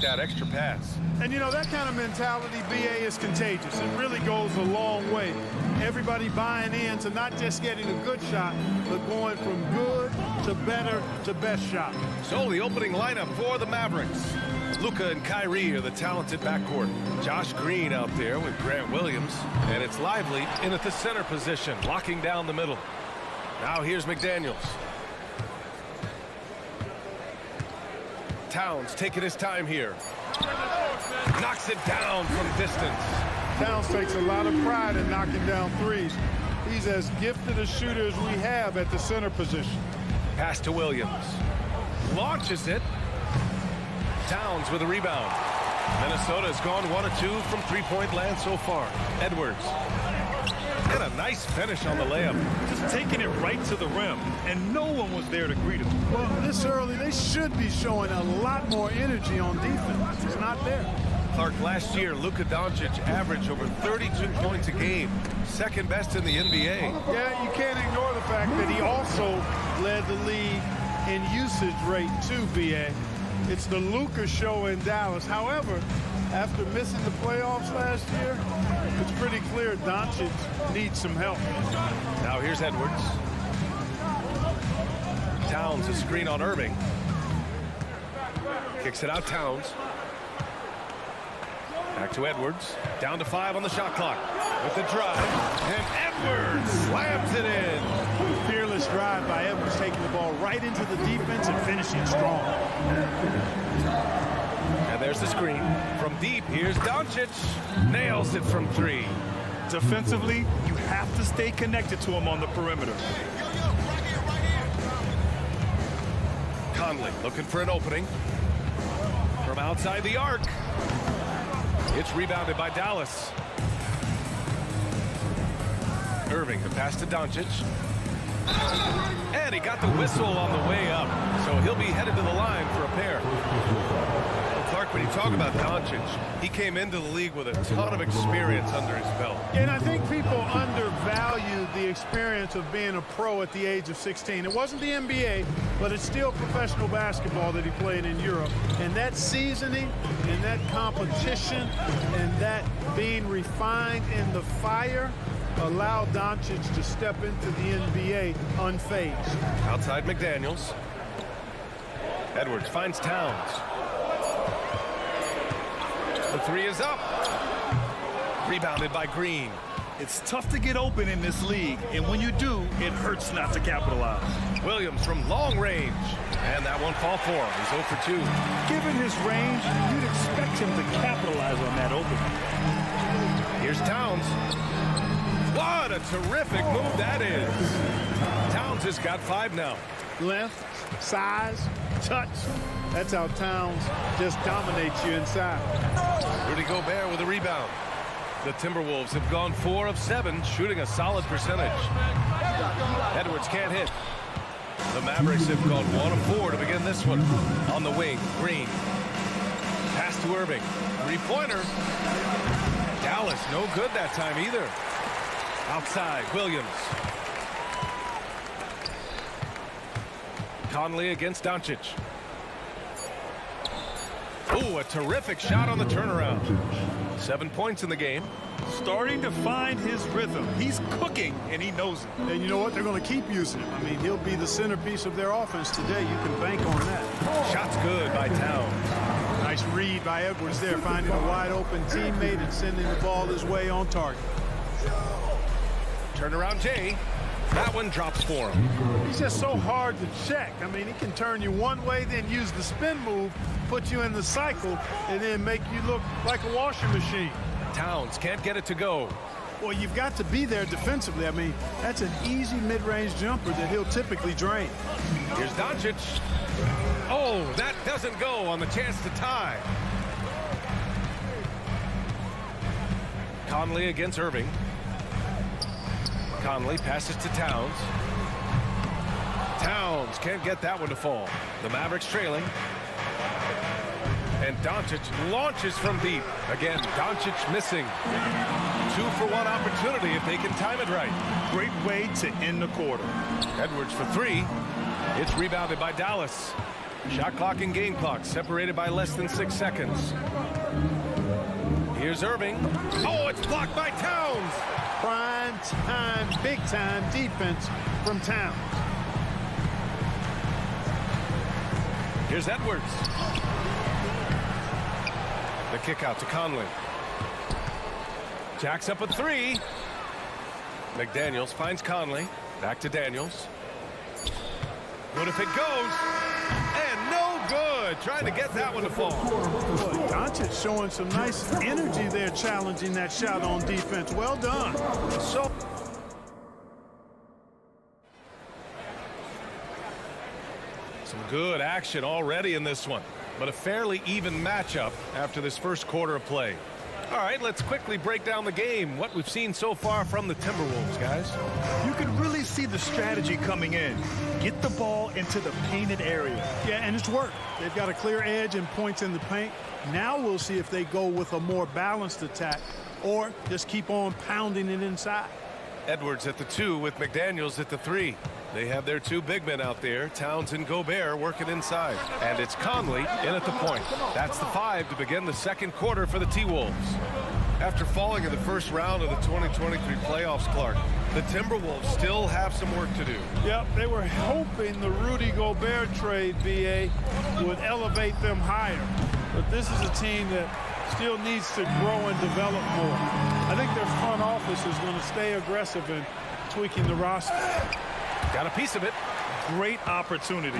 that extra pass. And, you know, that kind of mentality, BA, is contagious. It really goes a long way. Everybody buying in to not just getting a good shot, but going from good to better to best shot. So the opening lineup for the Mavericks. Luka and Kyrie are the talented backcourt. Josh Green out there with Grant Williams. And it's Lively in at the center position, locking down the middle. Now here's McDaniels. Towns taking his time here. Knocks it down from distance. Towns takes a lot of pride in knocking down threes. He's as gifted a shooter as we have at the center position. Pass to Williams. Launches it. Towns with a rebound. Minnesota has gone 1 of 2 from three-point land so far. Edwards. And a nice finish on the layup. Just taking it right to the rim, and no one was there to greet him. Well, this early, they should be showing a lot more energy on defense. It's not there. Clark, last year, Luka Doncic averaged over 32 points a game. Second best in the NBA. Yeah, you can't ignore the fact that he also led the league in usage rate too, BA. It's the Luka show in Dallas. However, after missing the playoffs last year, it's pretty clear Doncic needs some help. Now here's Edwards. Towns a screen on Irving. Kicks it out, Towns. Back to Edwards. Down to 5 on the shot clock. With the drive. And Edwards slams it in. Fearless drive by Edwards, taking the ball right into the defense and finishing strong. And there's the screen. From deep, here's Doncic. Nails it from 3. Defensively, you have to stay connected to him on the perimeter. Conley looking for an opening. From outside the arc. It's rebounded by Dallas. Irving, the pass to Doncic. And he got the whistle on the way up. So he'll be headed to the line for a pair. Well, Clark, when you talk about Doncic, he came into the league with a ton of experience under his belt. And I think people undervalue the experience of being a pro at the age of 16. It wasn't the NBA, but it's still professional basketball that he played in Europe. And that seasoning and that competition and that being refined in the fire allowed Doncic to step into the NBA unfazed. Outside McDaniels. Edwards finds Towns. The 3 is up. Rebounded by Green. It's tough to get open in this league, and when you do, it hurts not to capitalize. Williams from long range. And that won't fall for him. He's 0 for 2. Given his range, you'd expect him to capitalize on that opening. Here's Towns. What a terrific move that is. Towns has got 5 now. Length, size, touch. That's how Towns just dominates you inside. Rudy Gobert with a rebound. The Timberwolves have gone 4 of 7, shooting a solid percentage. Edwards can't hit. The Mavericks have gone 1 of 4 to begin this one. On the wing, Green. Pass to Irving. Three-pointer. Dallas, no good that time either. Outside, Williams. Conley against Doncic. Ooh, a terrific shot on the turnaround. 7 points in the game. Starting to find his rhythm. He's cooking, and he knows it. And you know what? They're going to keep using him. I mean, he'll be the centerpiece of their offense today. You can bank on that. Shot's good by Towns. Nice read by Edwards there, finding a wide-open teammate and sending the ball his way on target. Turnaround Jay. That one drops for him. He's just so hard to check. I mean, he can turn you one way, then use the spin move, put you in the cycle, and then make you look like a washing machine. Towns can't get it to go. Well, you've got to be there defensively. I mean, that's an easy mid-range jumper that he'll typically drain. Here's Doncic. Oh, that doesn't go on the chance to tie. Conley against Irving. Conley passes to Towns. Towns can't get that one to fall. The Mavericks trailing. And Doncic launches from deep. Again, Doncic missing. 2-for-1 opportunity if they can time it right. Great way to end the quarter. Edwards for 3. It's rebounded by Dallas. Shot clock and game clock separated by less than 6 seconds. Here's Irving. Oh, it's blocked by Towns. Prime time, big time defense from Towns. Here's Edwards. The kick out to Conley. Jacks up a three. McDaniels finds Conley. Back to Daniels. What if it goes? And no good. Trying to get that one to fall. Boy, Doncic showing some nice energy there, challenging that shot on defense. Well done. So some good action already in this one, but a fairly even matchup after this first quarter of play. All right, let's quickly break down the game. What we've seen so far from the Timberwolves, guys. You can really see the strategy coming in. Get the ball into the painted area. yeah, and it's worked. They've got a clear edge and points in the paint. Now we'll see if they go with a more balanced attack or just keep on pounding it inside. Edwards at the 2 with McDaniels at the 3. They have their 2 big men out there, Towns and Gobert, working inside. And it's Conley in at the point. That's the 5 to begin the second quarter for the T-Wolves. After falling in the first round of the 2023 playoffs, Clark, the Timberwolves still have some work to do. Yep, they were hoping the Rudy Gobert trade, BA, would elevate them higher. But this is a team that still needs to grow and develop more. I think their front office is going to stay aggressive in tweaking the roster. Got a piece of it. Great opportunity.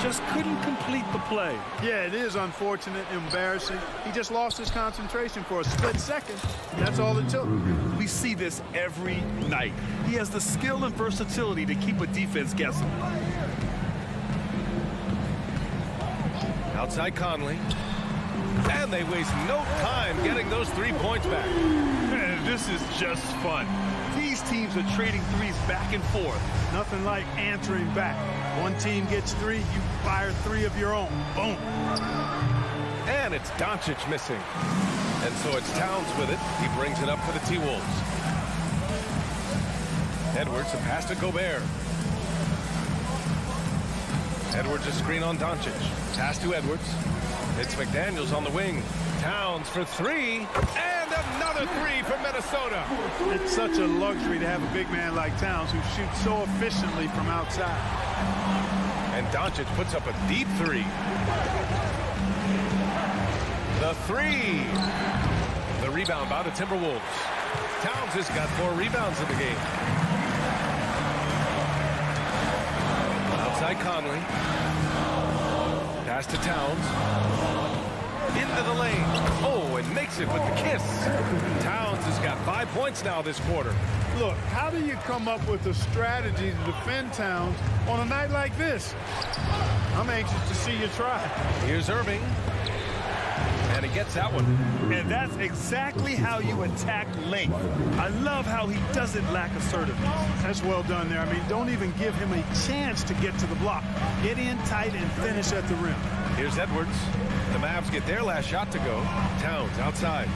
Just couldn't complete the play. Yeah, it is unfortunate, embarrassing. He just lost his concentration for a split second. That's all it took. We see this every night. He has the skill and versatility to keep a defense guessing. Outside Conley. And they waste no time getting those 3 points back. Man, this is just fun. These teams are trading threes back and forth. Nothing like answering back. One team gets 3, you fire 3 of your own. Boom. And it's Doncic missing. And so it's Towns with it. He brings it up for the T-Wolves. Edwards, a pass to Gobert. Edwards, a screen on Doncic. Pass to Edwards. It's McDaniels on the wing. Towns for 3. And another 3 from Minnesota. It's such a luxury to have a big man like Towns who shoots so efficiently from outside. And Doncic puts up a deep 3. The 3. The rebound by the Timberwolves. Towns has got 4 rebounds in the game. Outside Conley. Pass to Towns. Into the lane. Oh, and makes it with the kiss. Towns has got 5 points now this quarter. Look, how do you come up with a strategy to defend Towns on a night like this? I'm anxious to see you try. Here's Irving. And he gets that one. And that's exactly how you attack length. I love how he doesn't lack assertiveness. That's well done there. I mean, don't even give him a chance to get to the block. Get in tight and finish at the rim. Here's Edwards. The Mavs get their last shot to go. Towns outside.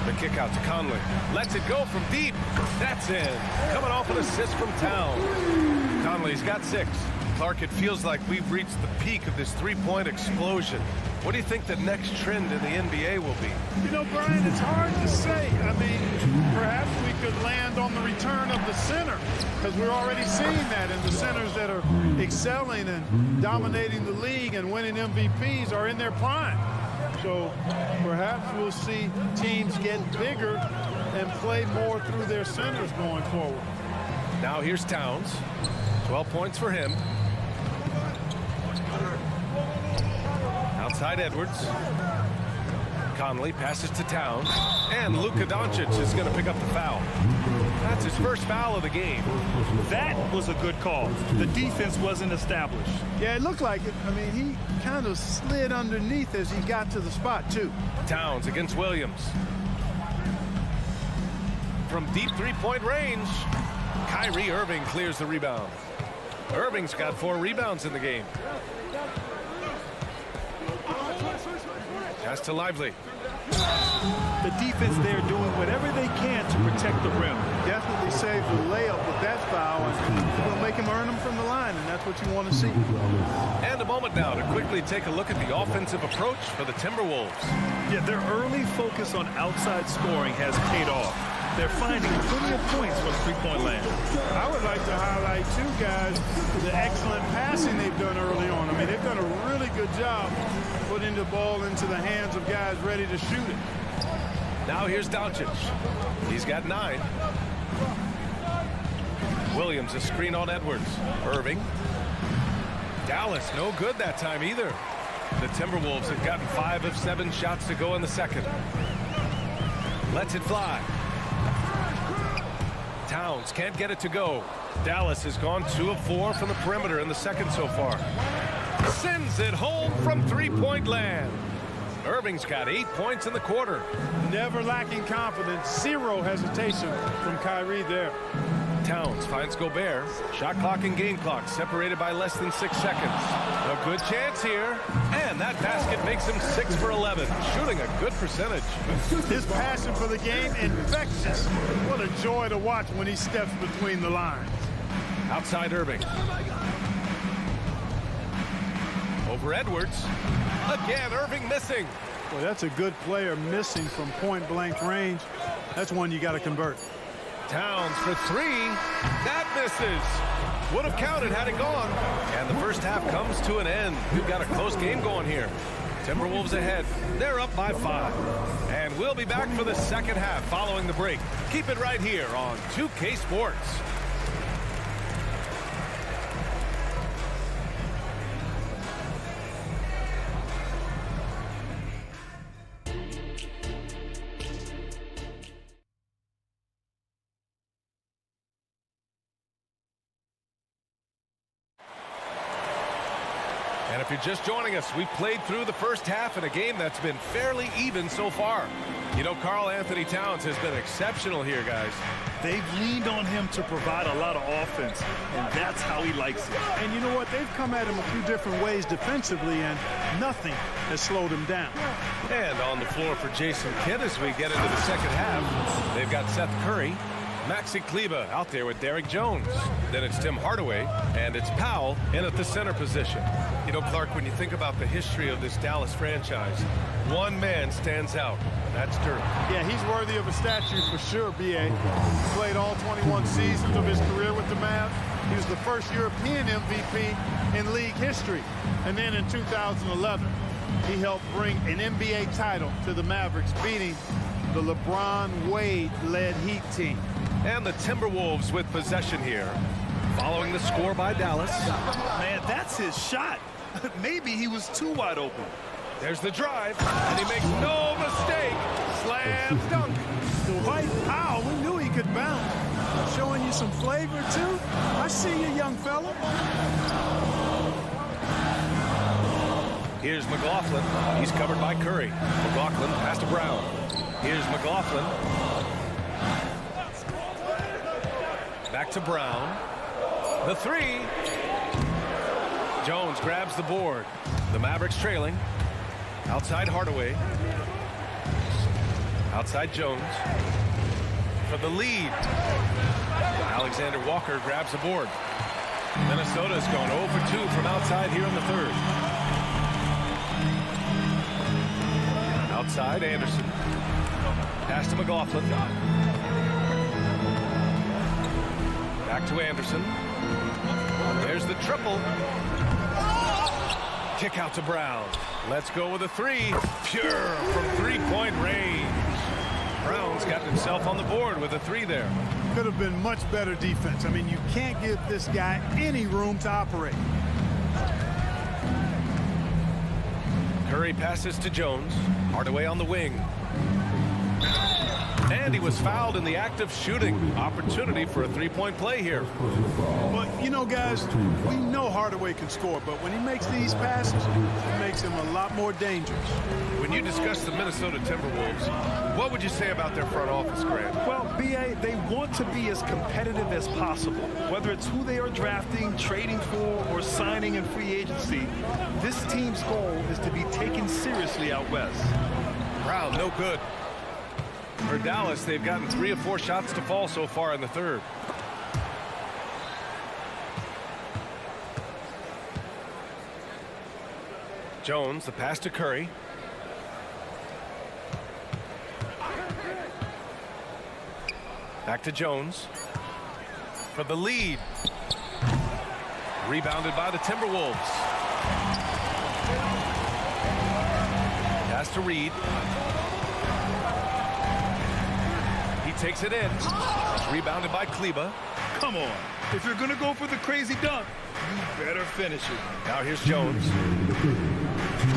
The kick out to Conley. Lets it go from deep. That's in. Coming off an assist from Towns. Conley's got 6. Clark, it feels like we've reached the peak of this 3-point explosion. What do you think the next trend in the NBA will be? You know, Brian, it's hard to say. I mean, perhaps we could land on the return of the center, because we're already seeing that, and the centers that are excelling and dominating the league and winning MVPs are in their prime. So perhaps we'll see teams get bigger and play more through their centers going forward. Now here's Towns. 12 points for him. Outside Edwards. Conley passes to Towns. And Luka Doncic is going to pick up the foul. That's his first foul of the game. That was a good call. The defense wasn't established. Yeah, it looked like it. I mean, he kind of slid underneath as he got to the spot, too. Towns against Williams. From deep 3-point range, Kyrie Irving clears the rebound. Irving's got 4 rebounds in the game. Pass to Lively. The defense there doing whatever they can to protect the rim. Definitely saved the layup with that foul, and will make him earn them from the line, and that's what you want to see. And a moment now to quickly take a look at the offensive approach for the Timberwolves. Yeah, their early focus on outside scoring has paid off. They're finding plenty of points from three-point land. I would like to highlight, too, guys, the excellent passing they've done early on. I mean, they've done a really good job putting the ball into the hands of guys ready to shoot it. Now here's Doncic. He's got 9. Williams a screen on Edwards. Irving. Dallas no good that time either. The Timberwolves have gotten 5 of 7 shots to go in the second. Lets it fly. Towns can't get it to go. Dallas has gone 2 of 4 from the perimeter in the second so far. Sends it home from three-point land. Irving's got 8 points in the quarter. Never lacking confidence. Zero hesitation from Kyrie there. Towns finds Gobert. Shot clock and game clock separated by less than 6 seconds. A good chance here. And that basket makes him 6 for 11. Shooting a good percentage. His passion for the game, infectious. What a joy to watch when he steps between the lines. Outside Irving. Over Edwards. Again, Irving missing. Well, that's a good player missing from point-blank range. That's one you got to convert. Towns for 3. That misses. Would have counted had it gone. And the first half comes to an end. We've got a close game going here. Timberwolves ahead. They're up by 5. And we'll be back for the second half following the break. Keep it right here on 2K Sports. And if you're just joining us, we've played through the first half in a game that's been fairly even so far. You know, Karl Anthony Towns has been exceptional here, guys. They've leaned on him to provide a lot of offense, and that's how he likes it. And you know what? They've come at him a few different ways defensively, and nothing has slowed him down. And on the floor for Jason Kidd as we get into the second half, they've got Seth Curry, Maxi Kleber out there with Derrick Jones. Then it's Tim Hardaway, and it's Powell in at the center position. You know, Clark, when you think about the history of this Dallas franchise, one man stands out. That's Dirk. Yeah, he's worthy of a statue for sure, B.A. He played all 21 seasons of his career with the Mavs. He was the first European MVP in league history. And then in 2011, he helped bring an NBA title to the Mavericks, beating the LeBron Wade-led Heat team. And the Timberwolves with possession here. Following the score by Dallas. Man, that's his shot. Maybe he was too wide open. There's the drive, and he makes no mistake. Slam dunk. Dwight Powell, we knew he could bounce. Showing you some flavor, too. I see you, young fella. Here's McLaughlin. He's covered by Curry. McLaughlin pass to Brown. Here's McLaughlin. Back to Brown. The 3. Jones grabs the board. The Mavericks trailing. Outside Hardaway. Outside Jones. For the lead. Alexander Walker grabs the board. Minnesota's gone 0 for 2 from outside here in the third. Outside Anderson. Pass to McLaughlin. Back to Anderson. There's the triple. Kick out to Brown. Let's go with a 3. Pure from three-point range. Brown's got himself on the board with a 3 there. Could have been much better defense. I mean, you can't give this guy any room to operate. Curry passes to Jones. Hardaway on the wing. And he was fouled in the act of shooting. Opportunity for a three-point play here. But, you know, guys, we know Hardaway can score, but when he makes these passes, it makes him a lot more dangerous. When you discuss the Minnesota Timberwolves, what would you say about their front office, Grant? Well, B.A., they want to be as competitive as possible. Whether it's who they are drafting, trading for, or signing in free agency, this team's goal is to be taken seriously out west. Brown, no good. For Dallas, they've gotten 3 of 4 shots to fall so far in the third. Jones, the pass to Curry. Back to Jones for the lead. Rebounded by the Timberwolves. Pass to Reed. He takes it in. It's rebounded by Kleba. Come on. If you're going to go for the crazy dunk, you better finish it. Now here's Jones.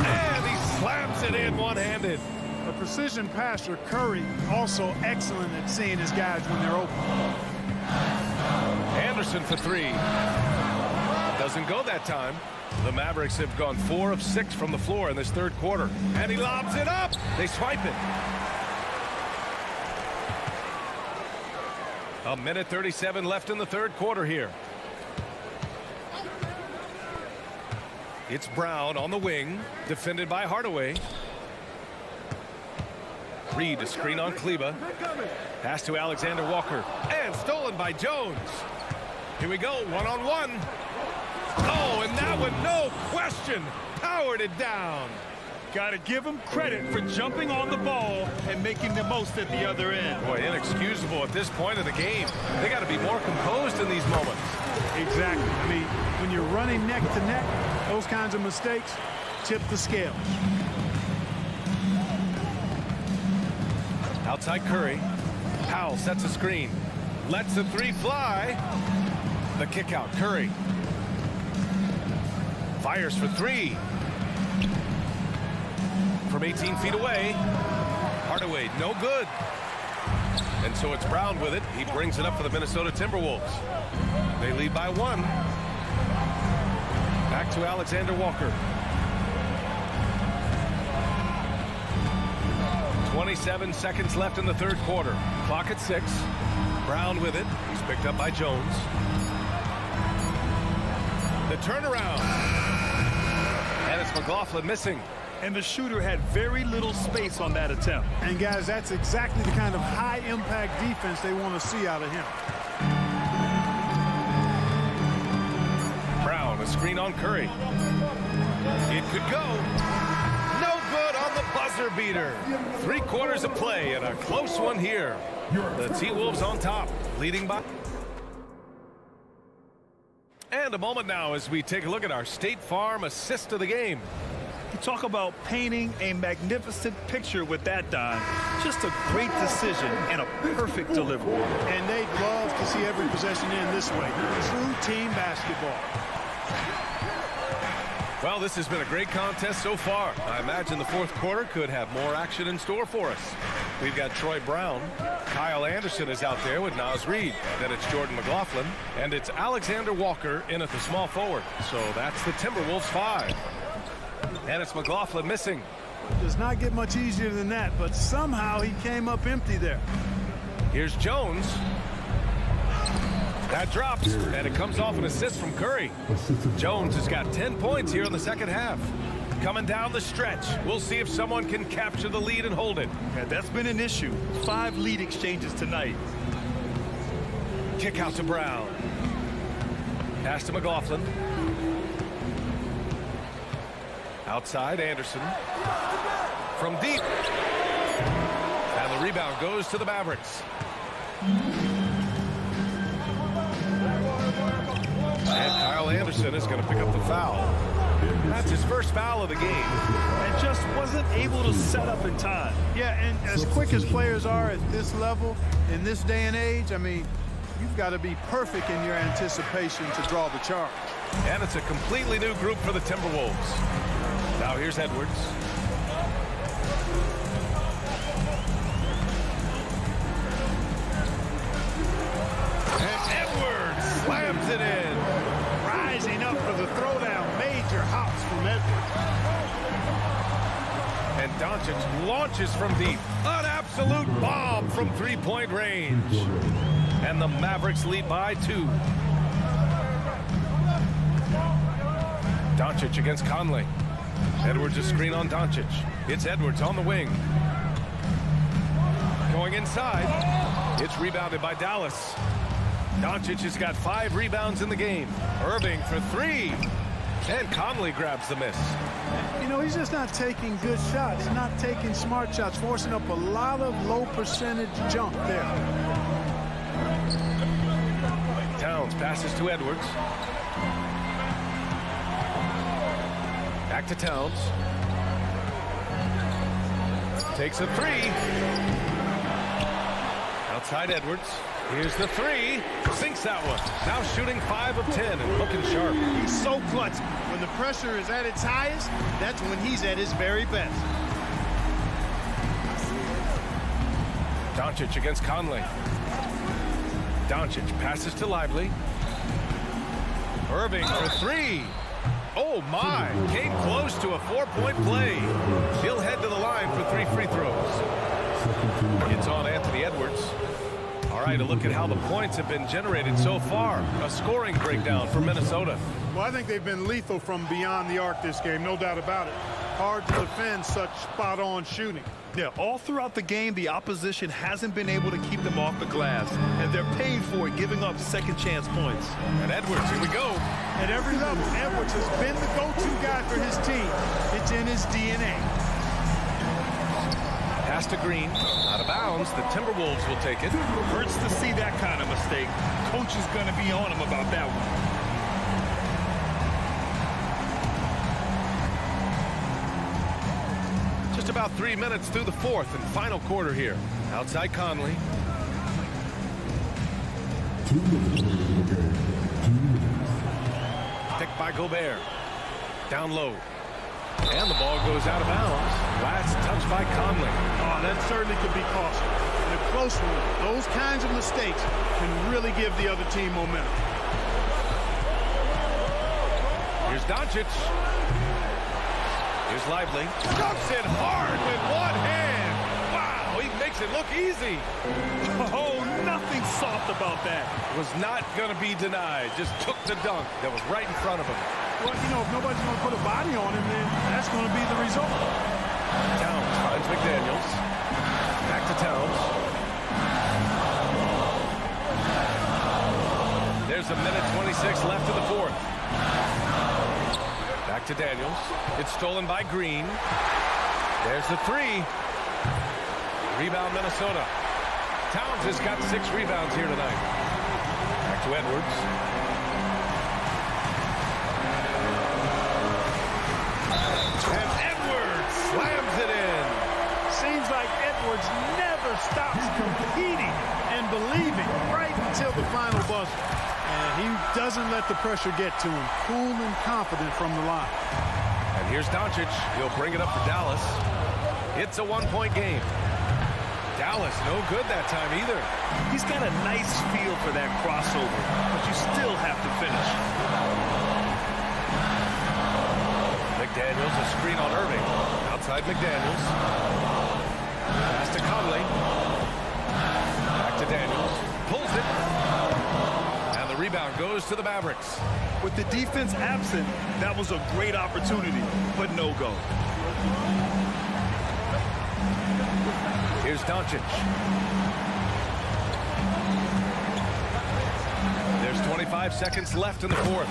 And he slams it in one-handed. A precision passer, Curry, also excellent at seeing his guys when they're open. Anderson for 3. Doesn't go that time. The Mavericks have gone 4 of 6 from the floor in this third quarter. And he lobs it up. They swipe it. A minute 37 left in the third quarter here. It's Brown on the wing, defended by Hardaway. Reed, a screen on Kleba. Pass to Alexander Walker. And stolen by Jones. Here we go, one-on-one. Oh, and that one, no question, powered it down. Got to give him credit for jumping on the ball and making the most at the other end. Boy, inexcusable at this point of the game. They got to be more composed in these moments. Exactly. I mean, when you're running neck to neck, those kinds of mistakes tip the scales. Outside Curry. Powell sets a screen. Lets the 3 fly. The kick out, Curry. Fires for 3. From 18 feet away. Hardaway, no good. And so it's Brown with it. He brings it up for the Minnesota Timberwolves. They lead by 1. Back to Alexander Walker. 27 seconds left in the third quarter. Clock at 6. Brown with it. He's picked up by Jones. The turnaround. And it's McLaughlin missing. And the shooter had very little space on that attempt. And guys, that's exactly the kind of high-impact defense they want to see out of him. Brown, a screen on Curry. It could go. No good on the buzzer beater. 3 quarters of play and a close one here. The T-Wolves on top, leading by. And a moment now as we take a look at our State Farm assist of the game. You talk about painting a magnificent picture with that, Don. Just a great decision and a perfect delivery. And they'd love to see every possession end this way. True team basketball. Well, this has been a great contest so far. I imagine the fourth quarter could have more action in store for us. We've got Troy Brown. Kyle Anderson is out there with Naz Reid. Then it's Jordan McLaughlin. And it's Alexander Walker in at the small forward. So that's the Timberwolves 5. And it's McLaughlin missing. Does not get much easier than that, but somehow he came up empty there. Here's Jones. That drops, and it comes off an assist from Curry. Jones has got 10 points here in the second half. Coming down the stretch. We'll see if someone can capture the lead and hold it. Yeah, that's been an issue. 5 lead exchanges tonight. Kick out to Brown. Pass to McLaughlin. Outside, Anderson. From deep. And the rebound goes to the Mavericks. And Kyle Anderson is going to pick up the foul. That's his first foul of the game. And just wasn't able to set up in time. Yeah, and as quick as players are at this level, in this day and age, I mean, you've got to be perfect in your anticipation to draw the charge. And it's a completely new group for the Timberwolves. Now here's Edwards. And Edwards slams it in. Rising up for the throwdown. Major hops from Edwards. And Doncic launches from deep. An absolute bomb from three-point range. And the Mavericks lead by 2. Doncic against Conley. Edwards a screen on Doncic. It's Edwards on the wing. Going inside. It's rebounded by Dallas. Doncic has got 5 rebounds in the game. Irving for 3. And Conley grabs the miss. You know, he's just not taking good shots. He's not taking smart shots, forcing up a lot of low percentage jump there. Towns passes to Edwards. Back to Towns. Takes a 3. Outside Edwards. Here's the 3. Sinks that one. Now shooting 5 of 10 and looking sharp. He's so clutch. When the pressure is at its highest, that's when he's at his very best. Doncic against Conley. Doncic passes to Lively. Irving for 3. Oh my, came close to a 4-point play. He'll head to the line for 3 free throws. It's on Anthony Edwards. All right, a look at how the points have been generated so far. A scoring breakdown for Minnesota. Well, I think they've been lethal from beyond the arc this game, no doubt about it. Hard to defend such spot-on shooting. Yeah, all throughout the game, the opposition hasn't been able to keep them off the glass, and they're paying for it, giving up second-chance points. And Edwards, here we go. At every level, Edwards has been the go-to guy for his team. It's in his DNA. Pass to Green. Out of bounds. The Timberwolves will take it. Hurts to see that kind of mistake. Coach is going to be on him about that one. Just about 3 minutes through the 4th and final quarter here. Outside Conley. Picked by Gobert. Down low. And the ball goes out of bounds. Last touch by Conley. Oh, that certainly could be costly. In a close one, those kinds of mistakes can really give the other team momentum. Here's Doncic. Here's Lively. Dunks it hard with one hand. Wow, he makes it look easy. Oh, nothing soft about that. Was not going to be denied. Just took the dunk that was right in front of him. Well, you know, if nobody's going to put a body on him, then that's going to be the result. Towns finds McDaniels. Back to Towns. There's a minute 26 left in the 4th. Back to Daniels. It's stolen by Green. There's the 3. Rebound Minnesota. Towns has got 6 rebounds here tonight. Back to Edwards. And Edwards slams it in. Seems like Edwards never stops competing and believing right until the final buzzer. And he doesn't let the pressure get to him. Cool and confident from the line. And here's Doncic. He'll bring it up for Dallas. It's a 1-point game. Dallas no good that time either. He's got a nice feel for that crossover, but you still have to finish. McDaniels, a screen on Irving. Outside McDaniels. Pass to Conley. Back to Daniels. Pulls it. And the rebound goes to the Mavericks. With the defense absent, that was a great opportunity, but no go. Here's Doncic. There's 25 seconds left in the 4th.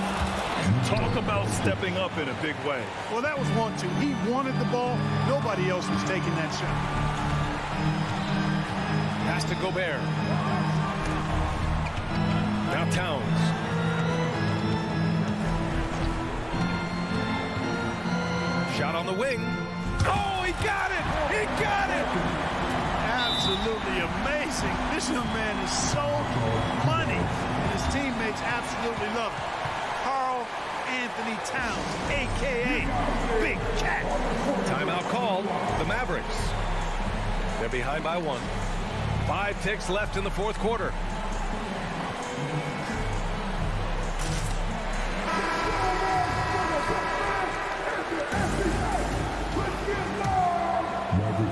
Talk about stepping up in a big way. Well, that was 1-2. He wanted the ball. Nobody else was taking that shot. Pass to Gobert. Now Towns. Shot on the wing. Oh, he got it! He got it! Absolutely amazing. This young man is so money, and his teammates absolutely love him. Karl Anthony Towns, a.k.a. Big Cat. Timeout called. The Mavericks. They're behind by 1. 5 ticks left in the 4th quarter.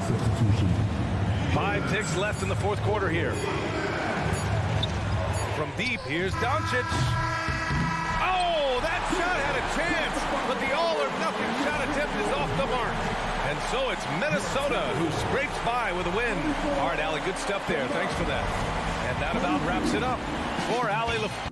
Substitution. 5 ticks left in the 4th quarter here. From deep, here's Doncic. Oh, that shot had a chance, but the all-or-nothing shot attempt is off the mark. And so it's Minnesota who scrapes by with a win. All right, Allie, good stuff there. Thanks for that. And that about wraps it up for Allie LaFleur.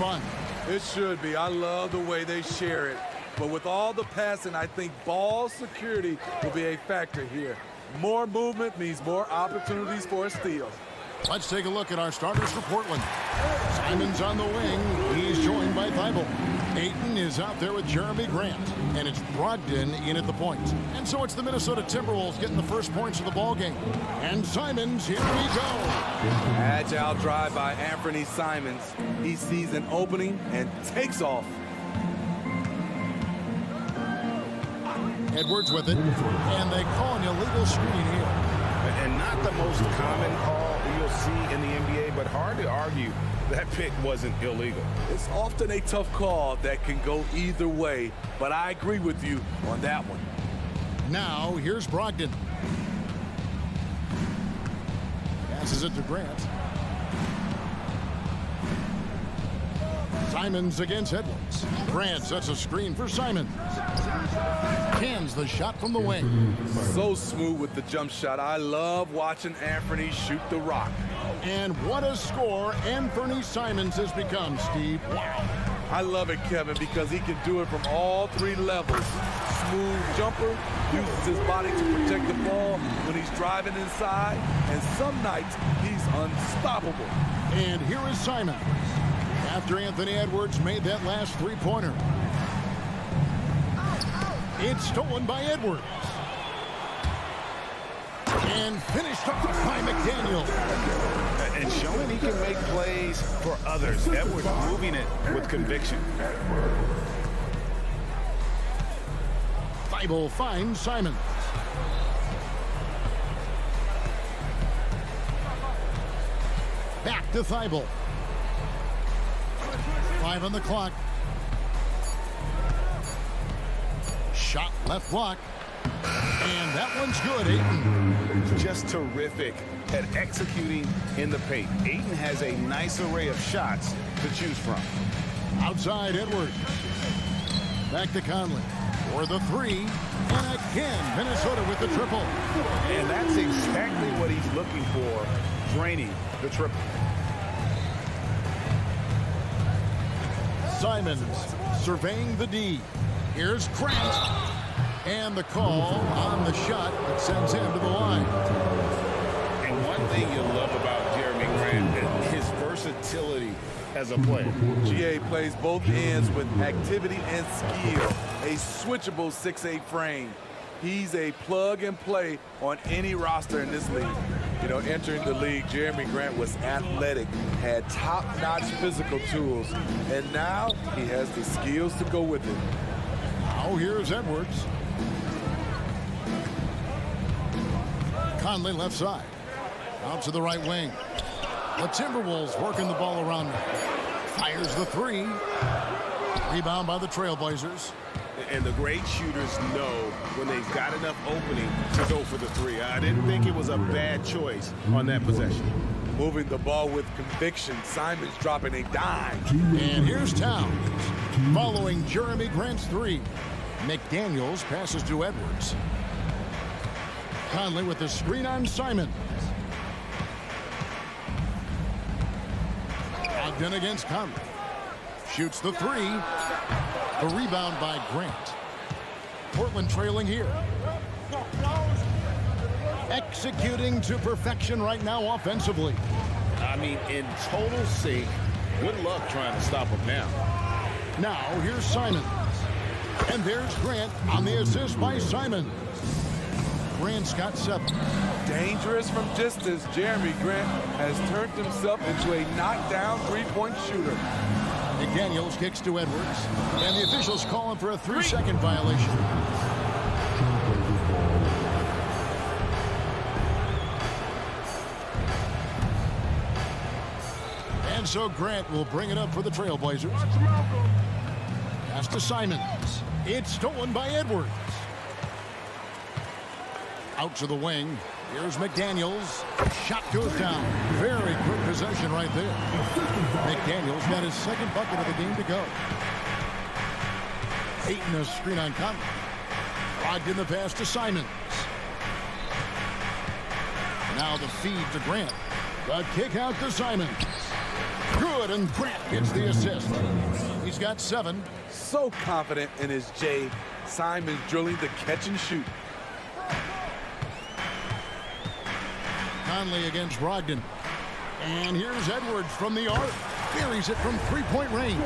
fun. It should be. I love the way they share it. But with all the passing, I think ball security will be a factor here. More movement means more opportunities for a steal. Let's take a look at our starters for Portland. Simon's on the wing. He's joined by Thibault. Ayton is out there with Jeremy Grant. And it's Brogdon in at the point. And so it's the Minnesota Timberwolves getting the first points of the ball game. And Simons, here we go. Agile drive by Anthony Simons. He sees an opening and takes off. Edwards with it. And they call an illegal screen here. And not the most common call you'll see in the NBA, but hard to argue that pick wasn't illegal. It's often a tough call that can go either way, but I agree with you on that one. Now, here's Brogdon. Passes it to Grant. Simons against Edwards. Grant sets a screen for Simons. Cans the shot from the wing. So smooth with the jump shot. I love watching Anthony shoot the rock. And what a score Anthony Simons has become, Steve. Wow. I love it, Kevin, because he can do it from all three levels. Smooth jumper, uses his body to protect the ball when he's driving inside, and some nights he's unstoppable. And here is Simons. After Anthony Edwards made that last three-pointer. It's stolen by Edwards. And finished off by McDaniel. And showing he can make plays for others. Edwards moving it with conviction. Thibault finds Simons. Back to Thibault. 5 on the clock. Shot left block. And that one's good, Ayton. Just terrific at executing in the paint. Ayton has a nice array of shots to choose from. Outside Edwards. Back to Conley. For the three. And again, Minnesota with the triple. And that's exactly what he's looking for, draining the triple. Simons surveying the D. Here's Grant. And the call on the shot that sends him to the line. And one thing you love about Jeremy Grant is his versatility as a player. GA plays both ends with activity and skill. A switchable 6'8" frame. He's a plug and play on any roster in this league. You know, entering the league, Jeremy Grant was athletic, had top-notch physical tools, and now he has the skills to go with it. Now here's Edwards. Conley left side. Out to the right wing. The Timberwolves working the ball around him. Fires the three. Rebound by the Trailblazers. And the great shooters know when they've got enough opening to go for the three. I didn't think it was a bad choice on that possession. Moving the ball with conviction. Simons dropping a dime. And here's Towns. Following Jeremy Grant's three. McDaniels passes to Edwards. Conley with the screen on Simons. Ogden against Conley. Shoots the three. The rebound by Grant. Portland trailing here. Executing to perfection right now offensively. I mean, in total sync. Good luck trying to stop him now. Now here's Simons. And there's Grant on the assist by Simons. Grant's got 7. Dangerous from distance, Jeremy Grant has turned himself into a knockdown three-point shooter. McDaniels kicks to Edwards. And the officials calling for a 3-second violation. And so Grant will bring it up for the Trailblazers. Pass to Simons. It's stolen by Edwards. Out to the wing. Here's McDaniels. Shot goes down. Very quick possession right there. McDaniels got his second bucket of the game to go. Ayton a screen on Conley. Logged in the pass to Simons. Now the feed to Grant. The kick out to Simons. Good good, and Grant gets the assist. He's got 7. So confident in his J. Simon's drilling the catch and shoot. Conley against Brogdon. And here's Edwards from the arc. Buries it from three-point range.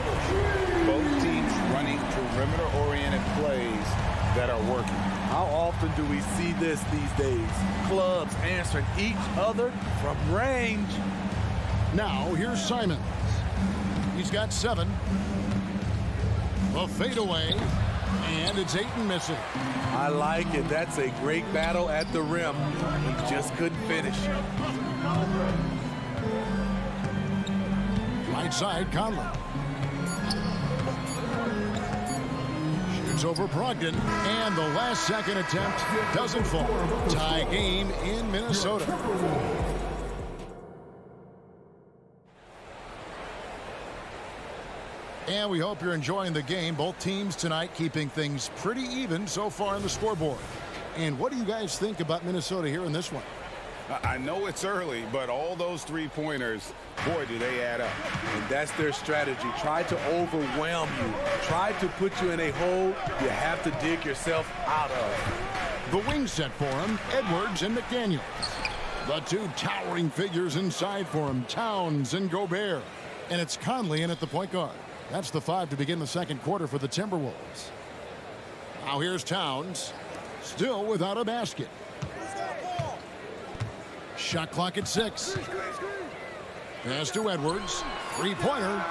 Both teams running perimeter-oriented plays that are working. How often do we see this these days? Clubs answering each other from range. Now, here's Simons. He's got 7. A fadeaway, and it's Ayton missing. I like it. That's a great battle at the rim. He just couldn't finish. Right side, Conley. Shoots over Brogdon, and the last-second attempt doesn't fall. Tie game in Minnesota. And we hope you're enjoying the game. Both teams tonight keeping things pretty even so far on the scoreboard. And what do you guys think about Minnesota here in this one? I know it's early, but all those three-pointers, boy, do they add up. And that's their strategy. Try to overwhelm you. Try to put you in a hole you have to dig yourself out of. The wing set for him, Edwards and McDaniels. The two towering figures inside for him, Towns and Gobert. And it's Conley in at the point guard. That's the 5 to begin the second quarter for the Timberwolves. Now here's Towns, still without a basket. Shot clock at 6. Pass to Edwards. Three-pointer.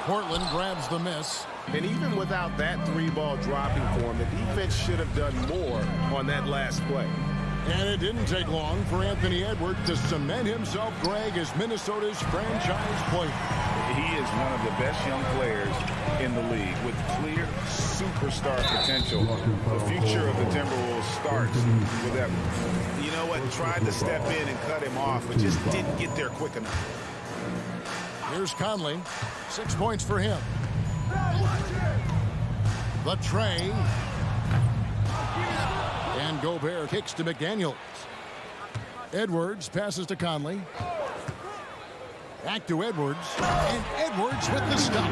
Portland grabs the miss. And even without that three-ball dropping for him, the defense should have done more on that last play. And it didn't take long for Anthony Edwards to cement himself, Greg, as Minnesota's franchise player. He is one of the best young players in the league with clear superstar potential. The future of the Timberwolves starts with Edwards. You know what? Tried to step in and cut him off, but just didn't get there quick enough. Here's Conley. 6 points for him. The tray. And Gobert kicks to McDaniels. Edwards passes to Conley. Back to Edwards. And Edwards with the stop.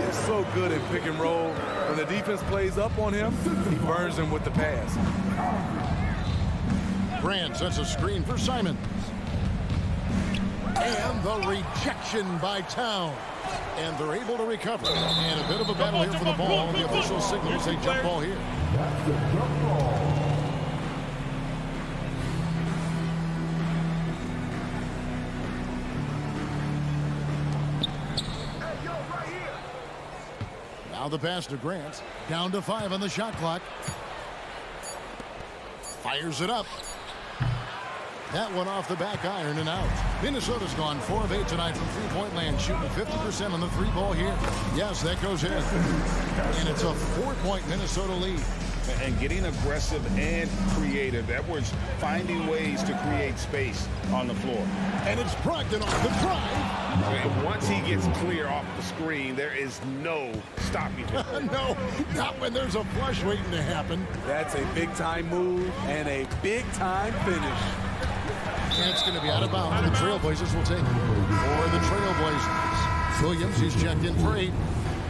He's so good at pick and roll. When the defense plays up on him, he burns them with the pass. Grant sets a screen for Simons. And the rejection by Towns. And they're able to recover. And a bit of a battle here for the ball. The official signals a jump ball here. Now the pass to Grant. Down to 5 on the shot clock. Fires it up. That one off the back iron and out. Minnesota's gone 4 of 8 tonight from three-point land, shooting 50% on the three ball here. Yes, that goes in. And it's a 4-point Minnesota lead. And getting aggressive and creative. Edwards finding ways to create space on the floor. And it's Brogdon off the drive. And once he gets clear off the screen, there is no stopping him. No, not when there's a flush waiting to happen. That's a big-time move and a big-time finish. And it's going to be out of bounds. The Trailblazers will take it for the Trailblazers. Williams, he's checked in for 8.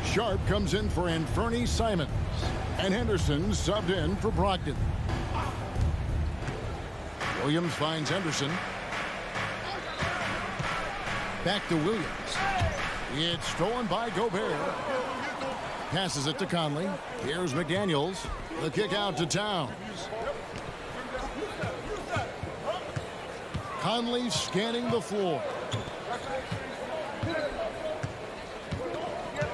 Sharp comes in for Anthony Simons. And Henderson subbed in for Brogdon. Williams finds Henderson. Back to Williams. It's stolen by Gobert. Passes it to Conley. Here's McDaniels. The kick out to Towns. Conley scanning the floor.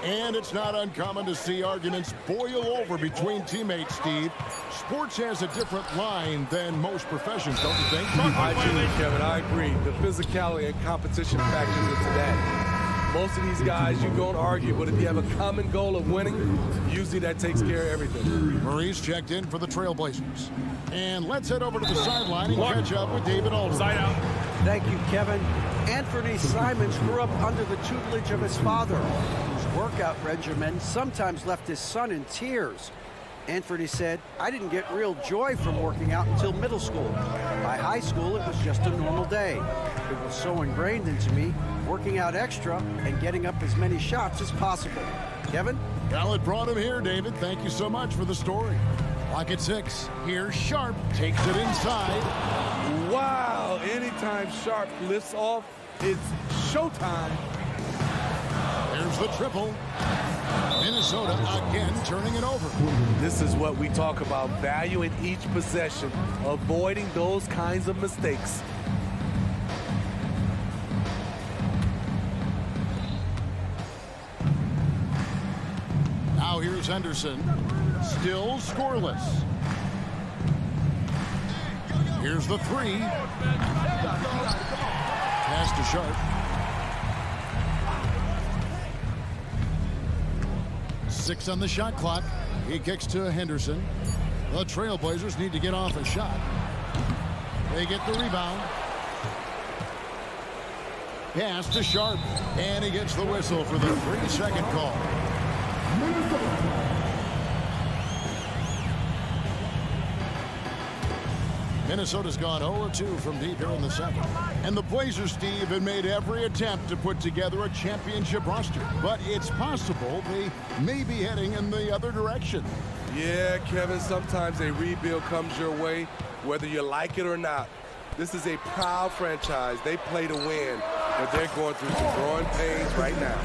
And it's not uncommon to see arguments boil over between teammates, Steve. Sports has a different line than most professions, don't you think? I do, Kevin. I agree. The physicality and competition factors into that. Most of these guys, you don't argue, but if you have a common goal of winning, usually that takes care of everything. Murray's checked in for the Trailblazers. And let's head over to the sideline and catch up with David Aldridge. Side out. Thank you, Kevin. Anthony Simons grew up under the tutelage of his father, whose workout regimen sometimes left his son in tears. Anthony said, "I didn't get real joy from working out until middle school. By high school, it was just a normal day. It was so ingrained into me, working out extra and getting up as many shots as possible. Kevin? Well, it brought him here, David. Thank you so much for the story. Clock at 6. Here's Sharp. Takes it inside. Wow, anytime Sharp lifts off, it's showtime. There's the triple. Minnesota again turning it over. This is what we talk about, valuing each possession, avoiding those kinds of mistakes. Now here's Henderson. Still scoreless. Here's the 3. Pass to Sharp. 6 on the shot clock. He kicks to Henderson. The Trailblazers need to get off a shot. They get the rebound. Pass to Sharp. And he gets the whistle for the 3-second call. Minnesota's gone 0-2 from deep here in the second. And the Blazers, Steve, have made every attempt to put together a championship roster. But it's possible they may be heading in the other direction. Yeah, Kevin, sometimes a rebuild comes your way, whether you like it or not. This is a proud franchise. They play to win, but they're going through some growing pains right now.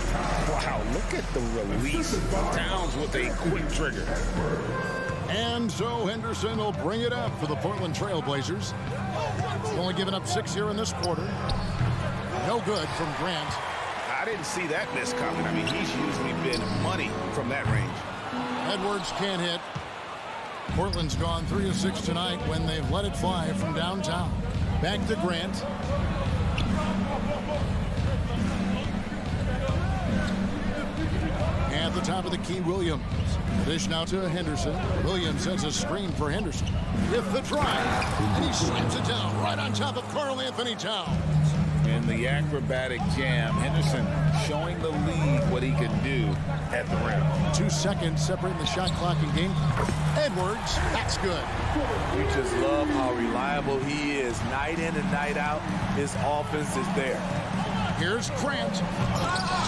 Wow, look at the release. Towns with a quick trigger. And so Henderson will bring it up for the Portland Trailblazers. Only giving up 6 here in this quarter. No good from Grant. I didn't see that miss coming. I mean, he's usually been money from that range. Edwards can't hit. Portland's gone 3 of 6 tonight when they've let it fly from downtown. Back to Grant. At the top of the key, Williams. Dish now to Henderson. Williams sets a screen for Henderson. With the drive, and he slams it down right on top of Karl Anthony Towns. In the acrobatic jam, Henderson showing the league what he can do at the rim. 2 seconds separating the shot clock and game. Edwards, that's good. We just love how reliable he is. Night in and night out, his offense is there. Here's Grant.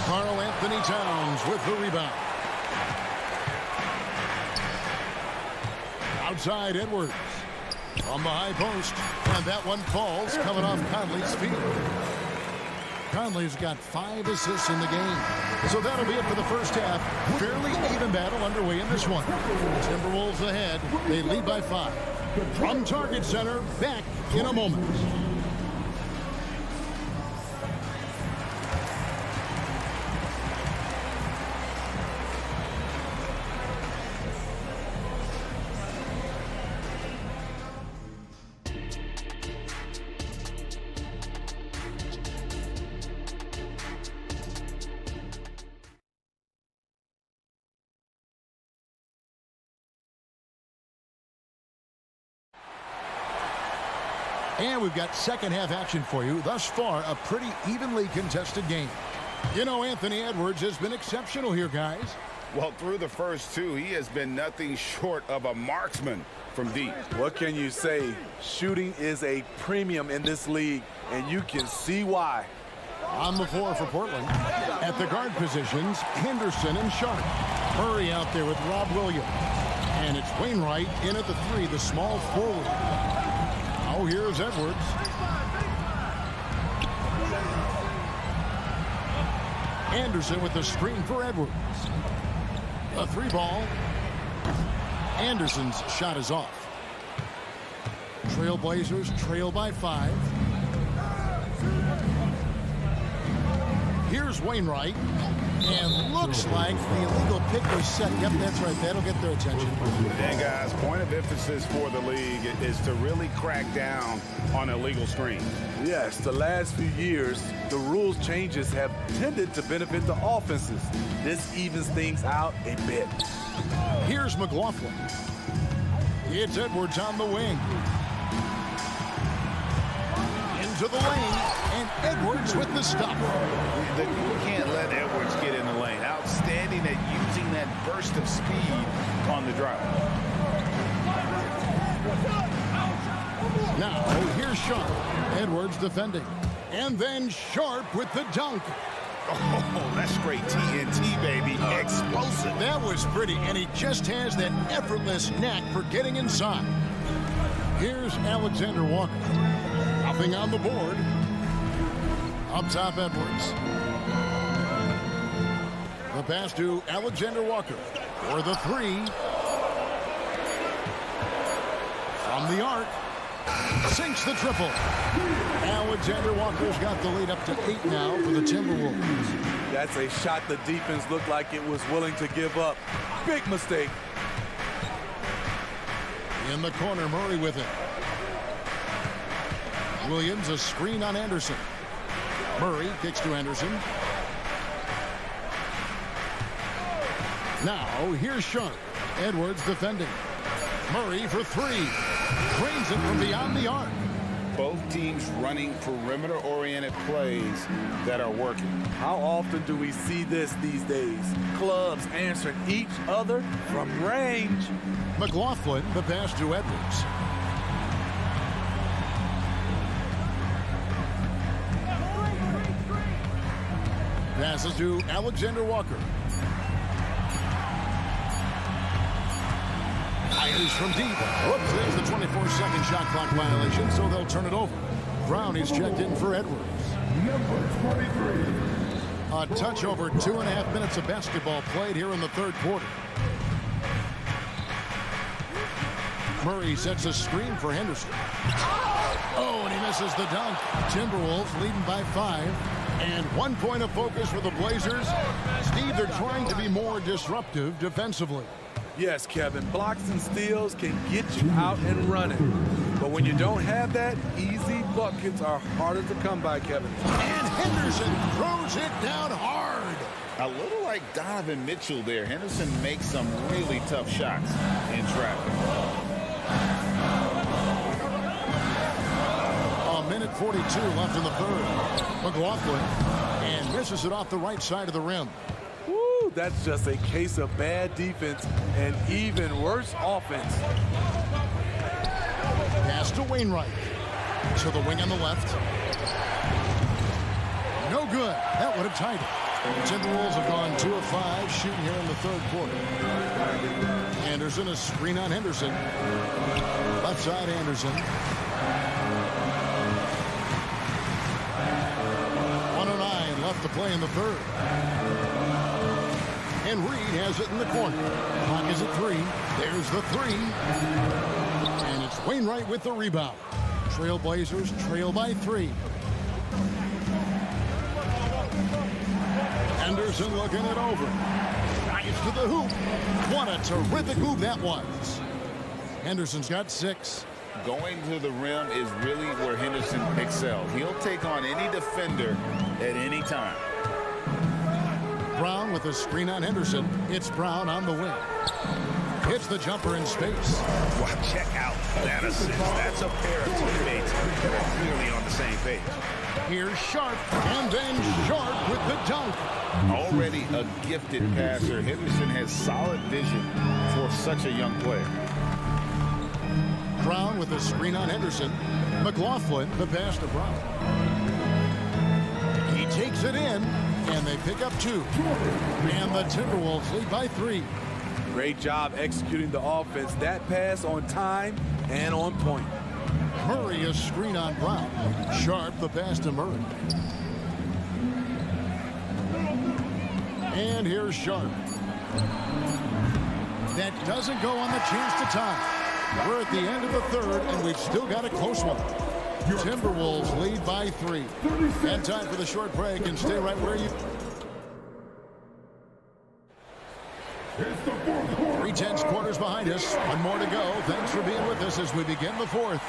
Karl Anthony Towns with the rebound. Outside Edwards. From the high post. And that one falls, coming off Conley's feet. Conley's got 5 assists in the game. So that'll be it for the first half. Fairly even battle underway in this one. Timberwolves ahead. They lead by 5. From Target Center, back in a moment. And we've got second half action for you. Thus far, a pretty evenly contested game. You know, Anthony Edwards has been exceptional here, guys. Well, through the first 2, he has been nothing short of a marksman from deep. What can you say? Shooting is a premium in this league, and you can see why. On the floor for Portland. At the guard positions, Henderson and Sharp. Murray out there with Rob Williams. And it's Wainwright in at the 3, the small forward. Oh, here's Edwards. Anderson with the screen for Edwards. A 3 ball. Anderson's shot is off. Trailblazers trail by 5. Here's Wainwright. And looks like the illegal pick was set. Yep, that's right. That'll get their attention. And guys, point of emphasis for the league is to really crack down on illegal screens. Yes, the last few years, the rules changes have tended to benefit the offenses. This evens things out a bit. Here's McLaughlin. It's Edwards on the wing. Into the lane, and Edwards with the stop. You can't let Edwards get in the lane. Outstanding at using that burst of speed on the drive. Now, here's Sharp. Edwards defending. And then Sharp with the dunk. Oh, that's great TNT, baby. Explosive. That was pretty, and he just has that effortless knack for getting inside. Here's Alexander Walker. Nothing on the board. Up top, Edwards. The pass to Alexander Walker for the three. From the arc. Sinks the triple. Alexander Walker's got the lead up to 8 now for the Timberwolves. That's a shot the defense looked like it was willing to give up. Big mistake. In the corner, Murray with it. Williams, a screen on Anderson. Murray kicks to Anderson. Now, here's Sharp. Edwards defending. Murray for three. Drains it from beyond the arc. Both teams running perimeter-oriented plays that are working. How often do we see this these days? Clubs answering each other from range. McLaughlin, the pass to Edwards. Passes to Alexander Walker. Fires from deep. Whoops, there's the 24-second shot clock violation, so they'll turn it over. Brown is checked in for Edwards. A touch over 2.5 minutes of basketball played here in the third quarter. Murray sets a screen for Henderson. Oh, and he misses the dunk. Timberwolves leading by 5. And 1 point of focus for the Blazers. Steve, they're trying to be more disruptive defensively. Yes, Kevin, blocks and steals can get you out and running. But when you don't have that, easy buckets are harder to come by, Kevin. And Henderson throws it down hard. A little like Donovan Mitchell there. Henderson makes some really tough shots in traffic. A minute 42 left in the third. McLaughlin and misses it off the right side of the rim. Woo, that's just a case of bad defense and even worse offense. Pass to Wainwright. To the wing on the left. No good. That would have tied it. The Timberwolves have gone 2 of 5 shooting here in the third quarter. Anderson, a screen on Henderson. Left side, Anderson. 109 left to play in the third. And Reed has it in the corner. Clock is at 3. There's the 3. And it's Wainwright with the rebound. Trailblazers trail by 3. Anderson looking it over. Drives to the hoop. What a terrific move that was. Henderson's got 6. Going to the rim is really where Henderson excels. He'll take on any defender at any time. Brown with a screen on Henderson. It's Brown on the wing. Hits the jumper in space. Wow, check out that assist. That's a pair of teammates that are clearly on the same page. Here's Sharp, and then Sharp with the dunk. Already a gifted passer, Henderson has solid vision for such a young player. Brown with a screen on Henderson. McLaughlin, the pass to Brown. He takes it in, and they pick up 2. And the Timberwolves lead by 3. Great job executing the offense. That pass on time and on point. Murray, a screen on Brown. Sharp, the pass to Murray. And here's Sharp. That doesn't go on the chance to tie. We're at the end of the third, and we've still got a close one. Timberwolves lead by 3. And time for the short break, and stay right where you... 3/10 quarters behind us. 1 more to go. Thanks for being with us as we begin the fourth.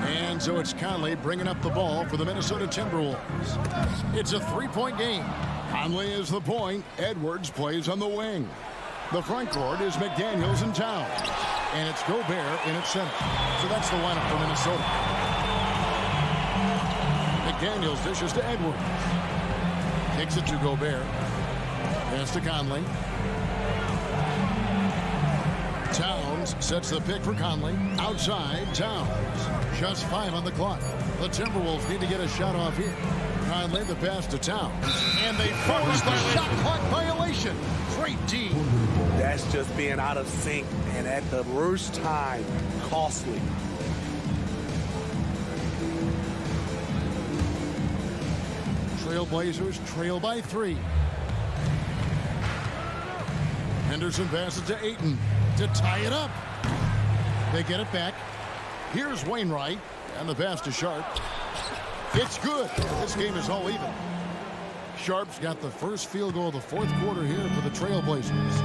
And so it's Conley bringing up the ball for the Minnesota Timberwolves. It's a 3-point game. Conley is the point. Edwards plays on the wing. The front court is McDaniels and Towns. And it's Gobert in its center. So that's the lineup for Minnesota. McDaniels dishes to Edwards. Kicks it to Gobert. Pass to Conley. Towns sets the pick for Conley. Outside, Towns. Just 5 on the clock. The Timberwolves need to get a shot off here. Conley, the pass to Towns. And they force the shot clock violation. Great D. That's just being out of sync and at the worst time, costly. Trailblazers trail by 3. Henderson passes to Ayton to tie it up. They get it back. Here's Wainwright, and the pass to Sharp. It's good. This game is all even. Sharp's got the first field goal of the fourth quarter here for the Trailblazers.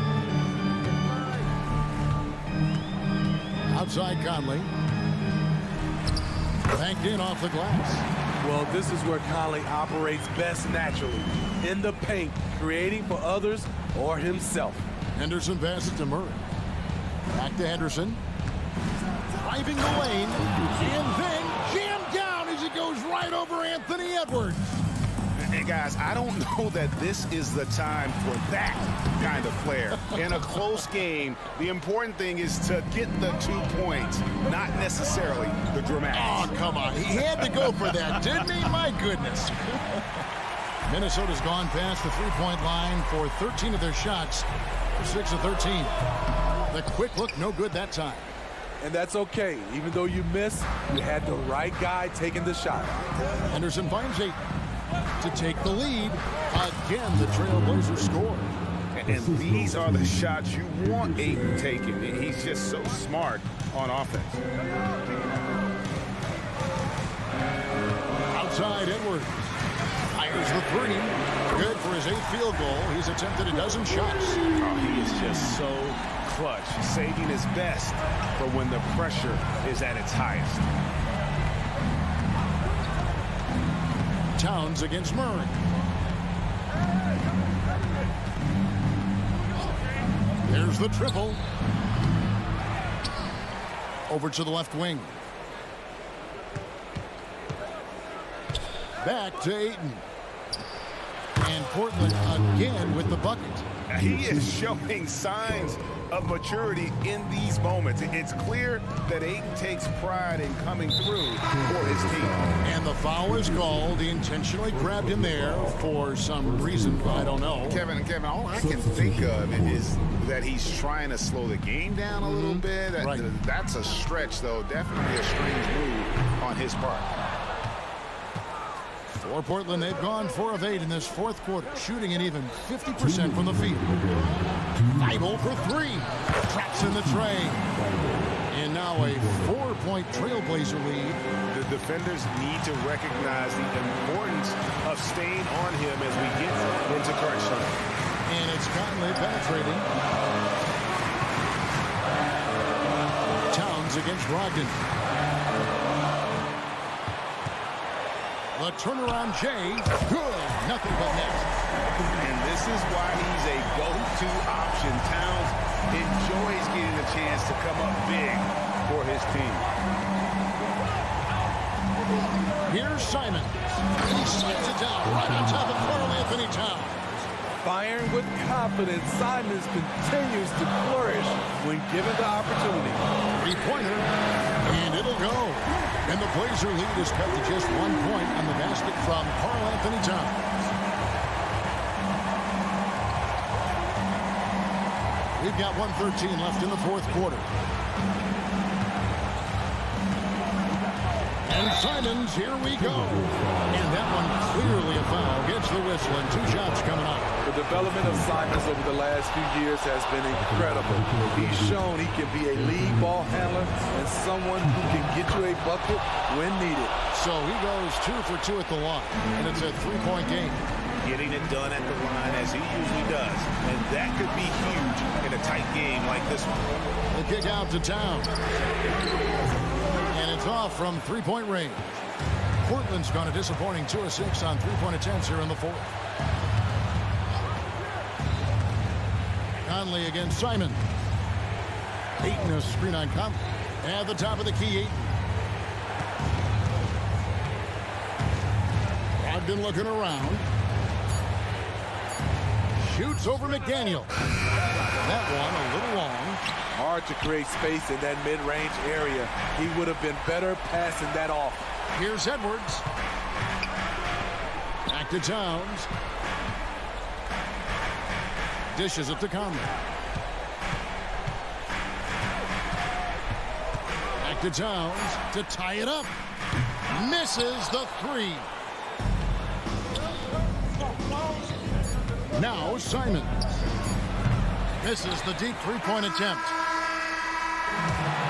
Outside Conley. Banked in off the glass. Well, this is where Conley operates best naturally. In the paint, creating for others or himself. Henderson passes to Murray. Back to Henderson. Driving the lane. And then jammed down as he goes right over Anthony Edwards. And guys, I don't know that this is the time for that kind of flair. In a close game, the important thing is to get the 2 points, not necessarily the dramatics. Oh, come on. He had to go for that, didn't he? My goodness. Minnesota's gone past the three-point line for 13 of their shots. 6 of 13. The quick look, no good that time. And that's okay. Even though you miss, you had the right guy taking the shot. Henderson finds Ayton to take the lead. Again, the Trailblazers score. And these are the shots you want Ayton taking. He's just so smart on offense. Outside Edwards. Fires the 3. Good for his 8th field goal. He's attempted a dozen shots. Oh, he is just so clutch, saving his best for when the pressure is at its highest. Towns against Murray. There's the triple. Over to the left wing. Back to Ayton. And Portland again with the bucket. He is showing signs of maturity in these moments. It's clear that Ayton takes pride in coming through for his team. And the foul is called. He intentionally grabbed him there for some reason, I don't know. Kevin, all I can think of is that he's trying to slow the game down a little bit. Right. That's a stretch, though. Definitely a strange move on his part. For Portland, they've gone 4 of 8 in this fourth quarter, shooting an even 50% from the field. Thibault for 3. Traps in the tray. And now a 4-point Trailblazer lead. The defenders need to recognize the importance of staying on him as we get into crunch time. And it's Conley penetrating. Towns against Brogdon. The turnaround Jay. Good. Nothing but net. And this is why he's a go-to option. Towns enjoys getting a chance to come up big for his team. Here's Simon. He slams it down right on top of Karl Anthony Towns. Firing with confidence, Simons continues to flourish when given the opportunity. 3-pointer. And it'll go. And the Blazer lead is cut to just 1 point on the basket from Karl Anthony Towns. We've got 1:13 left in the fourth quarter. And Simons, here we go. And that one clearly a foul. Gets the whistle and 2 shots coming up. The development of Simons over the last few years has been incredible. He's shown he can be a lead ball handler and someone who can get you a bucket when needed. So he goes 2 for 2 at the line. And it's a 3-point game. Getting it done at the line as he usually does. And that could be huge in a tight game like this one. The kick out to Towns. And it's off from 3-point range. Portland's gone a disappointing 2 of 6 on 3-point attempts here in the fourth. Conley against Simon. Ayton a screen on Conley. At the top of the key, Ayton. Brogdon looking around. Shoots over McDaniel. That one a little long. Hard to create space in that mid-range area. He would have been better passing that off. Here's Edwards. Back to Towns. Dishes it to Conley. Back to Towns to tie it up. Misses the three. Now Simons. Misses the deep three-point attempt.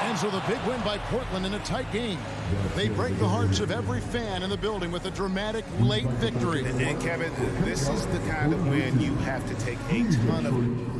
And so the big win by Portland in a tight game. They break the hearts of every fan in the building with a dramatic late victory. And Kevin, this is the kind of win you have to take a ton of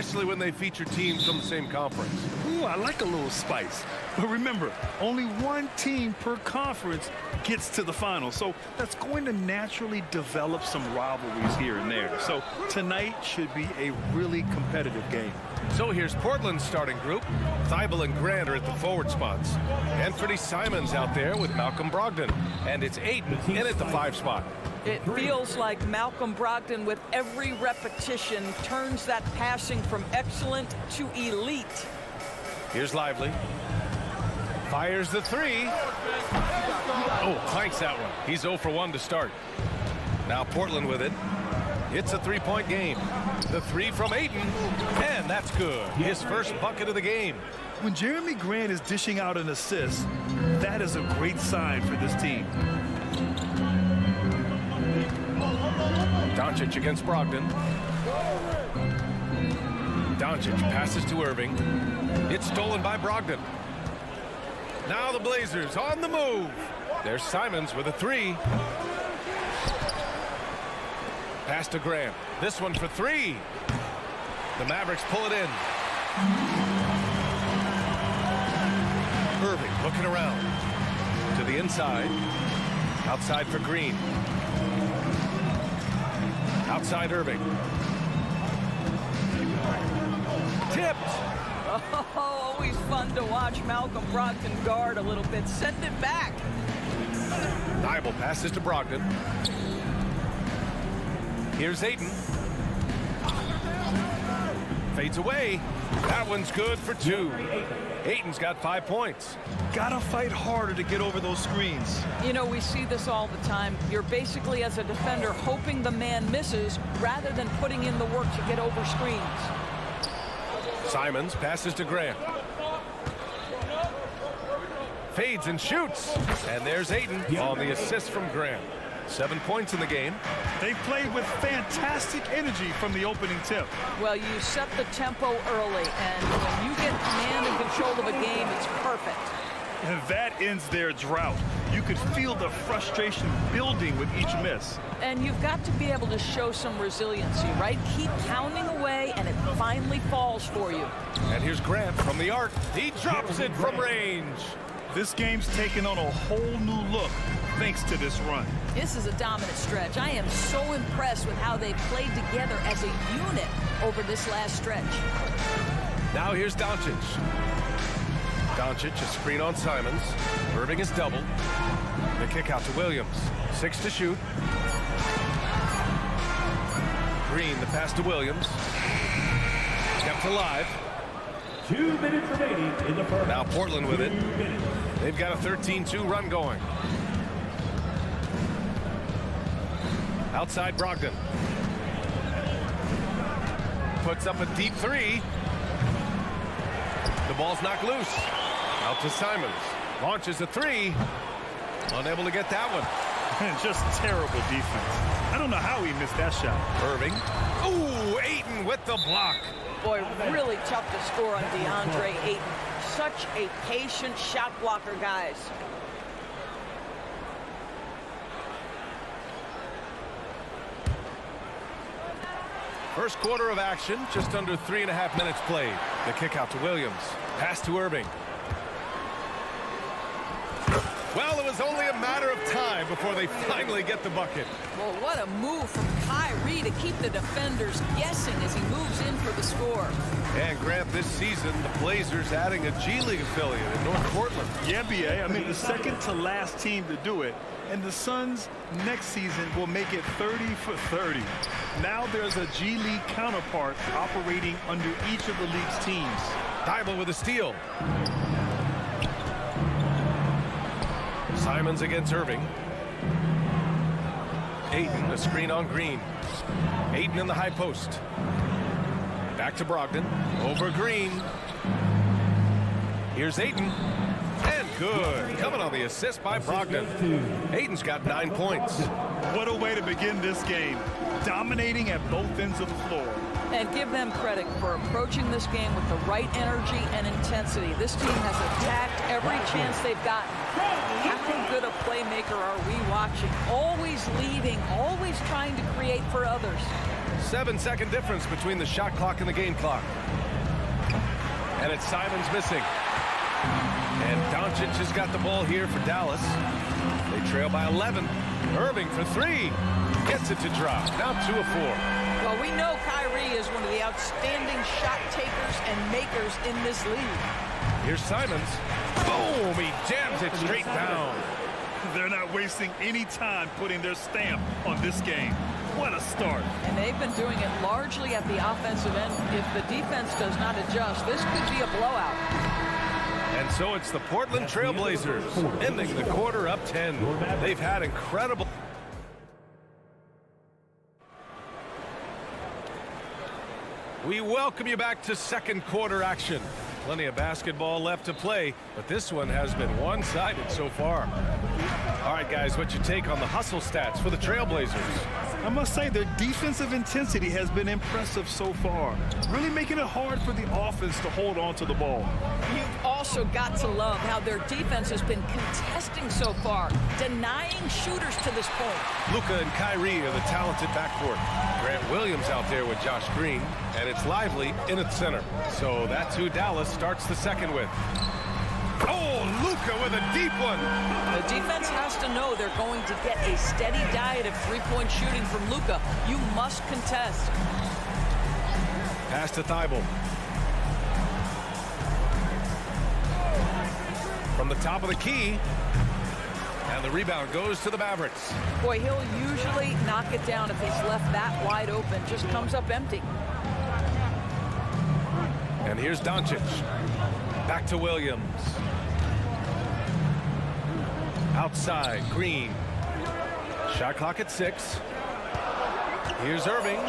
especially when they feature teams from the same conference. Ooh, I like a little spice. But remember, only one team per conference gets to the final. So that's going to naturally develop some rivalries here and there. So tonight should be a really competitive game. So here's Portland's starting group. Thibault and Grant are at the forward spots. Anthony Simons out there with Malcolm Brogdon. And it's Ayton in at the 5 spot. It feels like Malcolm Brogdon, with every repetition, turns that passing from excellent to elite. Here's Lively. Fires the 3. Oh, clanks that one. He's 0 for 1 to start. Now Portland with it. It's a 3-point game. The 3 from Ayton, and that's good. His first bucket of the game. When Jeremy Grant is dishing out an assist, that is a great sign for this team. Doncic against Brogdon. Doncic passes to Irving. It's stolen by Brogdon. Now the Blazers on the move. There's Simons with a 3. Pass to Grant. This one for 3. The Mavericks pull it in. Irving looking around. To the inside. Outside for Green. Outside Irving. Tipped. Oh, always fun to watch Malcolm Brogdon guard a little bit. Send it back. Thibault passes to Brogdon. Here's Ayton. Fades away. That one's good for 2. Ayton's got 5 points. Gotta fight harder to get over those screens. You know, we see this all the time. You're basically, as a defender, hoping the man misses rather than putting in the work to get over screens. Simons passes to Grant. Fades and shoots. And there's Ayton on the assist from Grant. 7 points in the game. They played with fantastic energy from the opening tip. Well, you set the tempo early, and when you get command and control of a game, it's perfect. And that ends their drought. You could feel the frustration building with each miss. And you've got to be able to show some resiliency, right? Keep pounding away, and it finally falls for you. And here's Grant from the arc. He drops it from range. This game's taken on a whole new look thanks to this run. This is a dominant stretch. I am so impressed with how they played together as a unit over this last stretch. Now here's Doncic. Doncic, a screen on Simons. Irving is doubled. The kick out to Williams. 6 to shoot. Green, the pass to Williams. Kept alive. 2 minutes remaining in the first. Now Portland with it. They've got a 13-2 run going. Outside Brogdon. Puts up a deep 3. The ball's knocked loose. Out to Simons. Launches a 3. Unable to get that one. Just terrible defense. I don't know how he missed that shot. Irving. Ooh, Ayton with the block. Boy, really tough to score on DeAndre Ayton. Such a patient shot blocker, guys. First quarter of action, just under 3.5 minutes played. The kick out to Williams. Pass to Irving. Well, it was only a matter of time before they finally get the bucket. Well, what a move from Kyrie to keep the defenders guessing as he moves in for the score. And Grant, this season, the Blazers adding a G League affiliate in North Portland. Yeah, B.A. I mean, the second to last team to do it. And the Suns next season will make it 30 for 30. Now there's a G League counterpart operating under each of the league's teams. Thibault with a steal. Simons against Irving. Ayton, a screen on Green. Ayton in the high post. Back to Brogdon. Over Green. Here's Ayton. And good. Coming on the assist by Brogdon. Ayton's got 9 points. What a way to begin this game. Dominating at both ends of the floor. And give them credit for approaching this game with the right energy and intensity. This team has attacked every chance they've gotten. How good a playmaker are we watching? Always leading, always trying to create for others. 7-second difference between the shot clock and the game clock. And it's Simons missing. And Doncic has got the ball here for Dallas. They trail by 11. Irving for three. Gets it to drop. Now 2 of 4. Well, we know Kyrie is one of the outstanding shot takers and makers in this league. Here's Simons. Boom! He jams it straight down. They're not wasting any time putting their stamp on this game. What a start. And they've been doing it largely at the offensive end. If the defense does not adjust, this could be a blowout. And so it's the Portland Trailblazers ending the quarter up 10. They've had incredible... We welcome you back to second quarter action. Plenty of basketball left to play, but this one has been one-sided so far. All right, guys, what's your take on the hustle stats for the Trailblazers? I must say their defensive intensity has been impressive so far, really making it hard for the offense to hold on to the ball. You've also got to love how their defense has been contesting so far, denying shooters to this point. Luka and Kyrie are the talented backcourt. Grant Williams out there with Josh Green, and it's Lively in its center. So that's who Dallas starts the second with. Oh, Luka with a deep one. The defense has to know they're going to get a steady diet of three-point shooting from Luka. You must contest. Pass to Thibault. From the top of the key. And the rebound goes to the Mavericks. Boy, he'll usually knock it down if he's left that wide open. Just comes up empty. And here's Doncic. Back to Williams. Outside, Green. Shot clock at 6. Here's Irving.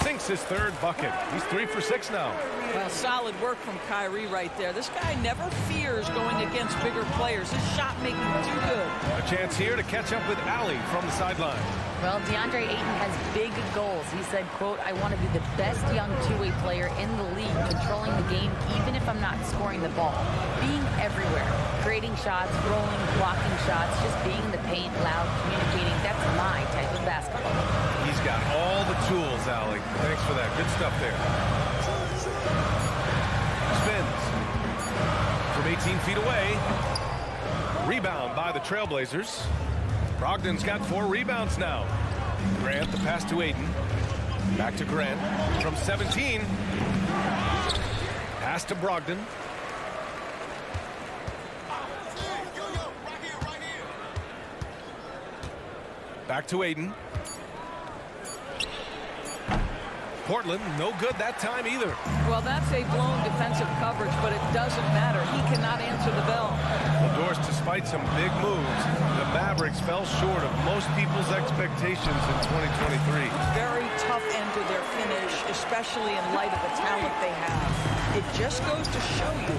Sinks his third bucket. He's 3 for 6 now. Well, solid work from Kyrie right there. This guy never fears going against bigger players. His shot making too good. A chance here to catch up with Allie from the sideline. Well, DeAndre Ayton has big goals. He said, quote, I want to be the best young two-way player in the league, controlling the game even if I'm not scoring the ball. Being everywhere, creating shots, rolling, blocking shots, just being in the paint, loud, communicating. That's my type of basketball. He's got all the tools, Allie. Thanks for that. Good stuff there. Spins from 18 feet away. Rebound by the Trailblazers. Brogdon's got 4 rebounds now. Grant, the pass to Ayton. Back to Grant from 17. Pass to Brogdon. Back to Ayton. Portland, no good that time either. Well, that's a blown defensive coverage, but it doesn't matter. He cannot answer the bell. Well, Doris, despite some big moves, the Mavericks fell short of most people's expectations in 2023. Very tough end to their finish, especially in light of the talent they have. It just goes to show you,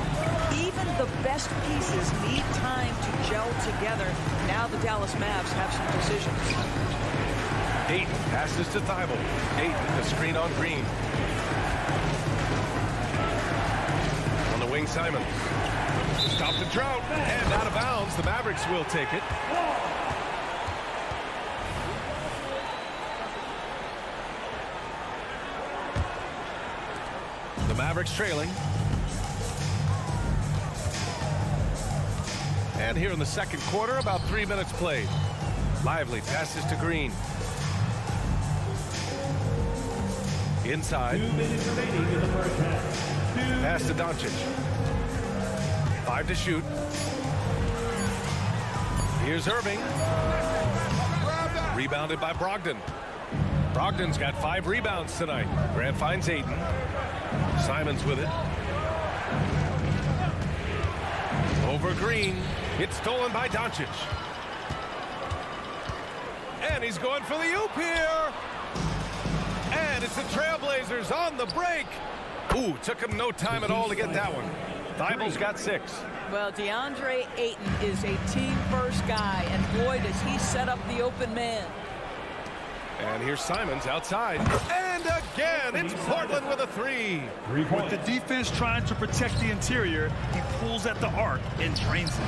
even the best pieces need time to gel together. Now the Dallas Mavs have some decisions. Ayton passes to Thibault. Ayton, the screen on Green. On the wing, Simons. Stop the drought, and out of bounds. The Mavericks will take it. The Mavericks trailing. And here in the second quarter, about 3 minutes played. Lively passes to Green. Inside. 2 minutes remaining in the first half. Pass to Doncic. 5 to shoot. Here's Irving. Rebounded by Brogdon. Brogdon's got 5 rebounds tonight. Grant finds Ayton. Simons with it. Over Green. It's stolen by Doncic. And he's going for the oop here. And it's the Trailblazers on the break. Ooh, took him no time at all to get that one. Thibault's got 6. Well, DeAndre Ayton is a team-first guy, and boy, does he set up the open man. And here's Simons outside. And again, it's Portland with a 3. With the defense trying to protect the interior, he pulls at the arc and drains it.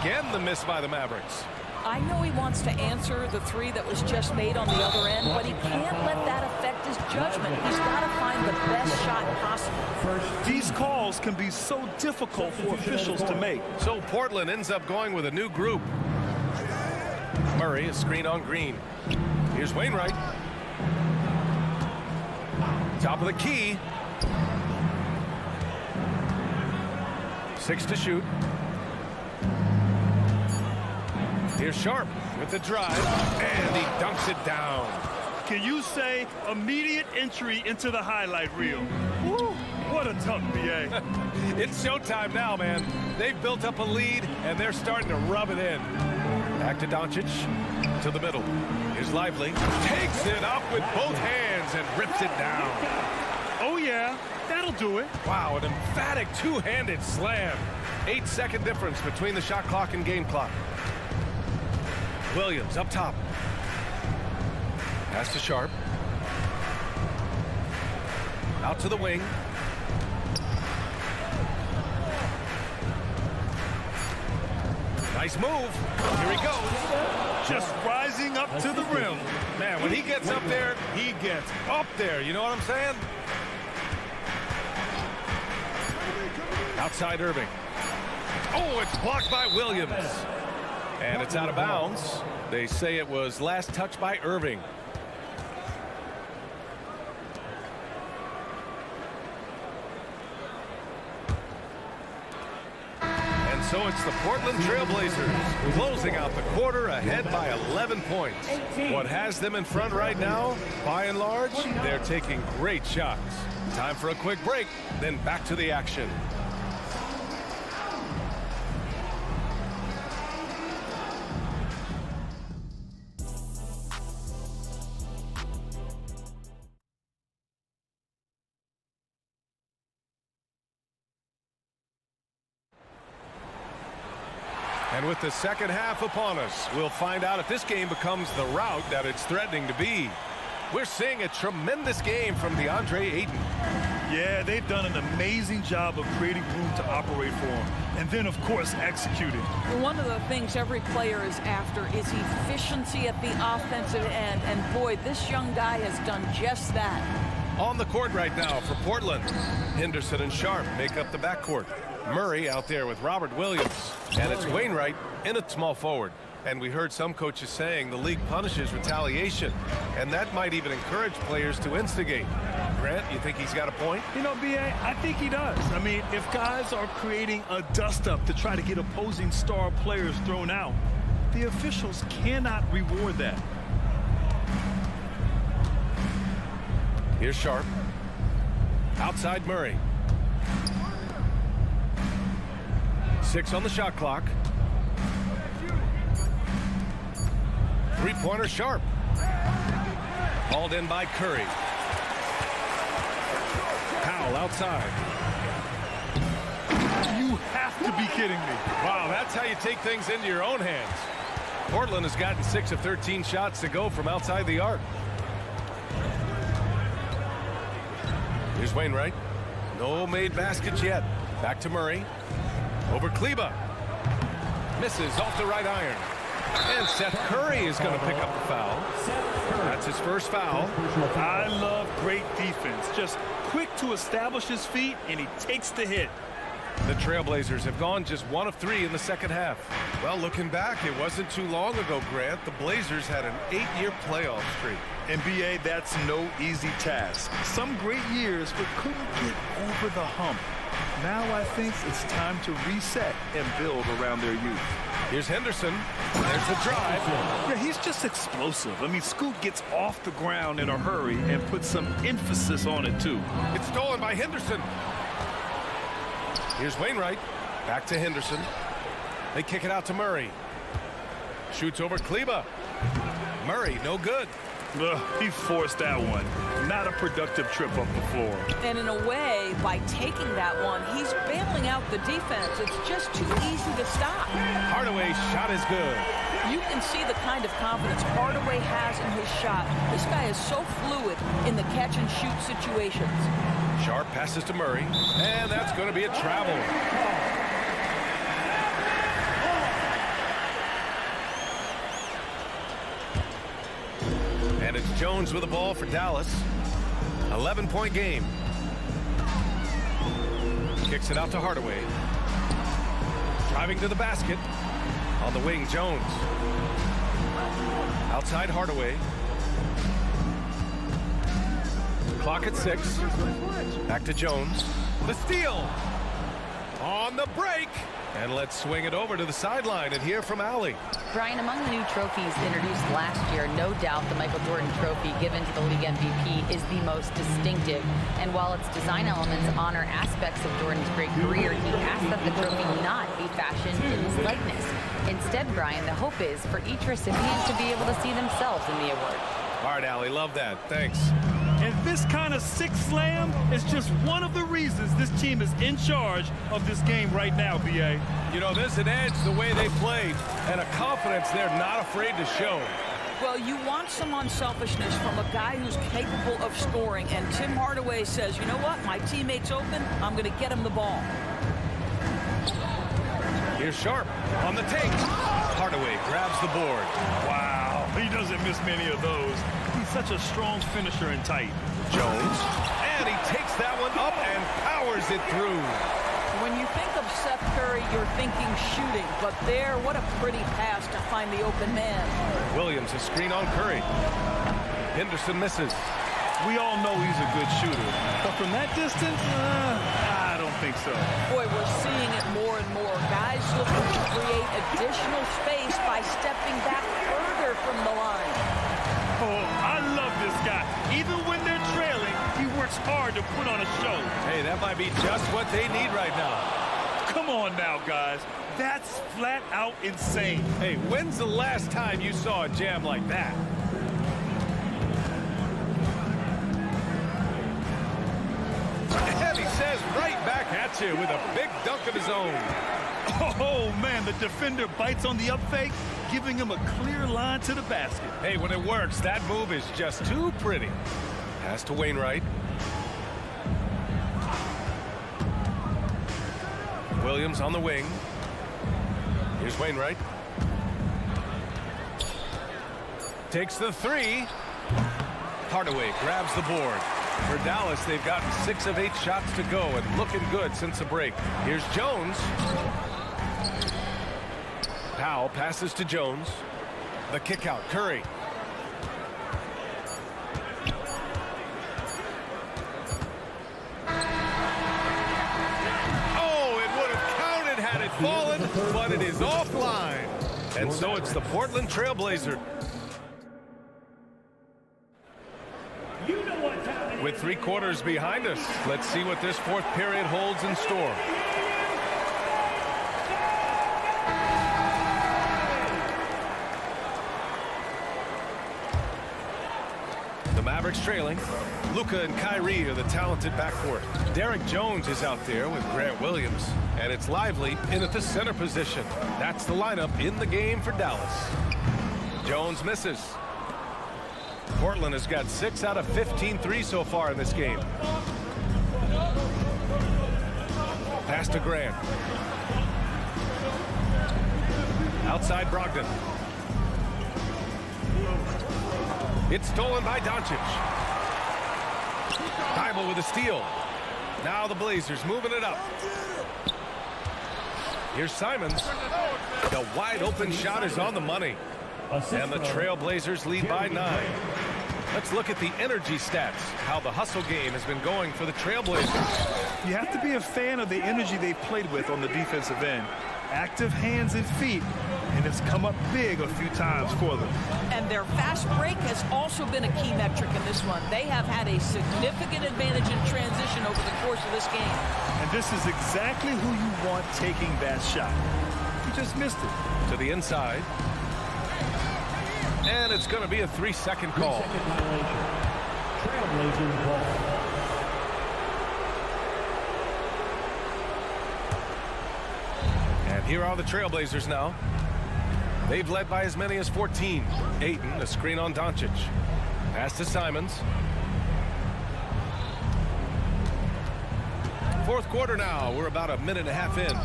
Again, the miss by the Mavericks. I know he wants to answer the three that was just made on the other end, but he can't let that affect his judgment. He's got to find the best shot possible. These calls can be so difficult for officials to make. So Portland ends up going with a new group. Murray, a screen on Green. Here's Wainwright. Top of the key. 6 to shoot. Here's Sharp with the drive, and he dunks it down. Can you say immediate entry into the highlight reel? Woo, what a tough BA. It's showtime now, man. They've built up a lead, and they're starting to rub it in. Back to Doncic, to the middle. Here's Lively, takes it up with both hands and rips it down. Oh, yeah, that'll do it. Wow, an emphatic two-handed slam. 8-second difference between the shot clock and game clock. Williams up top. Pass to Sharp. Out to the wing. Nice move. Here he goes. Just rising up to the rim. Man, when he gets up there, he gets up there. You know what I'm saying? Outside Irving. Oh, it's blocked by Williams. And it's out of bounds. They say it was last touched by Irving. And so it's the Portland Trailblazers closing out the quarter ahead by 11 points. What has them in front right now, by and large, they're taking great shots. Time for a quick break, then back to the action. And with the second half upon us, we'll find out if this game becomes the rout that it's threatening to be. We're seeing a tremendous game from DeAndre Ayton. Yeah, they've done an amazing job of creating room to operate for him. And then, of course, executing. One of the things every player is after is efficiency at the offensive end. And boy, this young guy has done just that. On the court right now for Portland, Henderson and Sharp make up the backcourt. Murray out there with Robert Williams. And it's Wainwright in at small forward. And we heard some coaches saying the league punishes retaliation. And that might even encourage players to instigate. Grant, you think he's got a point? You know, B.A., I think he does. I mean, if guys are creating a dust-up to try to get opposing star players thrown out, the officials cannot reward that. Here's Sharp. Outside Murray. 6 on the shot clock. Three-pointer Sharp. Hauled in by Curry. Powell outside. You have to be kidding me. Wow, that's how you take things into your own hands. Portland has gotten 6 of 13 shots to go from outside the arc. Here's Wainwright. No made baskets yet. Back to Murray. Over Kleba. Misses off the right iron. And Seth Curry is going to pick up the foul. That's his first foul. I love great defense. Just quick to establish his feet, and he takes the hit. The Trailblazers have gone just 1 of 3 in the second half. Well, looking back, it wasn't too long ago, Grant. The Blazers had an 8-year playoff streak. NBA, that's no easy task. Some great years, but couldn't get over the hump. Now I think it's time to reset and build around their youth. Here's Henderson. There's the drive. Yeah, he's just explosive. I mean, Scoot gets off the ground in a hurry and puts some emphasis on it, too. It's stolen by Henderson. Here's Wainwright. Back to Henderson. They kick it out to Murray. Shoots over Kleba. Murray, no good. He forced that one. Not a productive trip up the floor. And in a way, by taking that one, he's bailing out the defense. It's just too easy to stop. Hardaway's shot is good. You can see the kind of confidence Hardaway has in his shot. This guy is so fluid in the catch-and-shoot situations. Sharp passes to Murray, and that's going to be a travel. Jones with the ball for Dallas. 11-point game. Kicks it out to Hardaway. Driving to the basket. On the wing, Jones. Outside Hardaway. Clock at 6. Back to Jones. The steal. On the break. And let's swing it over to the sideline and hear from Allie. Brian, among the new trophies introduced last year, no doubt the Michael Jordan Trophy given to the league MVP is the most distinctive. And while its design elements honor aspects of Jordan's great career, he asked that the trophy not be fashioned in his likeness. Instead, Brian, the hope is for each recipient to be able to see themselves in the award. All right, Allie, love that. Thanks. And this kind of sick slam is just one of the reasons this team is in charge of this game right now, B.A. You know, there's an edge the way they played and a confidence they're not afraid to show. Well, you want some unselfishness from a guy who's capable of scoring, and Tim Hardaway says, you know what, my teammate's open, I'm going to get him the ball. Here's Sharp on the take. Hardaway grabs the board. Wow, he doesn't miss many of those. He's such a strong finisher in tight. Jones, and he takes that one up and powers it through. When you think of Seth Curry, you're thinking shooting, but there, what a pretty pass to find the open man. Williams, a screen on Curry. Henderson misses. We all know he's a good shooter, but from that distance, I don't think so. Boy, we're seeing it more and more. Guys looking to create additional space by stepping back further from the line. Oh, I love this guy. Even when they're trailing, he works hard to put on a show. Hey, that might be just what they need right now. Come on now, guys. That's flat out insane. Hey, when's the last time you saw a jam like that? And he says right back at you with a big dunk of his own. Oh, man, the defender bites on the up fake, giving him a clear line to the basket. Hey, when it works, that move is just too pretty. Pass to Wainwright. Williams on the wing. Here's Wainwright. Takes the three. Hardaway grabs the board. For Dallas, they've gotten 6 of 8 shots to go and looking good since the break. Here's Jones. Powell passes to Jones. The kick out, Curry. Oh, it would have counted had it fallen, but it is offline. And so it's the Portland Trailblazer. With 3 quarters behind us, let's see what this 4th period holds in store. The Mavericks trailing. Luka and Kyrie are the talented backcourt. Derek Jones is out there with Grant Williams. And it's Lively in at the center position. That's the lineup in the game for Dallas. Jones misses. Portland has got 6 out of 15 threes so far in this game. Pass to Grant. Outside Brogdon. It's stolen by Doncic. Thibault with a steal. Now the Blazers moving it up. Here's Simons. The wide open shot is on the money. And the Trailblazers lead by 9. Let's look at the energy stats, how the hustle game has been going for the Trailblazers. You have to be a fan of the energy they've played with on the defensive end. Active hands and feet, and it's come up big a few times for them. And their fast break has also been a key metric in this one. They have had a significant advantage in transition over the course of this game. And this is exactly who you want taking that shot. You just missed it. To the inside. And it's going to be a 3-second call. Trailblazers ball. And here are the Trailblazers now. They've led by as many as 14. Ayton, a screen on Doncic. Pass to Simons. 4th quarter now. We're about a minute and a half in.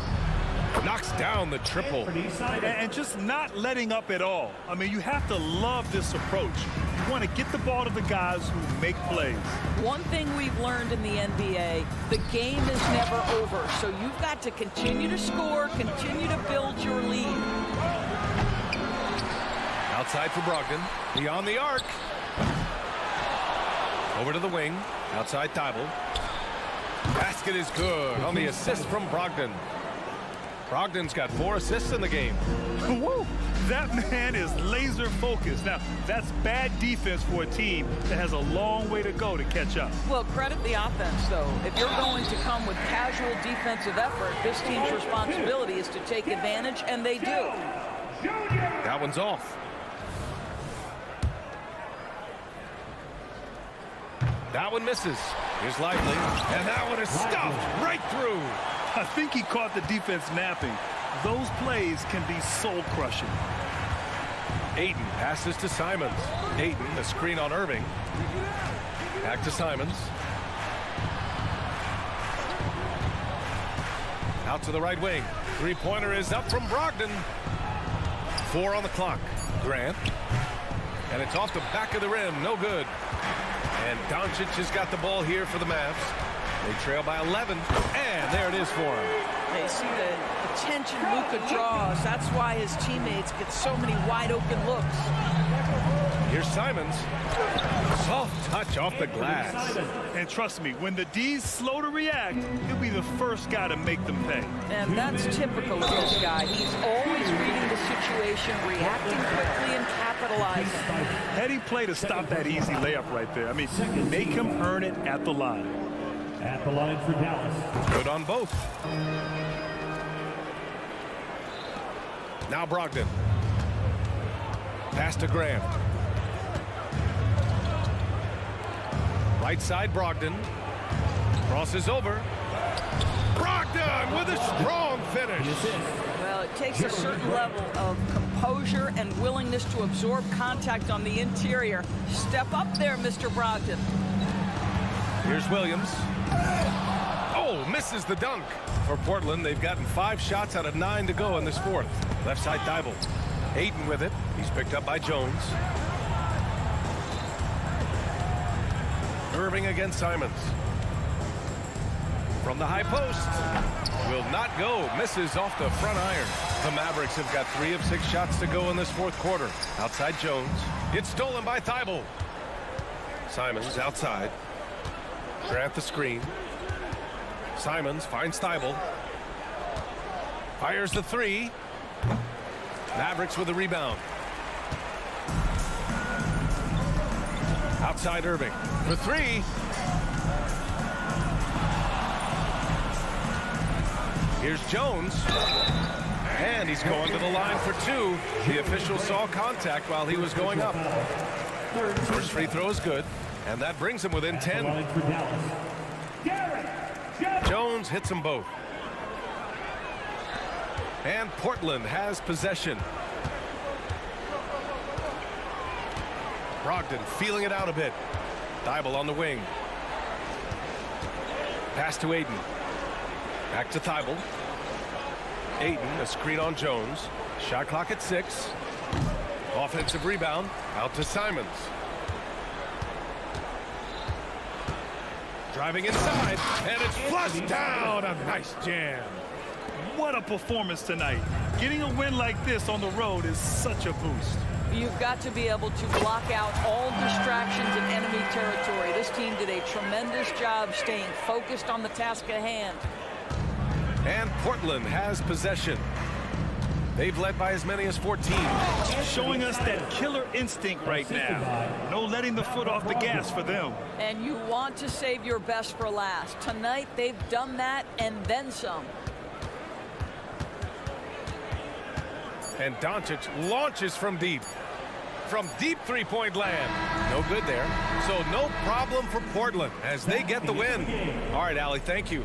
Knocks down the triple. And just not letting up at all. I mean, you have to love this approach. want to get the ball to the guys who make plays. One thing we've learned in the NBA, the game is never over. So you've got to continue to score, continue to build your lead. Outside for Brogdon. Beyond the arc. Over to the wing. Outside Thibault. Basket is good on the assist from Brogdon. Brogdon's got 4 assists in the game. Woo! That man is laser focused. Now, that's bad defense for a team that has a long way to go to catch up. Well, credit the offense, though. If you're going to come with casual defensive effort, this team's responsibility is to take advantage, and they do. That one's off. That one misses. Here's Lively, and that one is stuffed right through. I think he caught the defense napping. Those plays can be soul-crushing. Ayton passes to Simons. Ayton, a screen on Irving. Back to Simons. Out to the right wing. Three-pointer is up from Brogdon. 4 on the clock. Grant. And it's off the back of the rim. No good. And Doncic has got the ball here for the Mavs. They trail by 11, and there it is for him. They see the attention Luka draws. That's why his teammates get so many wide-open looks. Here's Simons. Soft touch off the glass. And trust me, when the D's slow to react, he'll be the first guy to make them pay. And that's typical of this guy. He's always reading the situation, reacting quickly, and capitalizing. Heady play to stop that easy layup right there. I mean, make him earn it at the line. At the line for Dallas. Good on both. Now Brogdon. Pass to Graham. Right side Brogdon. Crosses over. Brogdon with a strong finish. Well, it takes a certain level of composure and willingness to absorb contact on the interior. Step up there, Mr. Brogdon. Here's Williams. Oh, misses the dunk. For Portland, they've gotten 5 shots out of 9 to go in this fourth. Left side Thibault. Ayton with it. He's picked up by Jones. Irving against Simons. From the high post. Will not go. Misses off the front iron. The Mavericks have got 3 of 6 shots to go in this fourth quarter. Outside Jones. It's stolen by Thibault. Simons outside. Grant the screen. Simons finds Thibault. Fires the 3. Mavericks with a rebound. Outside Irving. For 3. Here's Jones. And he's going to the line for 2. The official saw contact while he was going up. First free throw is good. And that brings him within 10. Jones hits them both. And Portland has possession. Brogdon feeling it out a bit. Thibault on the wing. Pass to Ayton. Back to Thibault. Ayton, a screen on Jones. Shot clock at 6. Offensive rebound. Out to Simons. Driving inside, and it's flushed down. A nice jam. What a performance tonight. Getting a win like this on the road is such a boost. You've got to be able to block out all distractions in enemy territory. This team did a tremendous job staying focused on the task at hand. And Portland has possession. They've led by as many as 14. Showing us that killer instinct right now. No letting the foot off the gas for them. And you want to save your best for last. Tonight, they've done that and then some. And Doncic launches from deep. From deep three-point land. No good there. So no problem for Portland as they get the win. All right, Allie, thank you.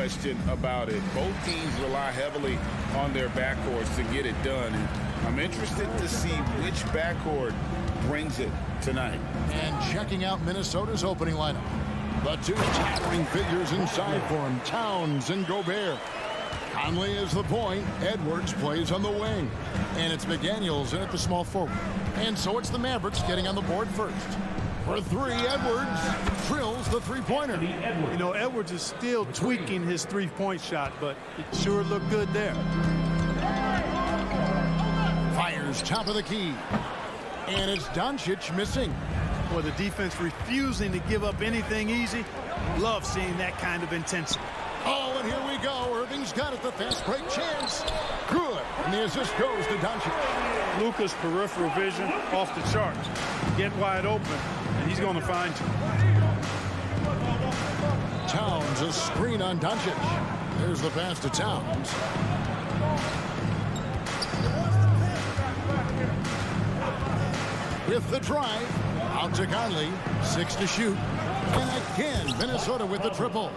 question about it. Both teams rely heavily on their backcourts to get it done. And I'm interested to see which backcourt brings it tonight. And checking out Minnesota's opening lineup. The two towering figures inside for him, Towns and Gobert. Conley is the point. Edwards plays on the wing. And it's McDaniels in at the small forward. And so it's the Mavericks getting on the board first. For three, Edwards drills the three-pointer. You know, Edwards is still tweaking his three-point shot, but it sure looked good there. Fires top of the key. And it's Doncic missing. Well, the defense refusing to give up anything easy. Love seeing that kind of intensity. Oh, and here we go. Irving's got it. The fast break chance. Good. And the assist goes to Doncic. Luka's peripheral vision off the charts. Get wide open, and he's going to find you. Towns, a screen on Doncic. There's the pass to Towns. with the drive. Out to Conley. 6 to shoot. And again, Minnesota with the triple.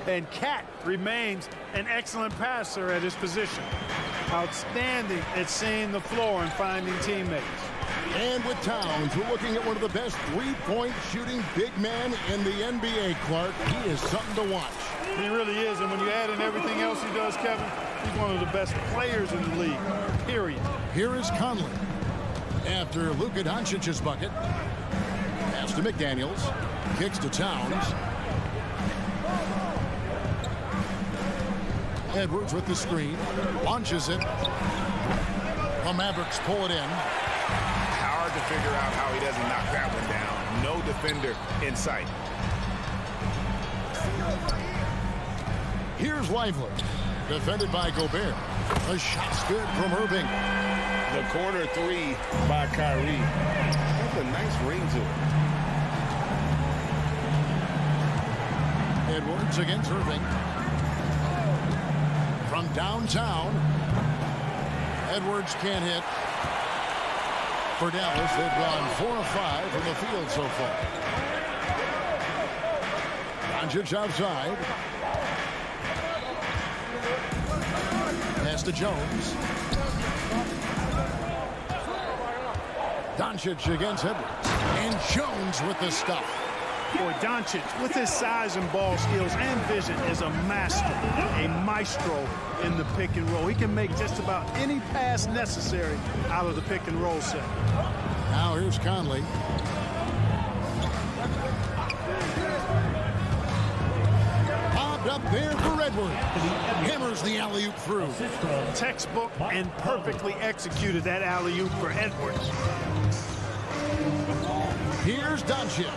And Cat remains an excellent passer at his position. Outstanding at seeing the floor and finding teammates. And with Towns, we're looking at one of the best three-point shooting big men in the NBA, Clark. He is something to watch. He really is, and when you add in everything else he does, Kevin, he's one of the best players in the league, period. Here is Conley. After Luka Doncic's bucket. Pass to McDaniels. Kicks to Towns. Edwards with the screen. Launches it. The Mavericks pull it in. Hard to figure out how he doesn't knock that one down. No defender in sight. Here's Lively. Defended by Gobert. A shot's good from Irving. The corner three by Kyrie. That's a nice ring to it. Edwards against Irving. From downtown. Edwards can't hit. For Dallas, they've gone 4 of 5 from the field so far. Doncic outside. Pass to Jones. Doncic against Edwards. And Jones with the stuff. Boy, Doncic, with his size and ball skills and vision, is a master, a maestro in the pick and roll. He can make just about any pass necessary out of the pick and roll set. Now here's Conley. Bobbed up there for Edwards. Hammers the alley-oop through. Textbook and perfectly executed that alley-oop for Edwards. Here's Doncic.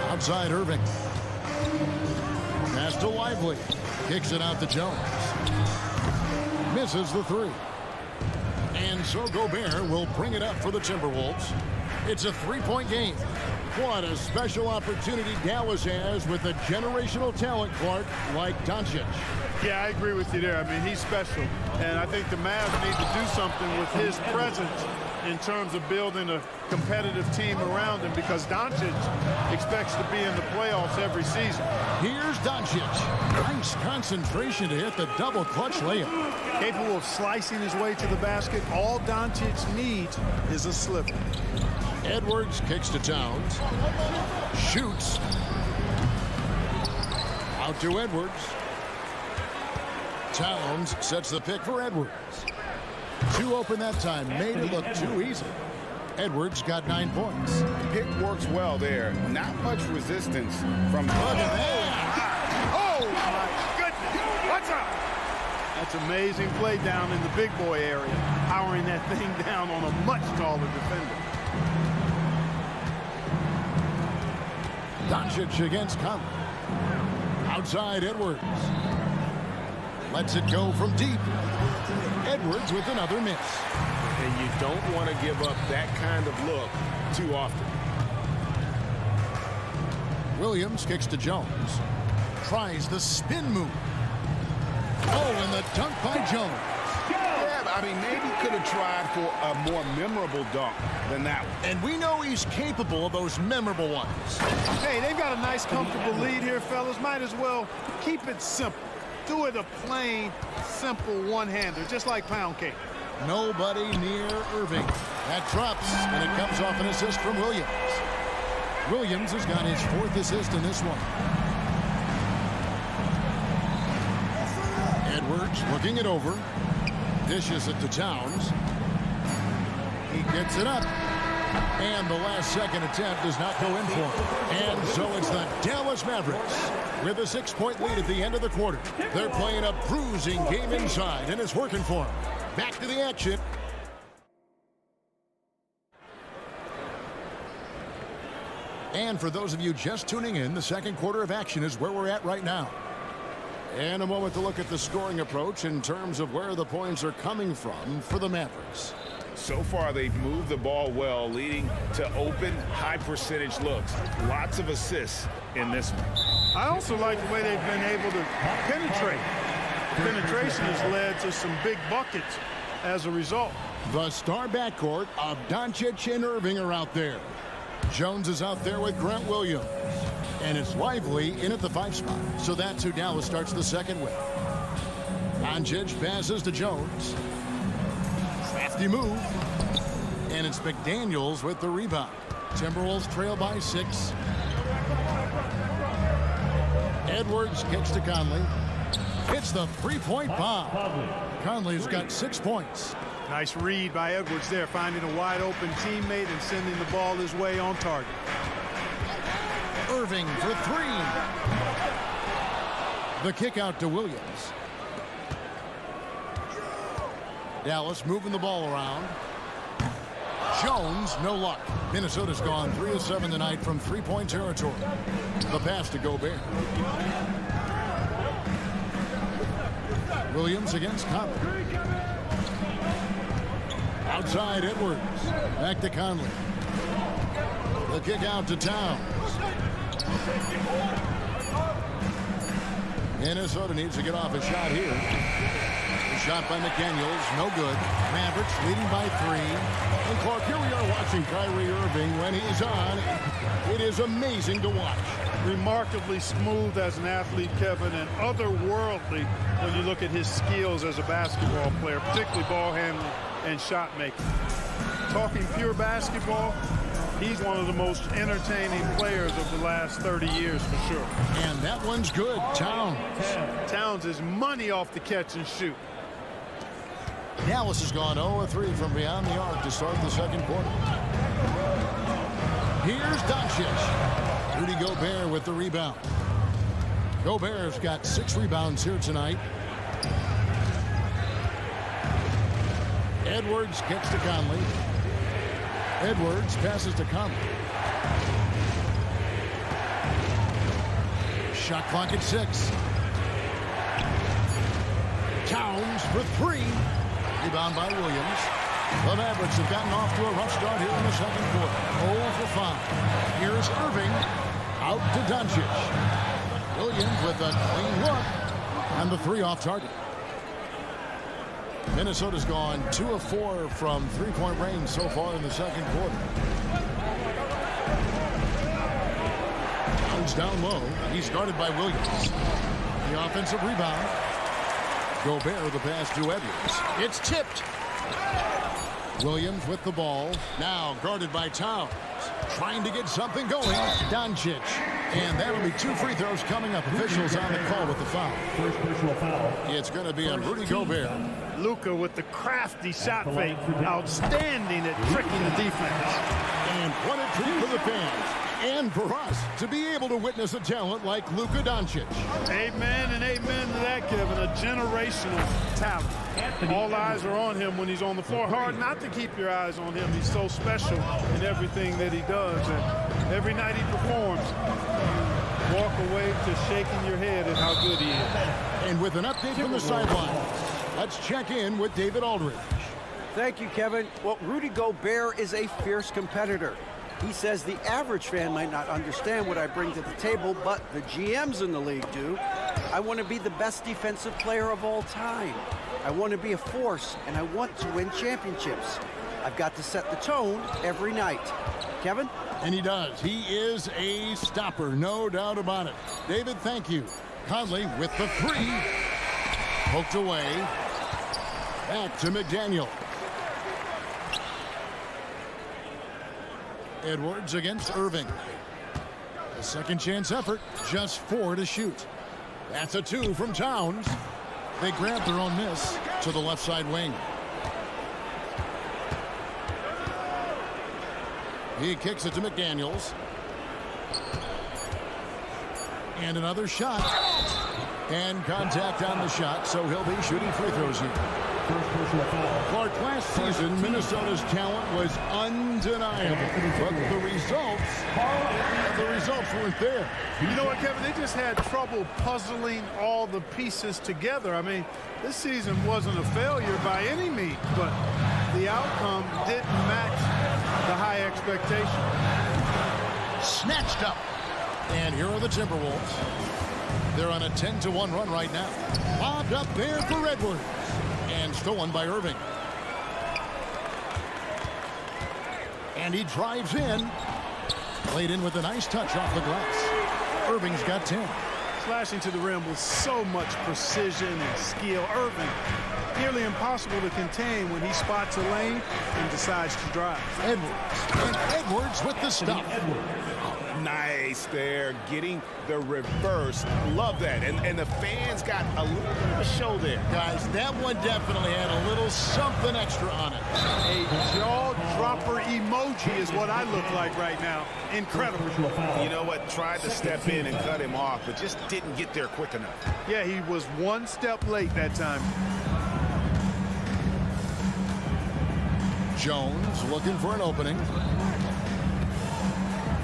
Outside Irving. Pass to Lively. Kicks it out to Jones. Misses the three. And so Gobert will bring it up for the Timberwolves. It's a three-point game. What a special opportunity Dallas has with a generational talent, Clark, like Doncic. Yeah, I agree with you there. I mean, he's special. And I think the Mavs need to do something with his presence in terms of building a competitive team around him, because Doncic expects to be in the playoffs every season. Here's Doncic. Nice concentration to hit the double clutch layup. Capable of slicing his way to the basket. All Doncic needs is a slip. Edwards kicks to Towns. Shoots. Out to Edwards. Towns sets the pick for Edwards. Too open that time. Made it look too easy. Edwards got 9 points. Pick works well there. Not much resistance from... Look at that. Oh, my goodness. What's up? That's amazing play down in the big boy area. Powering that thing down on a much taller defender. Doncic against Conley. Outside Edwards. Lets it go from deep. Edwards with another miss. And you don't want to give up that kind of look too often. Williams kicks to Jones. Tries the spin move. Oh, and the dunk by Jones. Yeah, I mean, maybe could have tried for a more memorable dunk than that one. And we know he's capable of those memorable ones. Hey, they've got a nice, comfortable lead here, fellas. Might as well keep it simple. Do it a plain, simple one-hander, just like pound cake. Nobody near Irving. That drops, and it comes off an assist from Williams. Williams has got his 4th assist in this one. Edwards looking it over. Dishes it to Towns. He gets it up. And the last second attempt does not go in for him. And so it's the Dallas Mavericks with a 6-point lead at the end of the quarter. They're playing a bruising game inside, and it's working for them. Back to the action. And for those of you just tuning in, the second quarter of action is where we're at right now. And a moment to look at the scoring approach in terms of where the points are coming from for the Mavericks. So far, they've moved the ball well, leading to open, high-percentage looks. Lots of assists in this one. I also like the way they've been able to penetrate. The penetration has led to some big buckets as a result. The star backcourt of Doncic and Irving are out there. Jones is out there with Grant Williams. And it's Lively in at the 5 spot. So that's who Dallas starts the second with. Doncic passes to Jones. Crafty move. And it's McDaniels with the rebound. Timberwolves trail by 6. Edwards kicks to Conley. Hits the three-point bomb. Conley's got 6 points. Nice read by Edwards there, finding a wide-open teammate and sending the ball his way on target. Irving for 3. The kick out to Williams. Dallas moving the ball around. Jones, no luck. Minnesota's gone 3 of 7 tonight from three-point territory. The pass to Gobert. Williams against Conley. Outside Edwards. Back to Conley. The kick out to Towns. Minnesota needs to get off a shot here. The shot by McDaniels, no good. Mavericks leading by 3. And Clark, here we are watching Kyrie Irving when he's on. It is amazing to watch. Remarkably smooth as an athlete, Kevin, and otherworldly when you look at his skills as a basketball player, particularly ball handling and shot making. Talking pure basketball, he's one of the most entertaining players of the last 30 years for sure. And that one's good. Towns. Towns is money off the catch and shoot. Dallas has gone 0-3 from beyond the arc to start the second quarter. Here's Doncic. Rudy Gobert with the rebound. Gobert's got 6 rebounds here tonight. Edwards kicks to Conley. Edwards passes to Conley. Shot clock at 6. Towns for 3. Rebound by Williams. The Mavericks have gotten off to a rough start here in the second quarter. 0 for 5. Here's Irving. Out to Doncic. Williams with a clean look. And the 3 off target. Minnesota's gone 2 of 4 from three-point range so far in the second quarter. Towns down low. He's guarded by Williams. The offensive rebound. Gobert the pass to Edwards. It's tipped. Williams with the ball. Now guarded by Towns. Trying to get something going. Doncic. And that'll be 2 free throws coming up. Officials on the call with the foul. First personal foul. It's going to be on Rudy Gobert. Luka with the crafty shot fake. Outstanding at tricking the defense. And what a treat for the fans. And for us to be able to witness a talent like Luka Doncic. Amen and amen to that, Kevin. A generational talent. All eyes are on him when he's on the floor. Hard not to keep your eyes on him. He's so special in everything that he does. And every night he performs, you walk away to shaking your head at how good he is. And with an update from the sideline, let's check in with David Aldridge. Thank you, Kevin. Well, Rudy Gobert is a fierce competitor. He says the average fan might not understand what I bring to the table, but the GMs in the league do. I want to be the best defensive player of all time. I want to be a force, and I want to win championships. I've got to set the tone every night. Kevin? And he does. He is a stopper, no doubt about it. David, thank you. Conley with the 3. Poked away. Back to McDaniel. Edwards against Irving. A second chance effort, just 4 to shoot. That's a 2 from Towns. They grab their own miss to the left side wing. He kicks it to McDaniels. And another shot. And contact on the shot, so he'll be shooting free throws here. First personal foul. Clark, last season, Minnesota's talent was undeniable, but the results weren't there. You know what, Kevin? They just had trouble puzzling all the pieces together. I mean, this season wasn't a failure by any means, but the outcome didn't match the high expectation. Snatched up. And here are the Timberwolves. They're on a 10-1 run right now. Lobbed up there for Edwards. And stolen by Irving. And he drives in. Played in with a nice touch off the glass. Irving's got 10. Slashing to the rim with so much precision and skill. Irving, nearly impossible to contain when he spots a lane and decides to drive. Edwards. And Edwards with the stop. Nice there, getting the reverse. Love that. And the fans got a little bit of a show there. Guys, that one definitely had a little something extra on it. A jaw-dropper emoji is what I look like right now. Incredible. You know what? Tried to step in and cut him off, but just didn't get there quick enough. Yeah, he was one step late that time. Jones looking for an opening.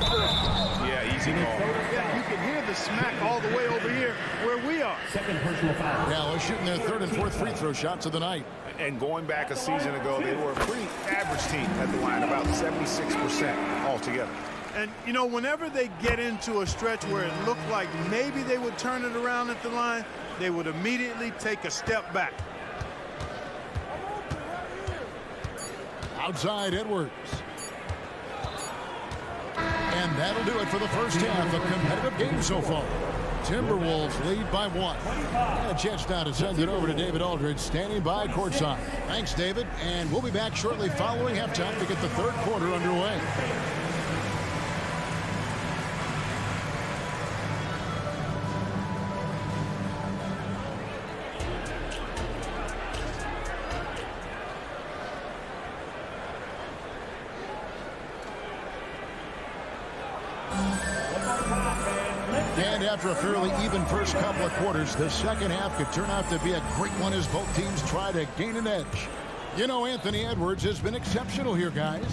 Yeah, easy call. Yeah, you can hear the smack all the way over here where we are. Second personal foul. Dallas shooting their third and fourth free throw shots of the night. And going back a season ago, they were a pretty average team at the line, about 76% altogether. And, you know, whenever they get into a stretch where it looked like maybe they would turn it around at the line, they would immediately take a step back. Outside Edwards. And that'll do it for the first half. A competitive game so far. Timberwolves lead by 1. And a chance now to send it over to David Aldridge, standing by courtside. Thanks, David. And we'll be back shortly following halftime to get the third quarter underway. And after a fairly even first couple of quarters, the second half could turn out to be a great one as both teams try to gain an edge. You know, Anthony Edwards has been exceptional here, guys.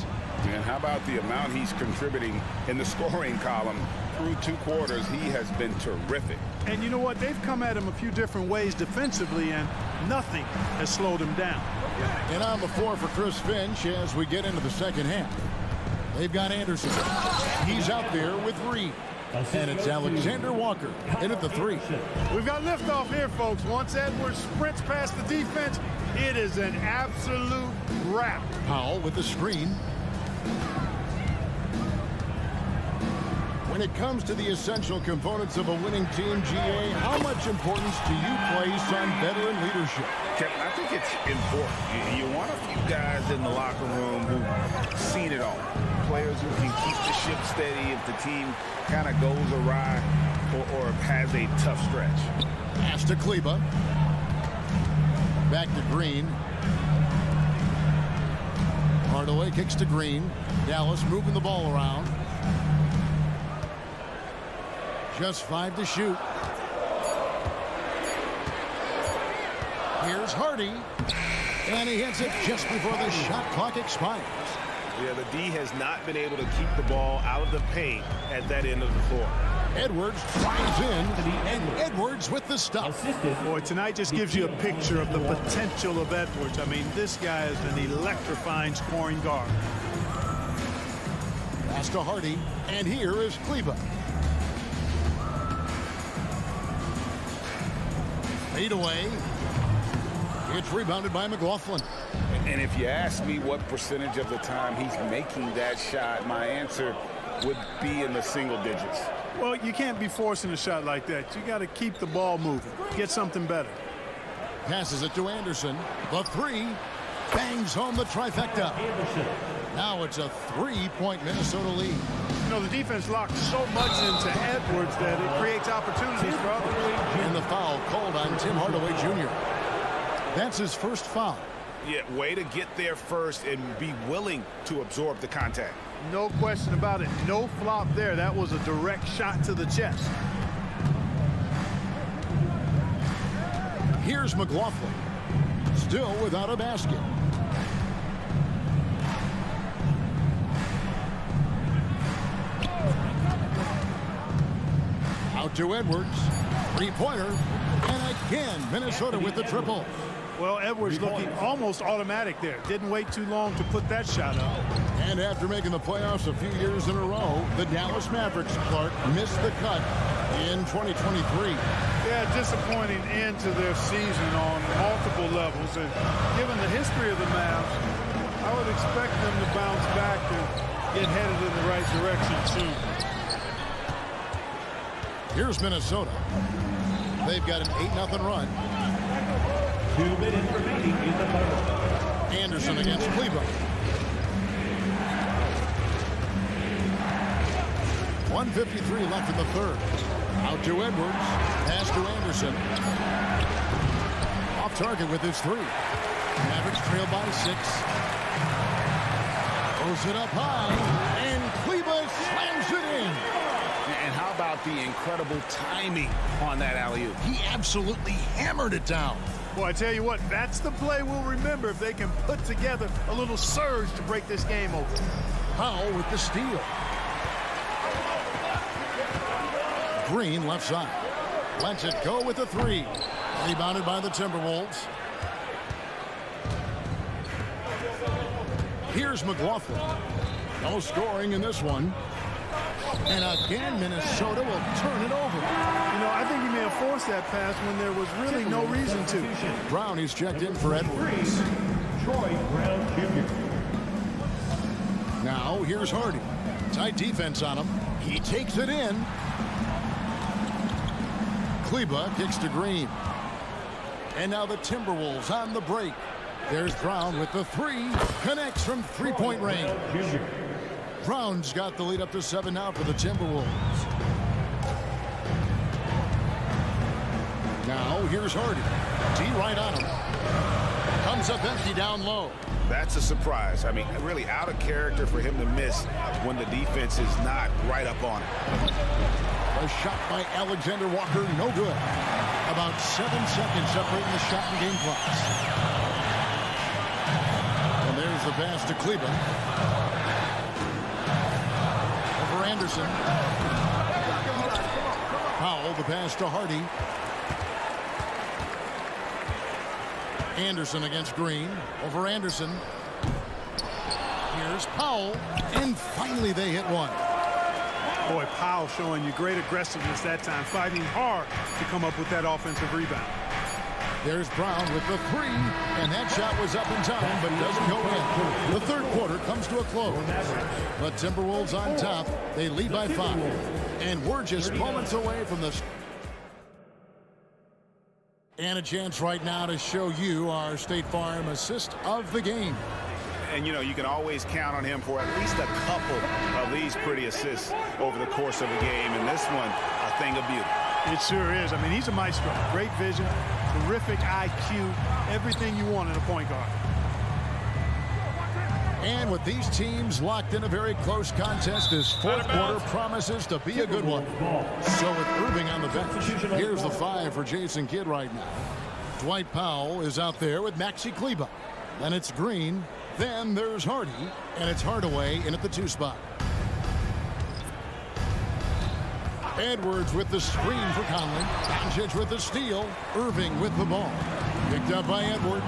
And how about the amount he's contributing in the scoring column? Through 2 quarters, he has been terrific. And you know what? They've come at him a few different ways defensively, and nothing has slowed him down. And on the floor for Chris Finch as we get into the second half. They've got Anderson. He's out there with Reed. And it's Alexander Walker in at the 3. We've got liftoff here, folks. Once Edwards sprints past the defense, it is an absolute wrap. Powell with the screen. When it comes to the essential components of a winning team, GA, how much importance do you place on veteran leadership? Kevin, I think it's important. You want a few guys in the locker room who've seen it all. Players who can keep the ship steady if the team kind of goes awry or has a tough stretch. Pass to Kleba. Back to Green. Hardaway kicks to Green. Dallas moving the ball around. Just 5 to shoot. Here's Hardy. And he hits it just before the shot clock expires. Yeah, the D has not been able to keep the ball out of the paint at that end of the floor. Edwards drives in, and Edwards with the stop. Boy, tonight just gives you a picture of the potential of Edwards. I mean, this guy is an electrifying scoring guard. Pass to Hardy, and here is Kleba. Fade away. It's rebounded by McLaughlin. And if you ask me what percentage of the time he's making that shot, my answer would be in the single digits. Well, you can't be forcing a shot like that. You got to keep the ball moving. Get something better. Passes it to Anderson. The 3 bangs home the trifecta. Now it's a 3-point Minnesota lead. You know, the defense locked so much into Edwards that it creates opportunities for others. And the foul called on Tim Hardaway Jr. That's his first foul. Yeah, way to get there first and be willing to absorb the contact. No question about it. No flop there. That was a direct shot to the chest. Here's McLaughlin. Still without a basket. Out to Edwards. 3-pointer. And again, Minnesota with the triple. Well, Edwards looking almost automatic there. Didn't wait too long to put that shot up. And after making the playoffs a few years in a row, the Dallas Mavericks, Clark, missed the cut in 2023. Yeah, disappointing end to their season on multiple levels. And given the history of the Mavs, I would expect them to bounce back and get headed in the right direction soon. Here's Minnesota. They've got an 8-0 run. 2 minutes remaining in the third. Anderson against Cleveland. 1:53 left in the third. Out to Edwards. Pass to Anderson. Off target with his 3. Mavericks trail by 6. Throws it up high. And Cleveland slams it in. And how about the incredible timing on that alley-oop? He absolutely hammered it down. Boy, I tell you what, that's the play we'll remember if they can put together a little surge to break this game open. Powell with the steal. Green left side. Lets it go with the 3. Rebounded by the Timberwolves. Here's McLaughlin. No scoring in this one. And again, Minnesota will turn it over. You know, I think he may have forced that pass when there was really no reason to. Brown, he's checked in for Edwards. Troy Brown Jr. Now, here's Hardy. Tight defense on him. He takes it in. Kleba kicks to Green. And now the Timberwolves on the break. There's Brown with the 3. Connects from three-point range. Brown's got the lead up to 7 now for the Timberwolves. Now here's Hardy. D right on him. Comes up empty down low. That's a surprise. I mean, really out of character for him to miss when the defense is not right up on him. A shot by Alexander Walker, no good. About 7 seconds separating the shot and game clocks. And there's the pass to Kleba. Over Anderson. Powell, the pass to Hardy. Anderson against Green. Over Anderson. Here's Powell. And finally they hit one. Boy, Powell showing you great aggressiveness that time, fighting hard to come up with that offensive rebound. There's Brown with the 3, and that shot was up in time, but doesn't go in. The third quarter comes to a close. But Timberwolves on top. They lead by 5. And we're just moments away from the... And a chance right now to show you our State Farm assist of the game. And, you know, you can always count on him for at least a couple of these pretty assists over the course of a game. And this one, a thing of beauty. It sure is. I mean, he's a maestro. Great vision, terrific IQ, everything you want in a point guard. And with these teams locked in a very close contest, this fourth quarter promises to be a good one. So with Irving on the bench, here's the 5 for Jason Kidd right now. Dwight Powell is out there with Maxi Kleba. Then it's Green. Then there's Hardy. And it's Hardaway in at the 2 spot. Edwards with the screen for Conley. Doncic with the steal. Irving with the ball. Picked up by Edwards.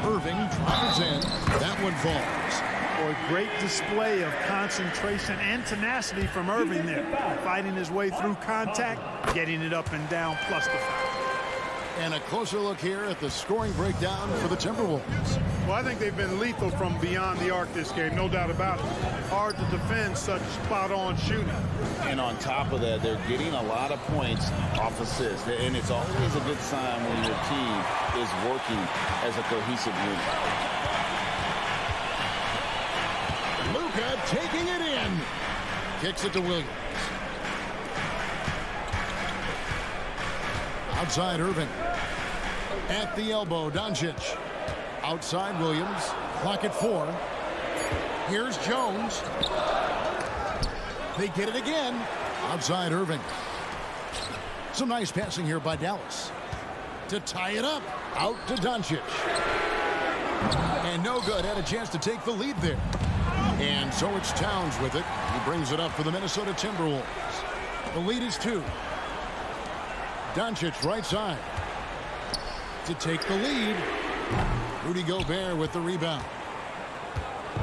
Irving drives in. That one falls. Boy, great display of concentration and tenacity from Irving there. Fighting his way through contact, getting it up and down, plus the foul. And a closer look here at the scoring breakdown for the Timberwolves. Well, I think they've been lethal from beyond the arc this game, no doubt about it. Hard to defend such spot-on shooting. And on top of that, they're getting a lot of points off assists. And it's always a good sign when your team is working as a cohesive unit. Luka taking it in. Kicks it to Williams. Outside Irving. At the elbow, Doncic. Outside Williams. Clock at 4. Here's Jones. They get it again. Outside Irving. Some nice passing here by Dallas. To tie it up. Out to Doncic. And no good. Had a chance to take the lead there. And so it's Towns with it. He brings it up for the Minnesota Timberwolves. The lead is 2. Doncic right side. To take the lead. Rudy Gobert with the rebound.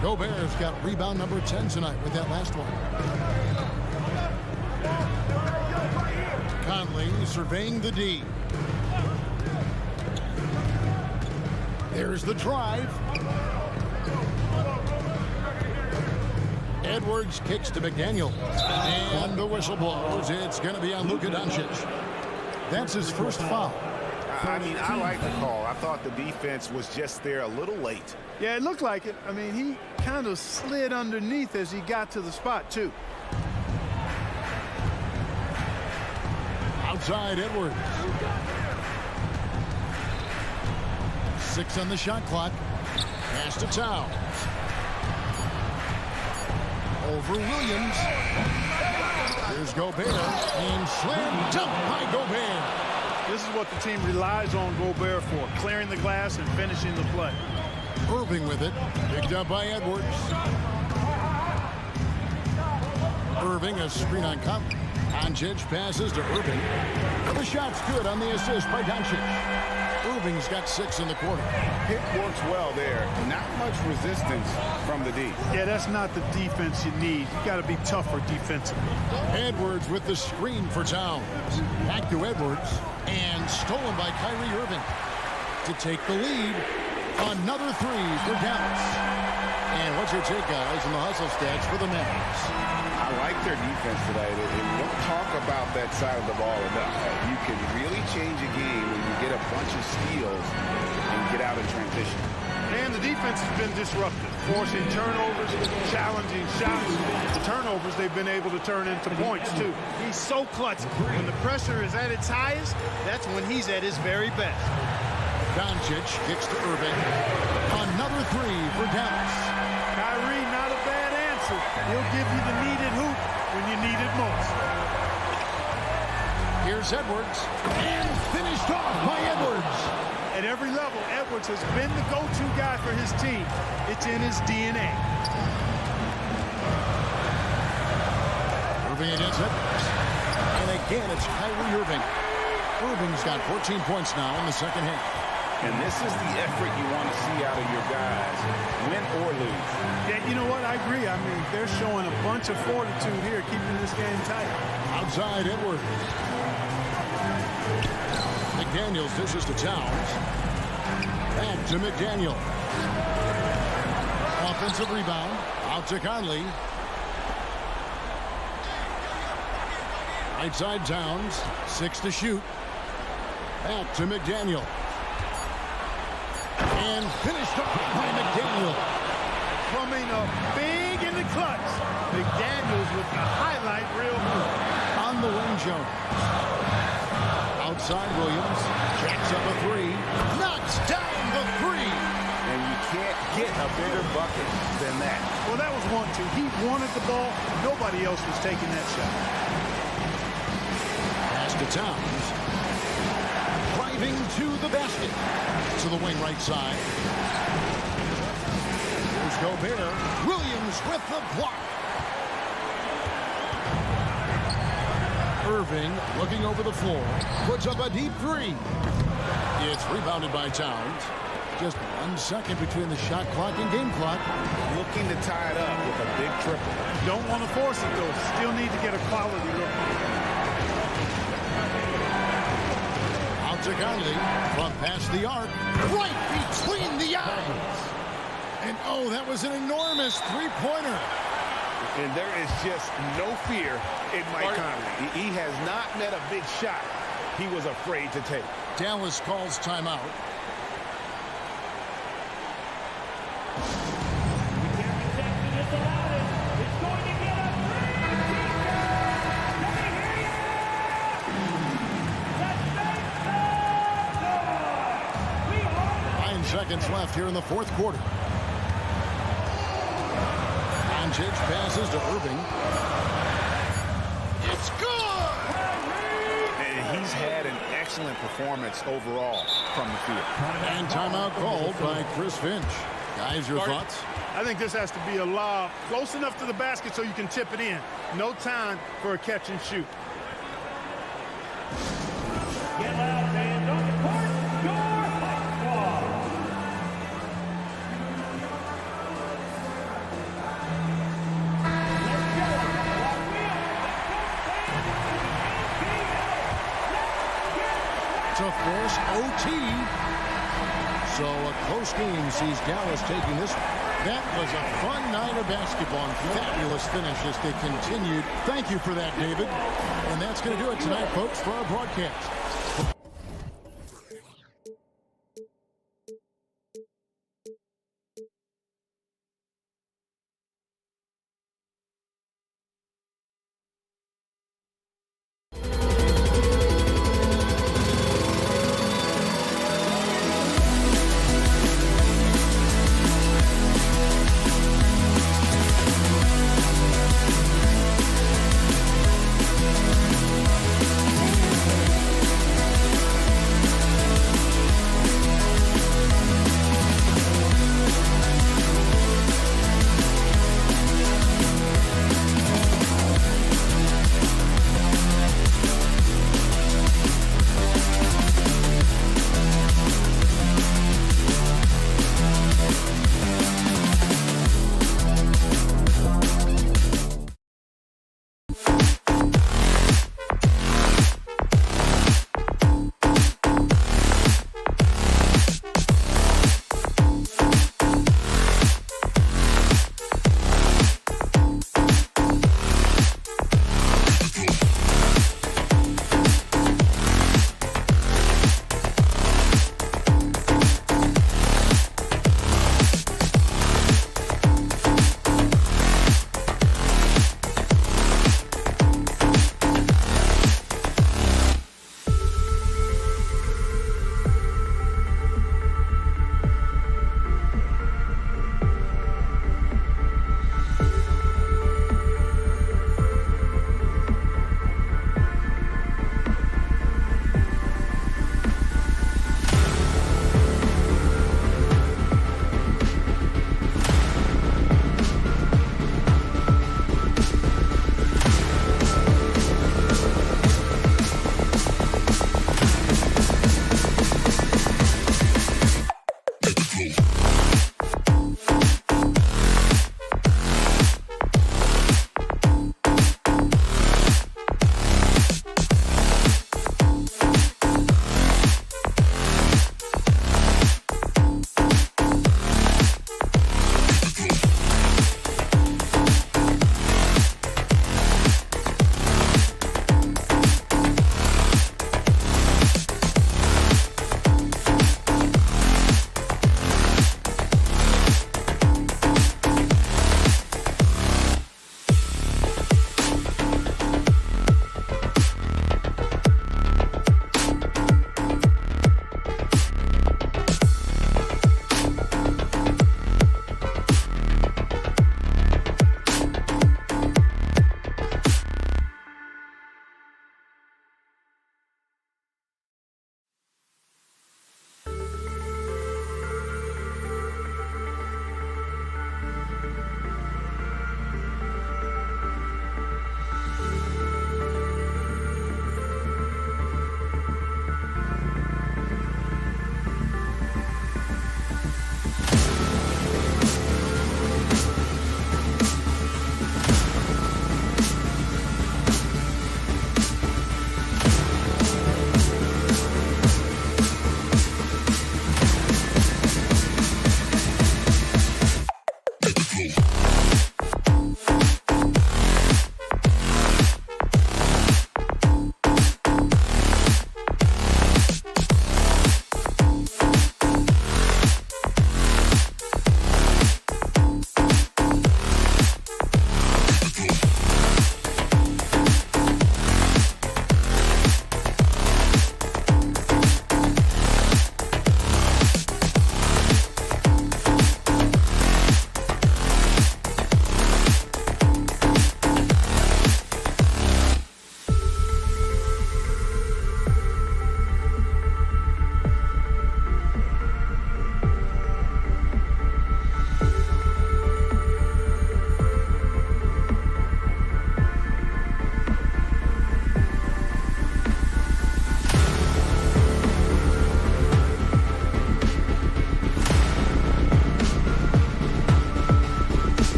Gobert's got rebound number 10 tonight with that last one. Conley surveying the D. There's the drive. Edwards kicks to McDaniel. And the whistle blows. It's going to be on Luka Doncic. That's his first foul. I mean, I like the call. I thought the defense was just there a little late. Yeah, it looked like it. I mean, he kind of slid underneath as he got to the spot, too. Outside Edwards. 6 on the shot clock. Pass to Towns. Over Williams. Here's Gobert. And slam dunk by Gobert. This is what the team relies on Gobert for, clearing the glass and finishing the play. Irving with it. Picked up by Edwards. Irving, a screen on Cup. Doncic passes to Irving. The shot's good on the assist by Doncic. Irving's got 6 in the quarter. Pick works well there. Not much resistance from the D. Yeah, that's not the defense you need. You got to be tougher defensively. Edwards with the screen for Towns. Back to Edwards. And stolen by Kyrie Irving. To take the lead. Another 3 for Dallas. And what's your take, guys, on the hustle stats for the Mavericks? I like their defense today. They don't talk about that side of the ball enough. You can really change a game when you get a bunch of steals and get out in transition. And the defense has been disruptive, forcing turnovers, challenging shots. The turnovers they've been able to turn into points, too. He's so clutch. When the pressure is at its highest, that's when he's at his very best. Doncic kicks to Irving. Another 3 for Dallas. Kyrie, not a bad answer. He'll give you the needed hoop when you need it most. Here's Edwards. And finished off by Edwards. At every level, Edwards has been the go-to guy for his team. It's in his DNA. Irving against Edwards. And again, it's Kyrie Irving. Irving's got 14 points now in the second half. And this is the effort you want to see out of your guys, win or lose. Yeah, you know what? I agree. I mean, they're showing a bunch of fortitude here, keeping this game tight. Outside Edwards. McDaniels dishes to Towns. Back to McDaniel. Offensive rebound. Out to Conley. Right side Towns. 6 to shoot. Back to McDaniel. And finished off by McDaniel. Coming up big in the clutch. McDaniels with the highlight reel move. On the wing, Jones. Outside Williams. Jacks up a 3. Knocks down the 3. And you can't get a bigger bucket than that. Well, that was 1-2. He wanted the ball. Nobody else was taking that shot. Pass to Towns. Driving to the basket. To the wing right side. Here's Gobert. Williams with the block. Irving looking over the floor. Puts up a deep 3. It's rebounded by Towns. Just 1 second between the shot clock and game clock. Looking to tie it up with a big triple. Don't want to force it, though. Still need to get a quality look. To Conley from past the arc, right between the eyes. And oh, that was an enormous 3-pointer. And there is just no fear in Mike Conley. He has not met a big shot he was afraid to take. Dallas calls timeout. Seconds left here in the fourth quarter. Doncic passes to Irving. It's good! And he's had an excellent performance overall from the field. And timeout called by Chris Finch. Guys, your thoughts? I think this has to be a lob close enough to the basket so you can tip it in. No time for a catch and shoot. Get loud, fans. On the court, your hot squad. To force OT. So a close game sees Dallas taking this. That was a fun night of basketball and fabulous finish as they continued. Thank you for that, David. And that's going to do it tonight, folks, for our broadcast.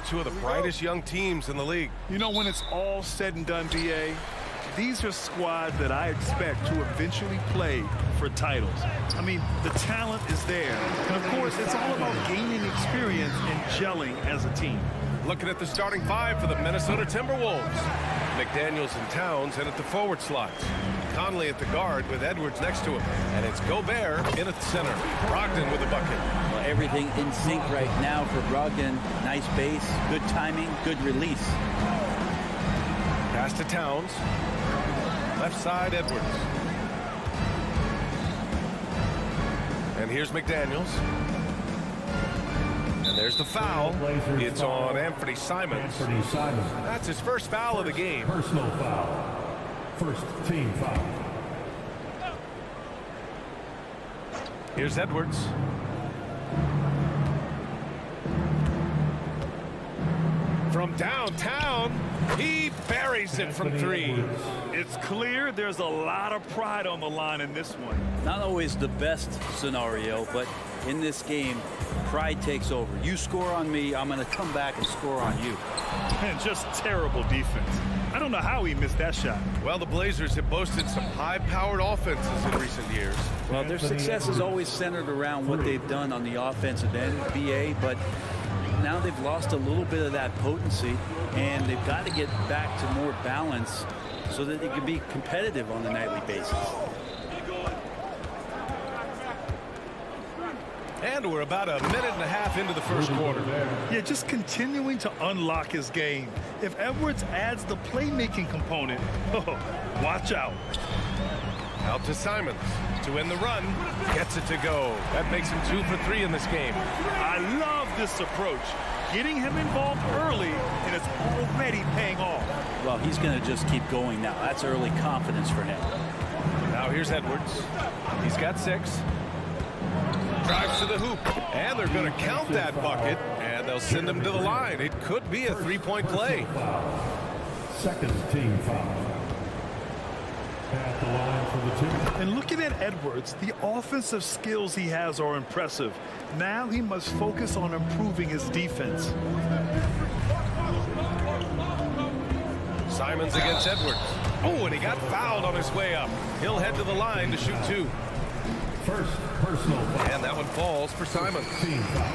two of the brightest young teams in the league. You know, when it's all said and done, B.A., these are squads that I expect to eventually play for titles. I mean, the talent is there. And, of course, it's all about gaining experience and gelling as a team. Looking at the starting five for the Minnesota Timberwolves. McDaniels and Towns in at the forward slots. Conley at the guard with Edwards next to him. And it's Gobert in at the center. Brogdon with the bucket. Well, everything in sync right now for Brogdon. Nice base, good timing, good release. Pass to Towns. Left side, Edwards. And here's McDaniels. And there's the foul. It's on Anthony Simons. That's his first foul of the game. Personal foul. First team foul. Here's Edwards. From downtown, he buries it from three. It's clear there's a lot of pride on the line in this one. Not always the best scenario, but in this game, pride takes over. You score on me, I'm going to come back and score on you. And just terrible defense. I don't know how he missed that shot. Well, the Blazers have boasted some high-powered offenses in recent years. Well, their success is always centered around what they've done on the offensive end, BA, but now they've lost a little bit of that potency, and they've got to get back to more balance so that they can be competitive on a nightly basis. And we're about a minute and a half into the first quarter. Yeah, just continuing to unlock his game. If Edwards adds the playmaking component, oh, watch out. Out to Simons to end the run. Gets it to go. That makes him 2 for 3 in this game. I love this approach. Getting him involved early, and it's already paying off. Well, he's going to just keep going now. That's early confidence for him. Now here's Edwards. He's got 6. Drives to the hoop. And they're going to count that bucket. And they'll send him to the line. It could be a 3-point play. Second team foul. At the line for the two. And looking at Edwards, the offensive skills he has are impressive. Now he must focus on improving his defense. Simons against Edwards. Oh, and he got fouled on his way up. He'll head to the line to shoot 2. First personal foul. And that one falls for Simons. Team foul.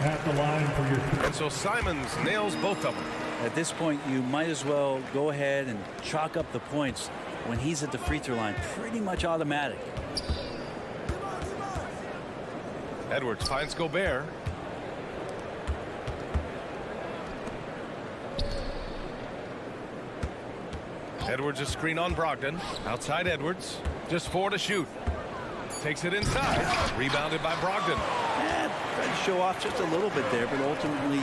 At the line for your... And so Simons nails both of them. At this point, you might as well go ahead and chalk up the points when he's at the free throw line. Pretty much automatic. Edwards finds Gobert. Edwards a screen on Brogdon. Outside Edwards. Just 4 to shoot. Takes it inside. Rebounded by Brogdon. Tried to show off just a little bit there, but ultimately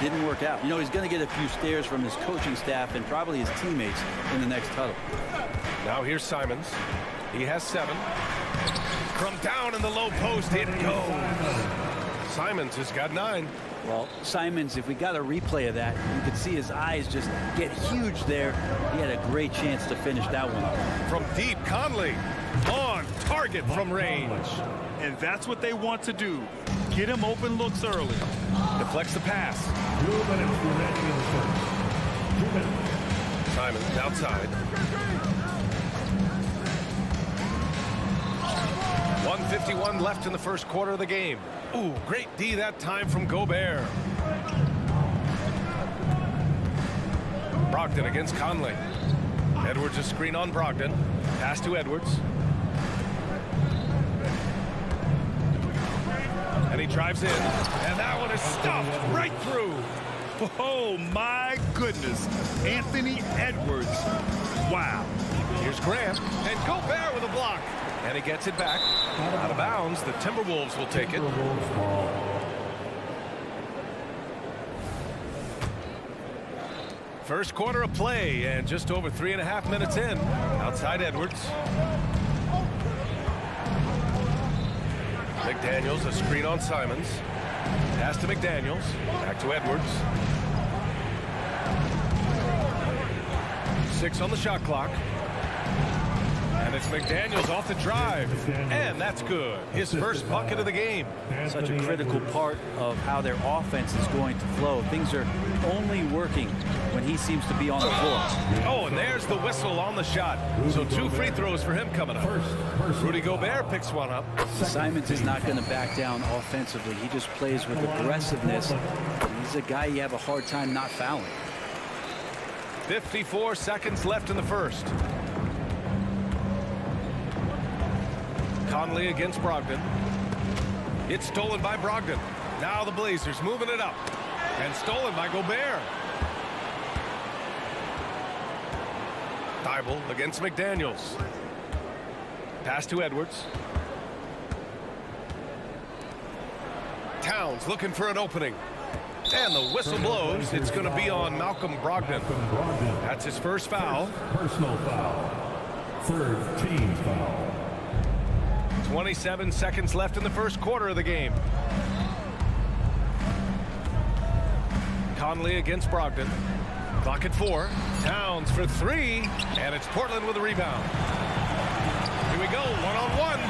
didn't work out. You know, he's going to get a few stares from his coaching staff and probably his teammates in the next huddle. Now here's Simons. He has 7. From down in the low post, it goes. Simons has got 9. Well, Simons, if we got a replay of that, you could see his eyes just get huge there. He had a great chance to finish that one up. From deep, Conley on target from range. And that's what they want to do. Get him open looks early. Deflects the pass. 2 minutes remaining in the first. 2 minutes. Simons outside. 1:51 left in the first quarter of the game. Ooh, great D that time from Gobert. Brogdon against Conley. Edwards a screen on Brogdon. Pass to Edwards. And he drives in. And that one is stuffed right through. Oh, my goodness. Anthony Edwards. Wow. Here's Grant. And Gobert with a block. And he gets it back. Out of bounds. The Timberwolves will take it. First quarter of play. And just over 3.5 minutes in. Outside Edwards. McDaniels, a screen on Simons. Pass to McDaniels. Back to Edwards. 6 on the shot clock. And it's McDaniels off the drive. And that's good. His first bucket of the game. Such a critical part of how their offense is going to flow. Things are only working when he seems to be on the floor. Oh, and there's the whistle on the shot. So 2 free throws for him coming up. Rudy Gobert picks one up. Simons is not going to back down offensively. He just plays with aggressiveness. He's a guy you have a hard time not fouling. 54 seconds left in the first. Conley against Brogdon. It's stolen by Brogdon. Now the Blazers moving it up. And stolen by Gobert. Thibault against McDaniels. Pass to Edwards. Towns looking for an opening. And the whistle blows. It's going to be on Malcolm Brogdon. That's his first foul. Personal foul. Third team foul. 27 seconds left in the first quarter of the game. Conley against Brogdon. Clock at 4. Towns for 3. And it's Portland with a rebound. Here we go. One-on-one.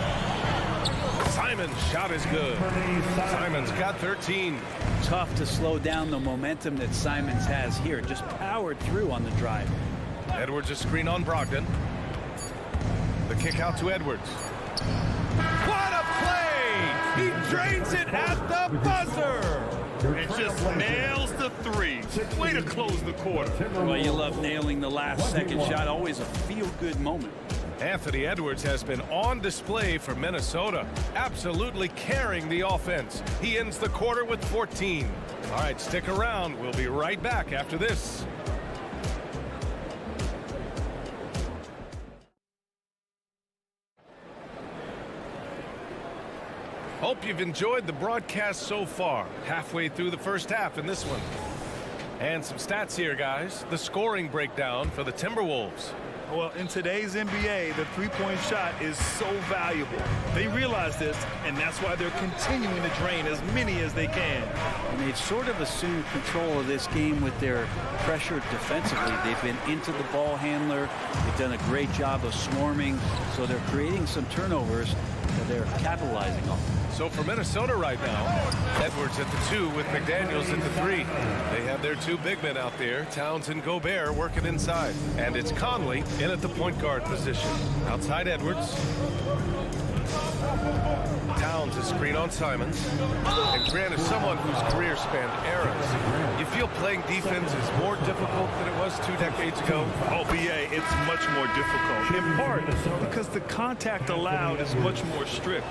Simon's shot is good. Simon's got 13. Tough to slow down the momentum that Simons has here. Just powered through on the drive. Edwards a screen on Brogdon. The kick out to Edwards. What a play! He drains it at the buzzer! And just nails the 3. Way to close the quarter. Well, you love nailing the last second shot. Always a feel-good moment. Anthony Edwards has been on display for Minnesota, absolutely carrying the offense. He ends the quarter with 14. All right, stick around. We'll be right back after this. Hope you've enjoyed the broadcast so far. Halfway through the first half in this one. And some stats here, guys. The scoring breakdown for the Timberwolves. Well, in today's NBA, the three-point shot is so valuable. They realize this, and that's why they're continuing to drain as many as they can. And they've sort of assumed control of this game with their pressure defensively. They've been into the ball handler. They've done a great job of swarming, so they're creating some turnovers that they're capitalizing on. So for Minnesota right now, Edwards at the 2 with McDaniels at the 3. They have their 2 big men out there, Towns and Gobert, working inside. And it's Conley in at the point guard position. Outside Edwards. Towns a screen on Simons. And Grant is someone whose career spanned eras. You feel playing defense is more difficult than it was 2 decades ago? Oh, BA, it's much more difficult. In part because the contact allowed is much more strict.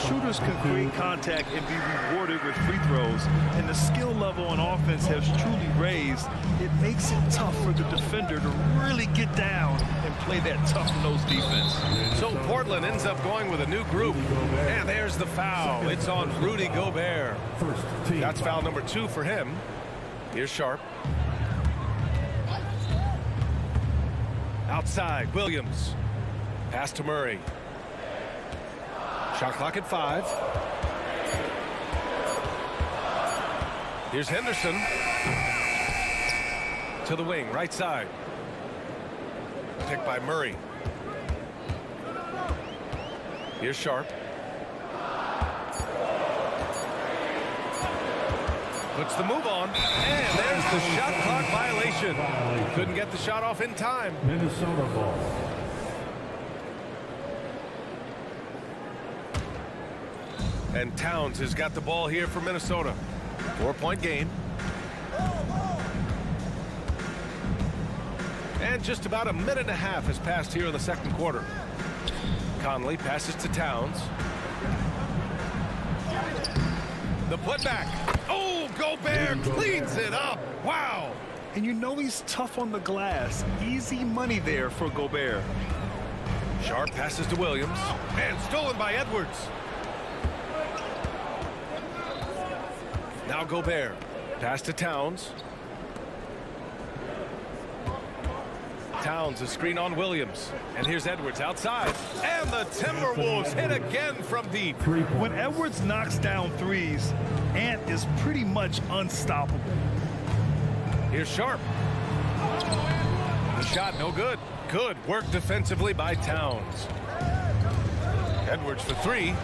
Shooters can create contact and be rewarded with free throws. And the skill level on offense has truly raised. It makes it tough for the defender to really get down and play that tough-nosed defense. So Portland ends up going with a new group. And there's the foul. It's on Rudy Gobert. That's foul number 2 for him. Here's Sharp. Outside, Williams. Pass to Murray. Shot clock at 5. Here's Henderson. To the wing, right side. Picked by Murray. Here's Sharp. Puts the move on, and there's the shot clock violation. Couldn't get the shot off in time. Minnesota ball. And Towns has got the ball here for Minnesota. 4-point game. And just about a minute and a half has passed here in the second quarter. Conley passes to Towns. The putback. Oh, Gobert cleans it up. Wow. And you know he's tough on the glass. Easy money there for Gobert. Sharp passes to Williams. And stolen by Edwards. Now Gobert. Pass to Towns. Towns a screen on Williams. And here's Edwards outside. And the Timberwolves hit again from deep. When Edwards knocks down threes, Ant is pretty much unstoppable. Here's Sharp. The shot, no good. Good work defensively by Towns. Edwards for three.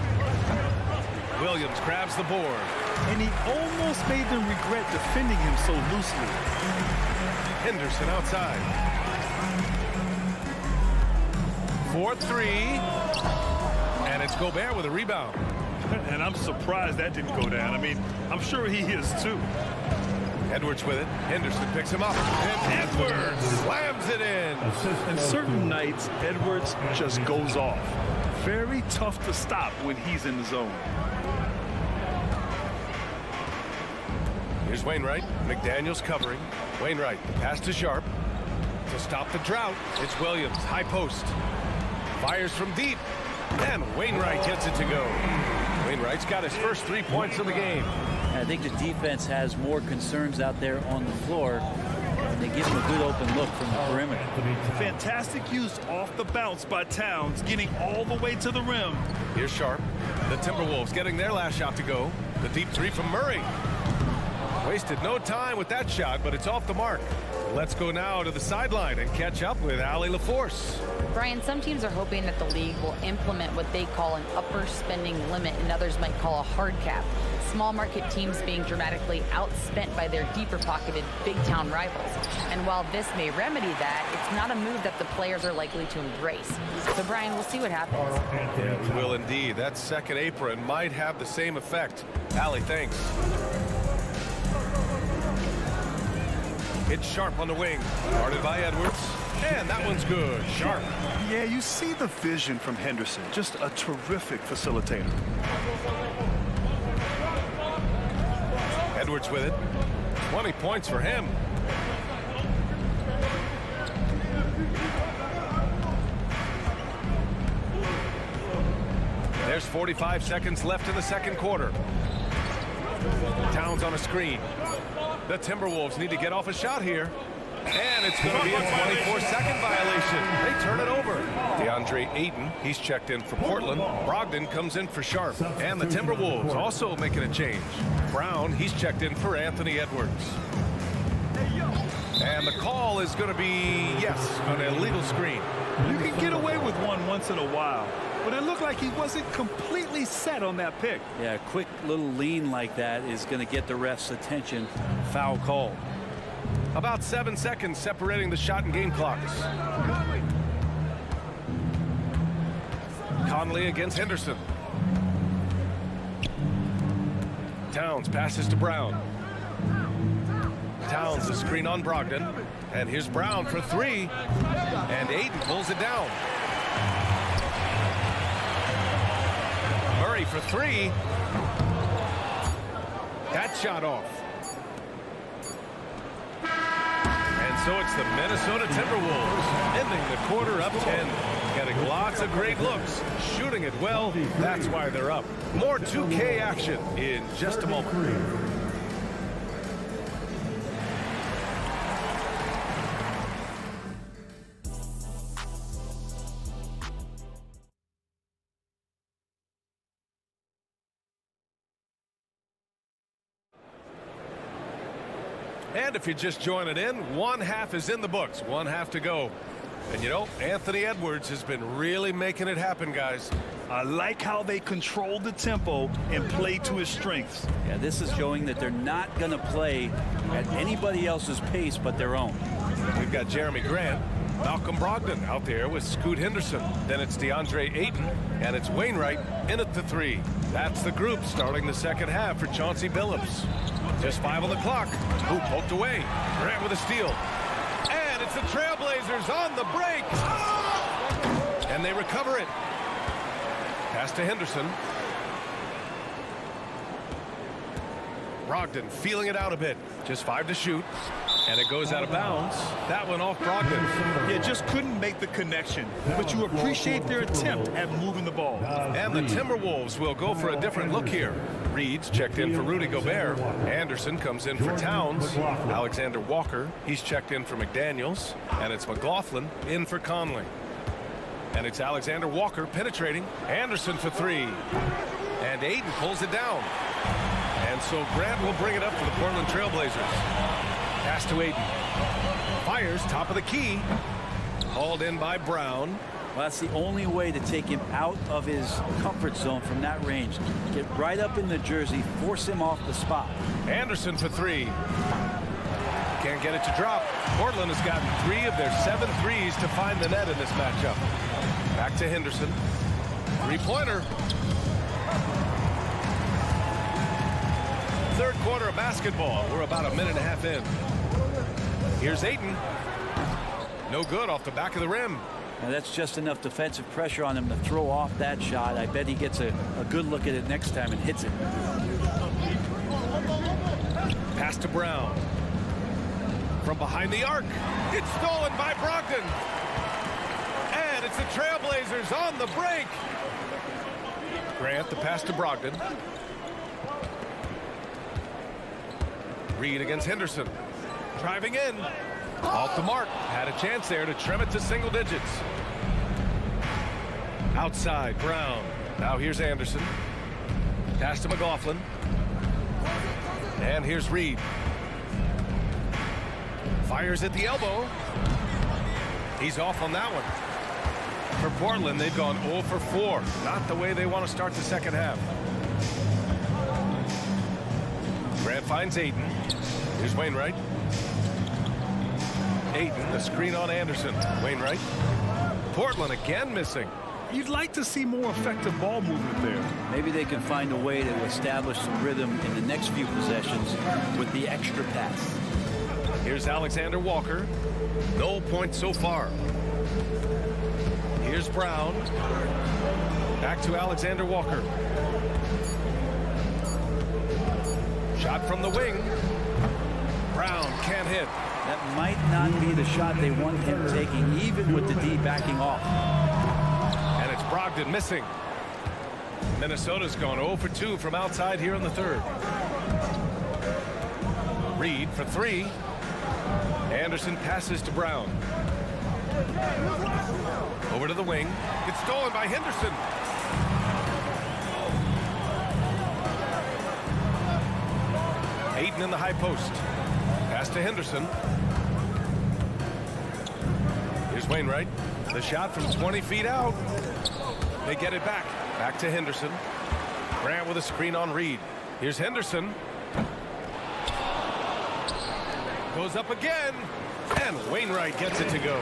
Williams grabs the board. And he almost made them regret defending him so loosely. Henderson outside. 4-3. And it's Gobert with a rebound. And I'm surprised that didn't go down. I mean, I'm sure he is too. Edwards with it. Henderson picks him up. And Edwards slams it in. And certain nights, Edwards just goes off. Very tough to stop when he's in the zone. Here's Wainwright. McDaniels covering. Wainwright, the pass to Sharp. To stop the drought, it's Williams. High post. Fires from deep. And Wainwright gets it to go. Wainwright's got his first 3 points of the game. I think the defense has more concerns out there on the floor. They give him a good open look from the perimeter. Fantastic use off the bounce by Towns, getting all the way to the rim. Here's Sharp. The Timberwolves getting their last shot to go. The deep three from Murray. Wasted no time with that shot, but it's off the mark. Let's go now to the sideline and catch up with Allie LaForce. Brian, some teams are hoping that the league will implement what they call an upper spending limit and others might call a hard cap. Small market teams being dramatically outspent by their deeper pocketed big town rivals. And while this may remedy that, it's not a move that the players are likely to embrace. So Brian, we'll see what happens. Yeah, we will indeed. That second apron might have the same effect. Allie, thanks. It's Sharp on the wing. Guarded by Edwards. And that one's good. Sharp. Yeah, you see the vision from Henderson. Just a terrific facilitator. Edwards with it. 20 points for him. There's 45 seconds left in the second quarter. Towns on a screen. The Timberwolves need to get off a shot here. And it's going to be a 24-second violation. They turn it over. DeAndre Ayton, he's checked in for Portland. Brogdon comes in for Sharp. And the Timberwolves also making a change. Brown, he's checked in for Anthony Edwards. And the call is going to be, yes, an illegal screen. You can get away with one once in a while, but it looked like he wasn't completely set on that pick. Yeah, a quick little lean like that is going to get the ref's attention. Foul call. About 7 seconds separating the shot and game clocks. Conley against Henderson. Towns passes to Brown. Towns the screen on Brogdon. And here's Brown for three. And Ayton pulls it down. Murray for three. That shot off. And so it's the Minnesota Timberwolves ending the quarter up 10. Getting lots of great looks. Shooting it well. That's why they're up. More 2K action in just a moment. And if you're just joining in, one half is in the books, one half to go. And you know, Anthony Edwards has been really making it happen, guys. I like how they control the tempo and play to his strengths. Yeah, this is showing that they're not going to play at anybody else's pace but their own. We've got Jeremy Grant, Malcolm Brogdon out there with Scoot Henderson. Then it's DeAndre Ayton, and it's Wainwright in at the three. That's the group starting the second half for Chauncey Billups. Just 5 on the clock. Ooh, poked away. Grant with a steal. And it's the Trailblazers on the break. And they recover it. Pass to Henderson. Brogdon feeling it out a bit. Just 5 to shoot. And it goes out of bounds. That one off Brogdon. Yeah, just couldn't make the connection. But you appreciate their attempt at moving the ball. And the Timberwolves will go for a different look here. Reed's checked in for Rudy Gobert. Anderson comes in for Towns. Alexander Walker, he's checked in for McDaniels. And it's McLaughlin in for Conley. And it's Alexander Walker penetrating. Anderson for three. And Ayton pulls it down. And so Grant will bring it up for the Portland Trailblazers. Pass to Ayton. Fires top of the key. Hauled in by Brown. Well, that's the only way to take him out of his comfort zone from that range. Get right up in the jersey, force him off the spot. Anderson for three. Can't get it to drop. Portland has gotten 3 of their 7 threes to find the net in this matchup. Back to Henderson. Three-pointer. Third quarter of basketball. We're about a minute and a half in. Here's Ayton. No good off the back of the rim. Now that's just enough defensive pressure on him to throw off that shot. I bet he gets a good look at it next time and hits it. Pass to Brown. From behind the arc. It's stolen by Brogdon. And it's the Trailblazers on the break. Grant, the pass to Brogdon. Reed against Henderson. Driving in. Off the mark. Had a chance there to trim it to single digits. Outside, Brown. Now here's Anderson. Pass to McLaughlin. And here's Reed. Fires at the elbow. He's off on that one. For Portland, they've gone 0 for 4. Not the way they want to start the second half. Grant finds Ayton. Here's Wainwright. Ayton, the screen on Anderson. Wainwright. Portland again missing. You'd like to see more effective ball movement there. Maybe they can find a way to establish some rhythm in the next few possessions with the extra pass. Here's Alexander Walker. No points so far. Here's Brown. Back to Alexander Walker. Shot from the wing. Brown can't hit. That might not be the shot they want him taking, even with the D backing off. And it's Brogdon missing. Minnesota's gone 0 for 2 from outside here in the third. Reed for 3. Anderson passes to Brown. Over to the wing. It's stolen by Henderson. Ayton in the high post. Pass to Henderson. Here's Wainwright. The shot from 20 feet out. They get it back. Back to Henderson. Grant with a screen on Reed. Here's Henderson. Goes up again. And Wainwright gets it to go.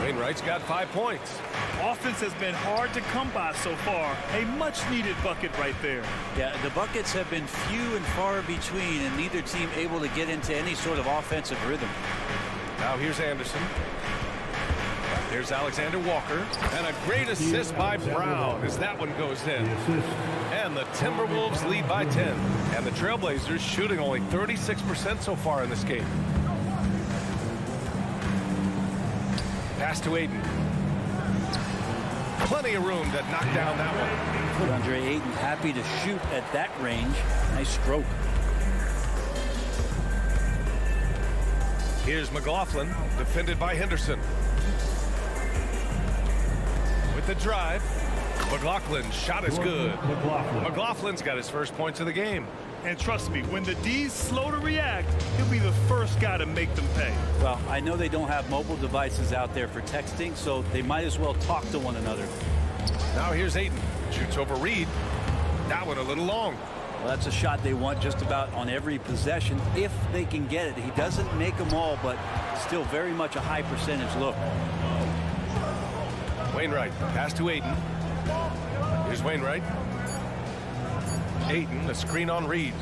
Wainwright's got 5 points. Offense has been hard to come by so far. A much-needed bucket right there. Yeah, the buckets have been few and far between, and neither team able to get into any sort of offensive rhythm. Now here's Anderson. Here's Alexander Walker. And a great assist by Brown as that one goes in. And the Timberwolves lead by 10. And the Trailblazers shooting only 36% so far in this game. Pass to Ayton. Plenty of room to knock down that one. DeAndre Ayton happy to shoot at that range. Nice stroke. Here's McLaughlin, defended by Henderson. With the drive, McLaughlin's shot is good. McLaughlin's got his first points of the game. And trust me, when the D's slow to react, he'll be the first guy to make them pay. Well, I know they don't have mobile devices out there for texting, so they might as well talk to one another. Now here's Ayton. Shoots over Reed. That one a little long. Well, that's a shot they want just about on every possession if they can get it. He doesn't make them all, but still very much a high percentage look. Wainwright, pass to Ayton. Here's Wainwright. Ayton, a screen on Reed.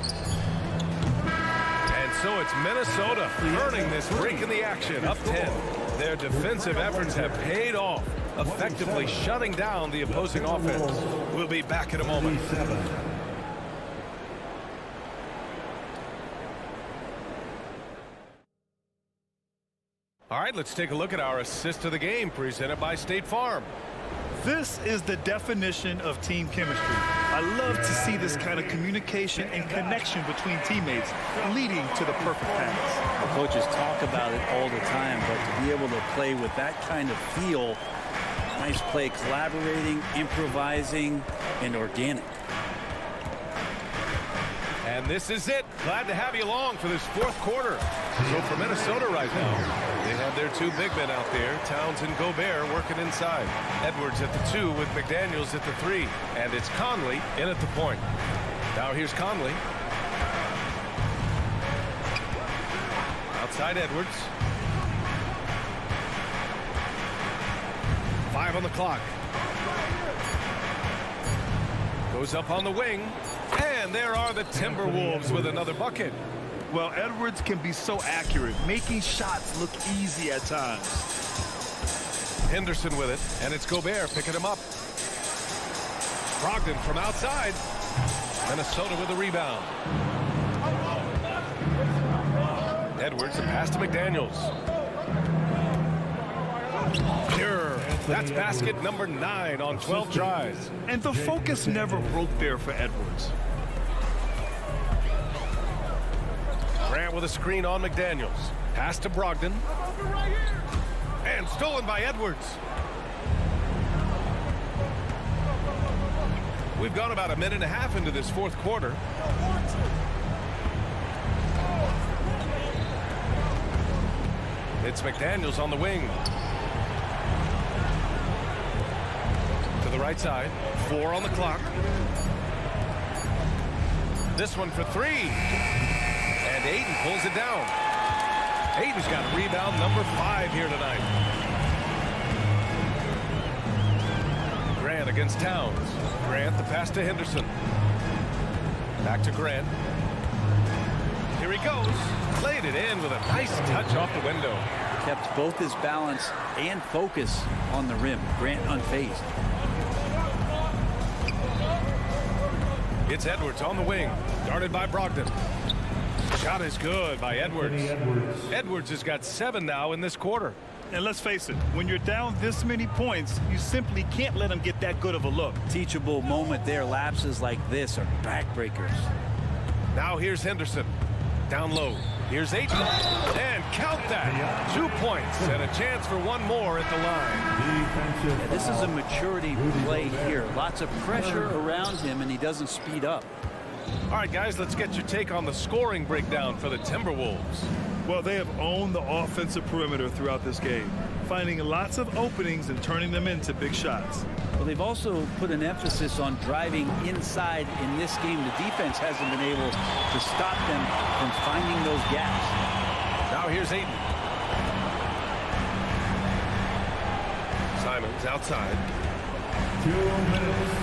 And so it's Minnesota earning this break in the action, up 10. Their defensive efforts have paid off, effectively shutting down the opposing offense. We'll be back in a moment. All right, let's take a look at our assist of the game presented by State Farm. This is the definition of team chemistry. I love to see this kind of communication and connection between teammates leading to the perfect pass. The coaches talk about it all the time, but to be able to play with that kind of feel, nice play, collaborating, improvising, and organic. And this is it. Glad to have you along for this fourth quarter. So for Minnesota right now, they have their two big men out there, Towns and Gobert, working inside. Edwards at the 2 with McDaniels at the 3. And it's Conley in at the point. Now here's Conley. Outside Edwards. 5 on the clock. Goes up on the wing. And there are the Timberwolves with another bucket. Well, Edwards can be so accurate, making shots look easy at times. Henderson with it, and it's Gobert picking him up. Brogdon from outside. Minnesota with the rebound. Edwards, a pass to McDaniels. Pure. That's basket number 9 on 12 tries. And the focus never broke there for Edwards. Grant with a screen on McDaniels. Pass to Brogdon. And stolen by Edwards. We've gone about a minute and a half into this fourth quarter. It's McDaniels on the wing. To the right side. 4 on the clock. This one for 3. And Ayton pulls it down. Ayton's got rebound number 5 here tonight. Grant against Towns. Grant the pass to Henderson. Back to Grant. Here he goes. Laid it in with a nice touch off the window. Kept both his balance and focus on the rim. Grant unfazed. It's Edwards on the wing. Guarded by Brogdon. Shot is good by Edwards. Edwards has got 7 now in this quarter. And let's face it, when you're down this many points, you simply can't let him get that good of a look. Teachable moment there. Lapses like this are backbreakers. Now here's Henderson. Down low. Here's Ayton. And count that. 2 points and a chance for one more at the line. Yeah, this is a maturity play here. Lots of pressure around him, and he doesn't speed up. All right, guys, let's get your take on the scoring breakdown for the Timberwolves. Well, they have owned the offensive perimeter throughout this game, finding lots of openings and turning them into big shots. Well, they've also put an emphasis on driving inside in this game. The defense hasn't been able to stop them from finding those gaps. Now here's Ayton. Simons outside. 2 minutes.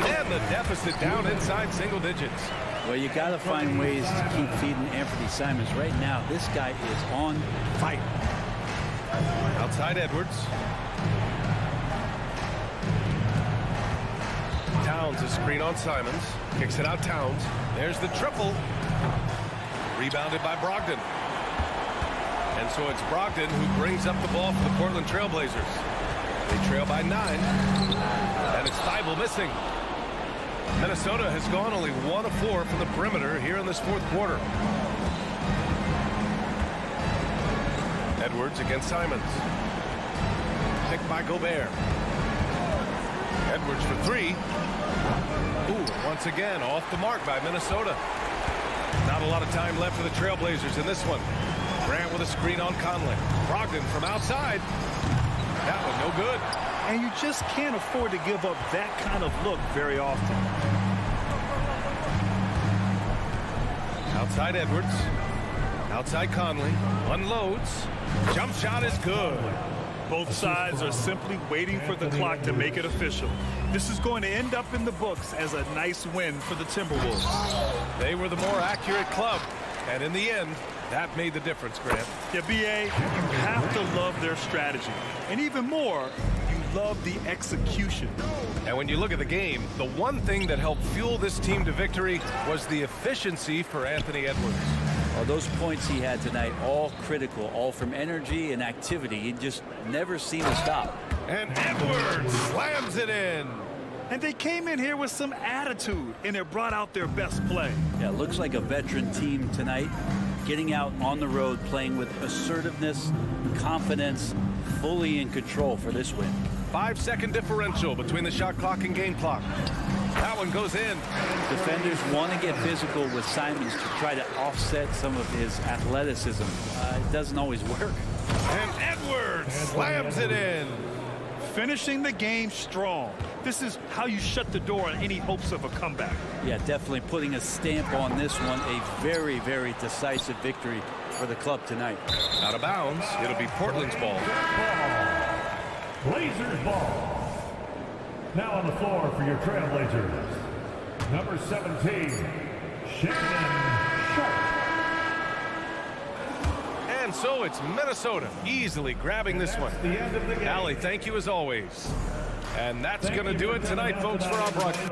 And the deficit down inside single digits. Well, you got to find ways to keep feeding Anthony Simons. Right now, this guy is on fire. Outside Edwards. Towns is screen on Simons. Kicks it out Towns. There's the triple. Rebounded by Brogdon. And so it's Brogdon who brings up the ball for the Portland Trailblazers. They trail by 9. And it's Thibault missing. Minnesota has gone only 1 of 4 from the perimeter here in this fourth quarter. Edwards against Simons. Picked by Gobert. Edwards for 3. Ooh, once again off the mark by Minnesota. Not a lot of time left for the Trailblazers in this one. Grant with a screen on Conley. Brogdon from outside. That one no good. And you just can't afford to give up that kind of look very often. Outside Edwards. Outside Conley. Unloads. Jump shot is good. Both sides are simply waiting for the clock to make it official. This is going to end up in the books as a nice win for the Timberwolves. They were the more accurate club. And in the end, that made the difference, Grant. Yeah, B.A., you have to love their strategy. And even more, you love the execution. And when you look at the game, the one thing that helped fuel this team to victory was the efficiency for Anthony Edwards. Well, those points he had tonight, all critical, all from energy and activity. He just never seemed to stop. And Edwards slams it in. And they came in here with some attitude, and it brought out their best play. Yeah, it looks like a veteran team tonight, getting out on the road, playing with assertiveness, confidence, fully in control for this win. 5-second differential between the shot clock and game clock. That one goes in. Defenders want to get physical with Simons to try to offset some of his athleticism. It doesn't always work. And Edwards slams it in. Finishing the game strong. This is how you shut the door on any hopes of a comeback. Yeah, definitely putting a stamp on this one. A very, very decisive victory for the club tonight. Out of bounds. It'll be Portland's ball. Blazers ball. Now on the floor for your Trailblazers, number 17, Shannon Sharp. And so it's Minnesota easily grabbing this one. The end of the game. Allie, thank you as always. And that's going to do it tonight, folks, for our broadcast.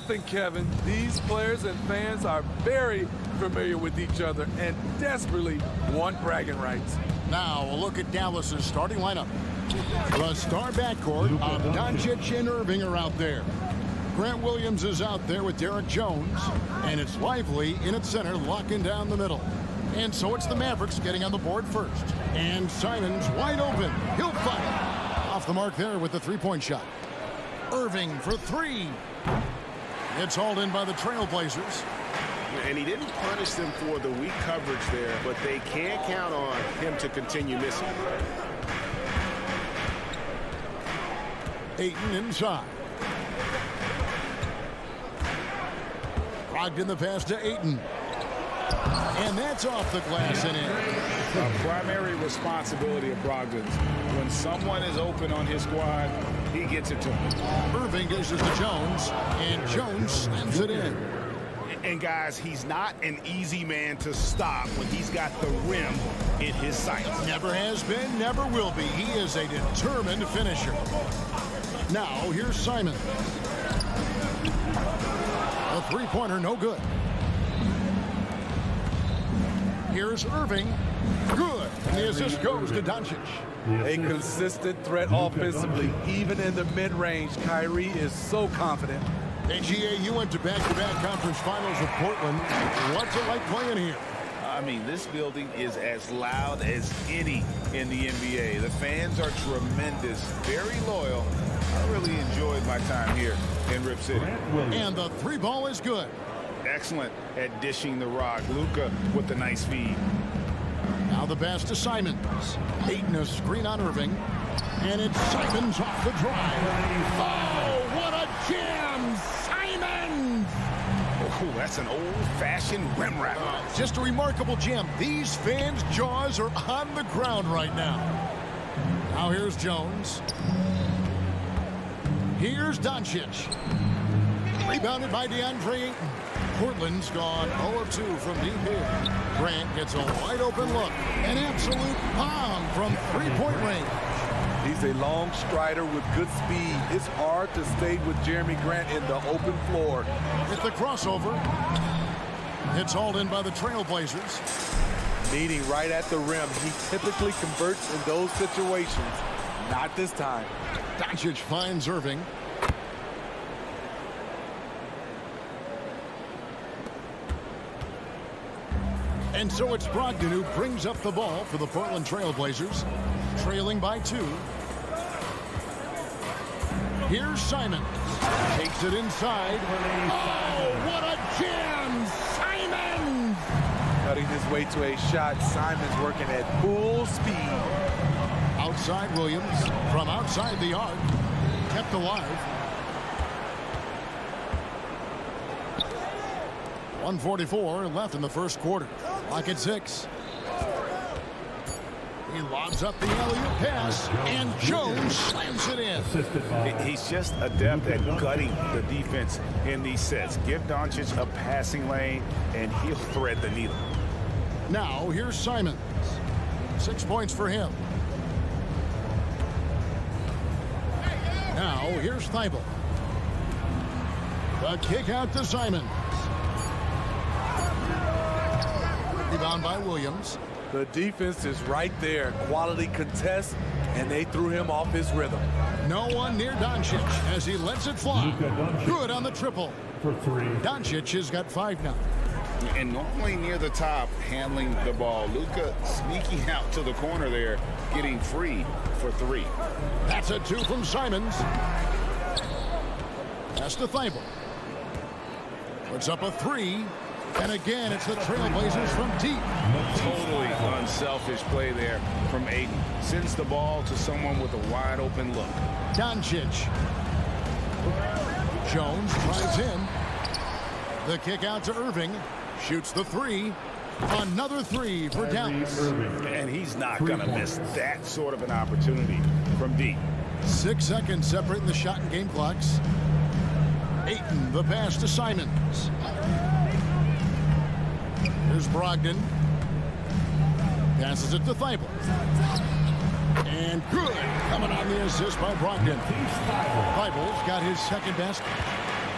nothing, Kevin. These players and fans are very familiar with each other and desperately want bragging rights. Now a look at Dallas's starting lineup. The star backcourt of Doncic and Irving are out there. Grant Williams is out there with Derek Jones, and it's Lively in at center, locking down the middle. And so it's the Mavericks getting on the board first. And Simon's wide open. He'll fire. Off the mark there with the three-point shot. Irving for three. It's hauled in by the Trailblazers. And he didn't punish them for the weak coverage there, but they can't count on him to continue missing. Ayton inside. Brogdon the pass to Ayton. And that's off the glass and in. A primary responsibility of Brogdon's. When someone is open on his squad, he gets it to him. Irving dishes to Jones, and Jones slams it in. And guys, he's not an easy man to stop when he's got the rim in his sights. Never has been, never will be. He is a determined finisher. Now, here's Simon. A three-pointer, no good. Here's Irving. Good. And the assist goes to Doncic. A consistent threat offensively, even in the mid-range. Kyrie is so confident. AGA, you went to back-to-back conference finals with Portland. What's it like playing here? I mean, this building is as loud as any in the NBA. The fans are tremendous, very loyal. I really enjoyed my time here in Rip City. And the three ball is good. Excellent at dishing the rock. Luka with the nice feed. Now the pass to Simons. Ayton a screen on Irving. And it's Simons off the drive. Oh, what a jam! Simons! Oh, that's an old-fashioned rim wrap. Just a remarkable jam. These fans' jaws are on the ground right now. Now here's Jones. Here's Doncic. Rebounded by DeAndre Ayton. Portland's gone 0 of 2 from deep here. Grant gets a wide open look. An absolute bomb from three-point range. He's a long strider with good speed. It's hard to stay with Jeremy Grant in the open floor. With the crossover. It's hauled in by the Trailblazers. Meeting right at the rim. He typically converts in those situations. Not this time. Doncic finds Irving. And so it's Brogdon who brings up the ball for the Portland Trailblazers, trailing by 2. Here's Simons. Takes it inside. Oh, what a jam! Simons! Cutting his way to a shot. Simons working at full speed. Outside Williams. From outside the arc. Kept alive. 1:44 left in the first quarter. Clock at 6. He lobs up the alley-oop pass, and Jones slams it in. He's just adept at gutting the defense in these sets. Give Doncic a passing lane, and he'll thread the needle. Now, here's Simons. 6 points for him. Now, here's Thibault. The kick out to Simons. Rebound by Williams. The defense is right there. Quality contest, and they threw him off his rhythm. No one near Doncic as he lets it fly. Good on the triple. For 3. Doncic has got 5 now. And normally near the top, handling the ball. Luka sneaking out to the corner there, getting free for 3. That's a 2 from Simons. Pass to Thibault. Puts up a 3. And again, it's the Trailblazers from deep. Totally unselfish play there from Ayton. Sends the ball to someone with a wide open look. Doncic. Jones tries in. The kick out to Irving. Shoots the 3. Another 3 for Dallas. And he's not going to miss that sort of an opportunity from deep. 6 seconds separating the shot and game clocks. Ayton, the pass to Simons. Here's Brogdon. Passes it to Thibault. And good. Coming on the assist by Brogdon. Thibault's got his second basket.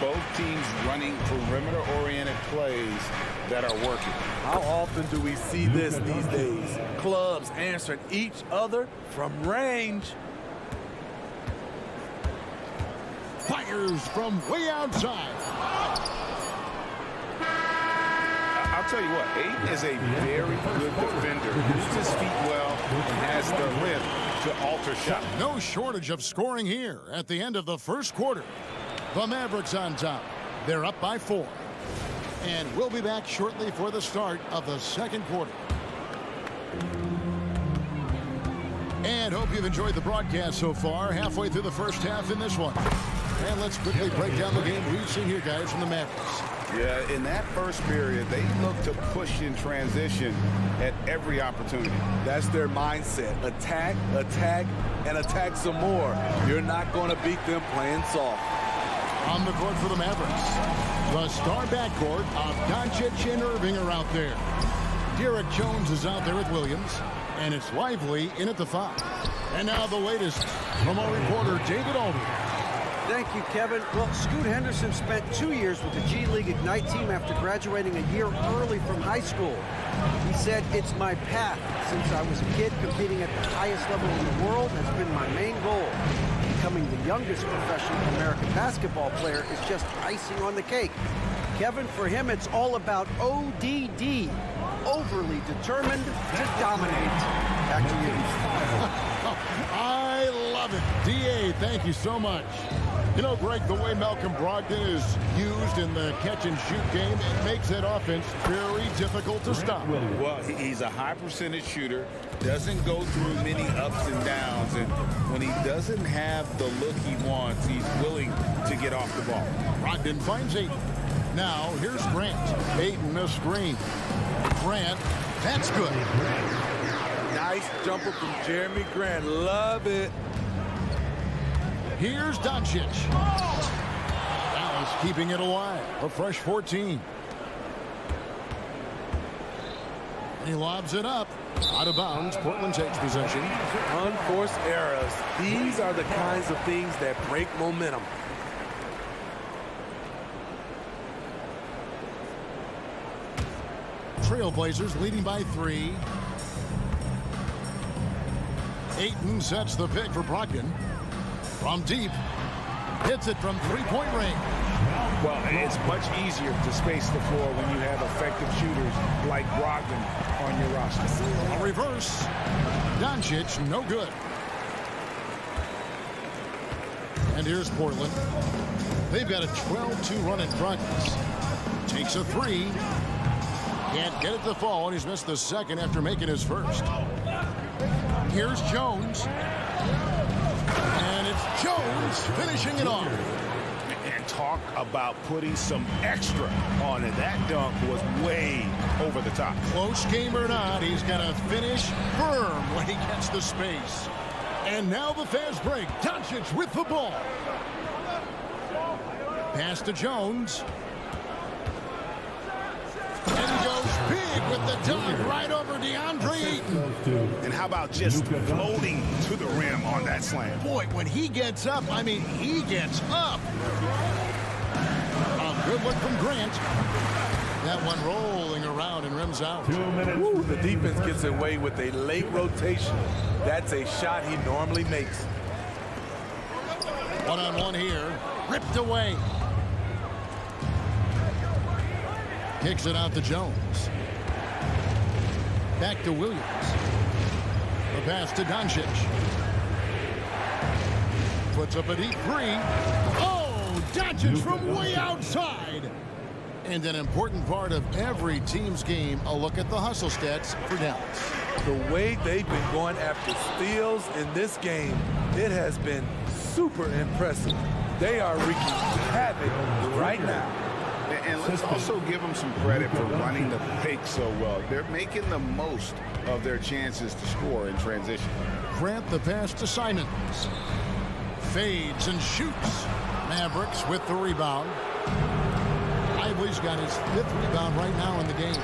both teams running perimeter-oriented plays that are working. How often do we see this these days? Clubs answering each other from range. Fires from way outside. I'll tell you what, Ayton is a very good defender. Uses his feet well and has the lift to alter shot. No shortage of scoring here at the end of the first quarter. The Mavericks on top. They're up by 4. And we'll be back shortly for the start of the second quarter. And hope you've enjoyed the broadcast so far. Halfway through the first half in this one. And let's quickly break down the game we've seen here, guys, from the Mavericks. Yeah, in that first period, they looked to push in transition at every opportunity. That's their mindset. Attack, attack, and attack some more. You're not going to beat them playing soft. On the court for the Mavericks, the star backcourt of Doncic and Irving are out there. Derek Jones is out there with Williams, and it's Lively in at the 5. And now the latest from our reporter, David Aldridge. Thank you, Kevin. Well, Scoot Henderson spent 2 years with the G League Ignite team after graduating a year early from high school. He said, "It's my path. Since I was a kid, competing at the highest level in the world has been my main goal. Becoming the youngest professional American basketball player is just icing on the cake." Kevin, for him, it's all about ODD, overly determined to dominate. Back to you. I love it. D.A., thank you so much. You know, Greg, the way Malcolm Brogdon is used in the catch-and-shoot game, it makes that offense very difficult to stop. Well, he's a high-percentage shooter, doesn't go through many ups and downs, and when he doesn't have the look he wants, he's willing to get off the ball. Brogdon finds Ayton. Now, here's Grant. Ayton, a screen. Grant, that's good. Nice jumper from Jeremy Grant. Love it. Here's Doncic. Dallas keeping it alive. A fresh 14. He lobs it up. Out of bounds. Portland takes possession. Unforced errors. These are the kinds of things that break momentum. Trailblazers leading by 3. Ayton sets the pick for Brogdon. From deep. Hits it from three-point range. Well, it's much easier to space the floor when you have effective shooters like Brogdon on your roster. A reverse. Doncic, no good. And here's Portland. They've got a 12-2 run in progress. Takes a 3. Can't get it to fall, and he's missed the second after making his first. Here's Jones. And it's Jones finishing it off. And talk about putting some extra on it. That dunk was way over the top. Close game or not, he's got to finish firm when he gets the space. And now the fast break. Doncic with the ball. Pass to Jones. And he goes big with the dunk right over DeAndre Ayton. And how about just floating to the rim on that slam? Boy, when he gets up, I mean, he gets up. A good look from Grant. That one rolling around and rims out. 2 minutes. Ooh, the defense gets away with a late rotation. That's a shot he normally makes. One-on-one here. Ripped away. Kicks it out to Jones. Back to Williams. The pass to Doncic. Puts up a deep 3. Oh, Doncic from way outside. And an important part of every team's game, a look at the hustle stats for Dallas. The way they've been going after steals in this game, it has been super impressive. They are wreaking havoc right now. And let's also give them some credit for running the pick so well. They're making the most of their chances to score in transition. Grant the pass to Simons. Fades and shoots. Mavericks with the rebound. Lively's got his 5th rebound right now in the game.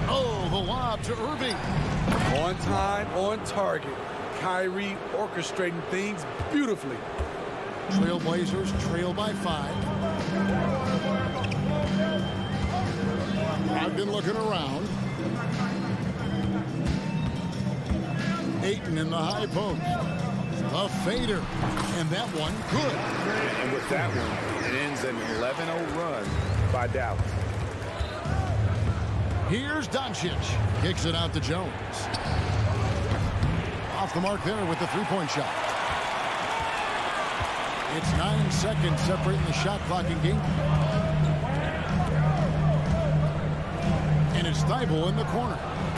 Oh, the lob to Irving. On time, on target. Kyrie orchestrating things beautifully. Trailblazers trail by 5. Brogdon looking around. Ayton in the high post. A fader. And that one good. And with that one, it ends an 11-0 run by Dallas. Here's Doncic. Kicks it out to Jones. Off the mark there with the three-point shot. It's 9 seconds separating the shot clock and game. And it's Thibault in the corner.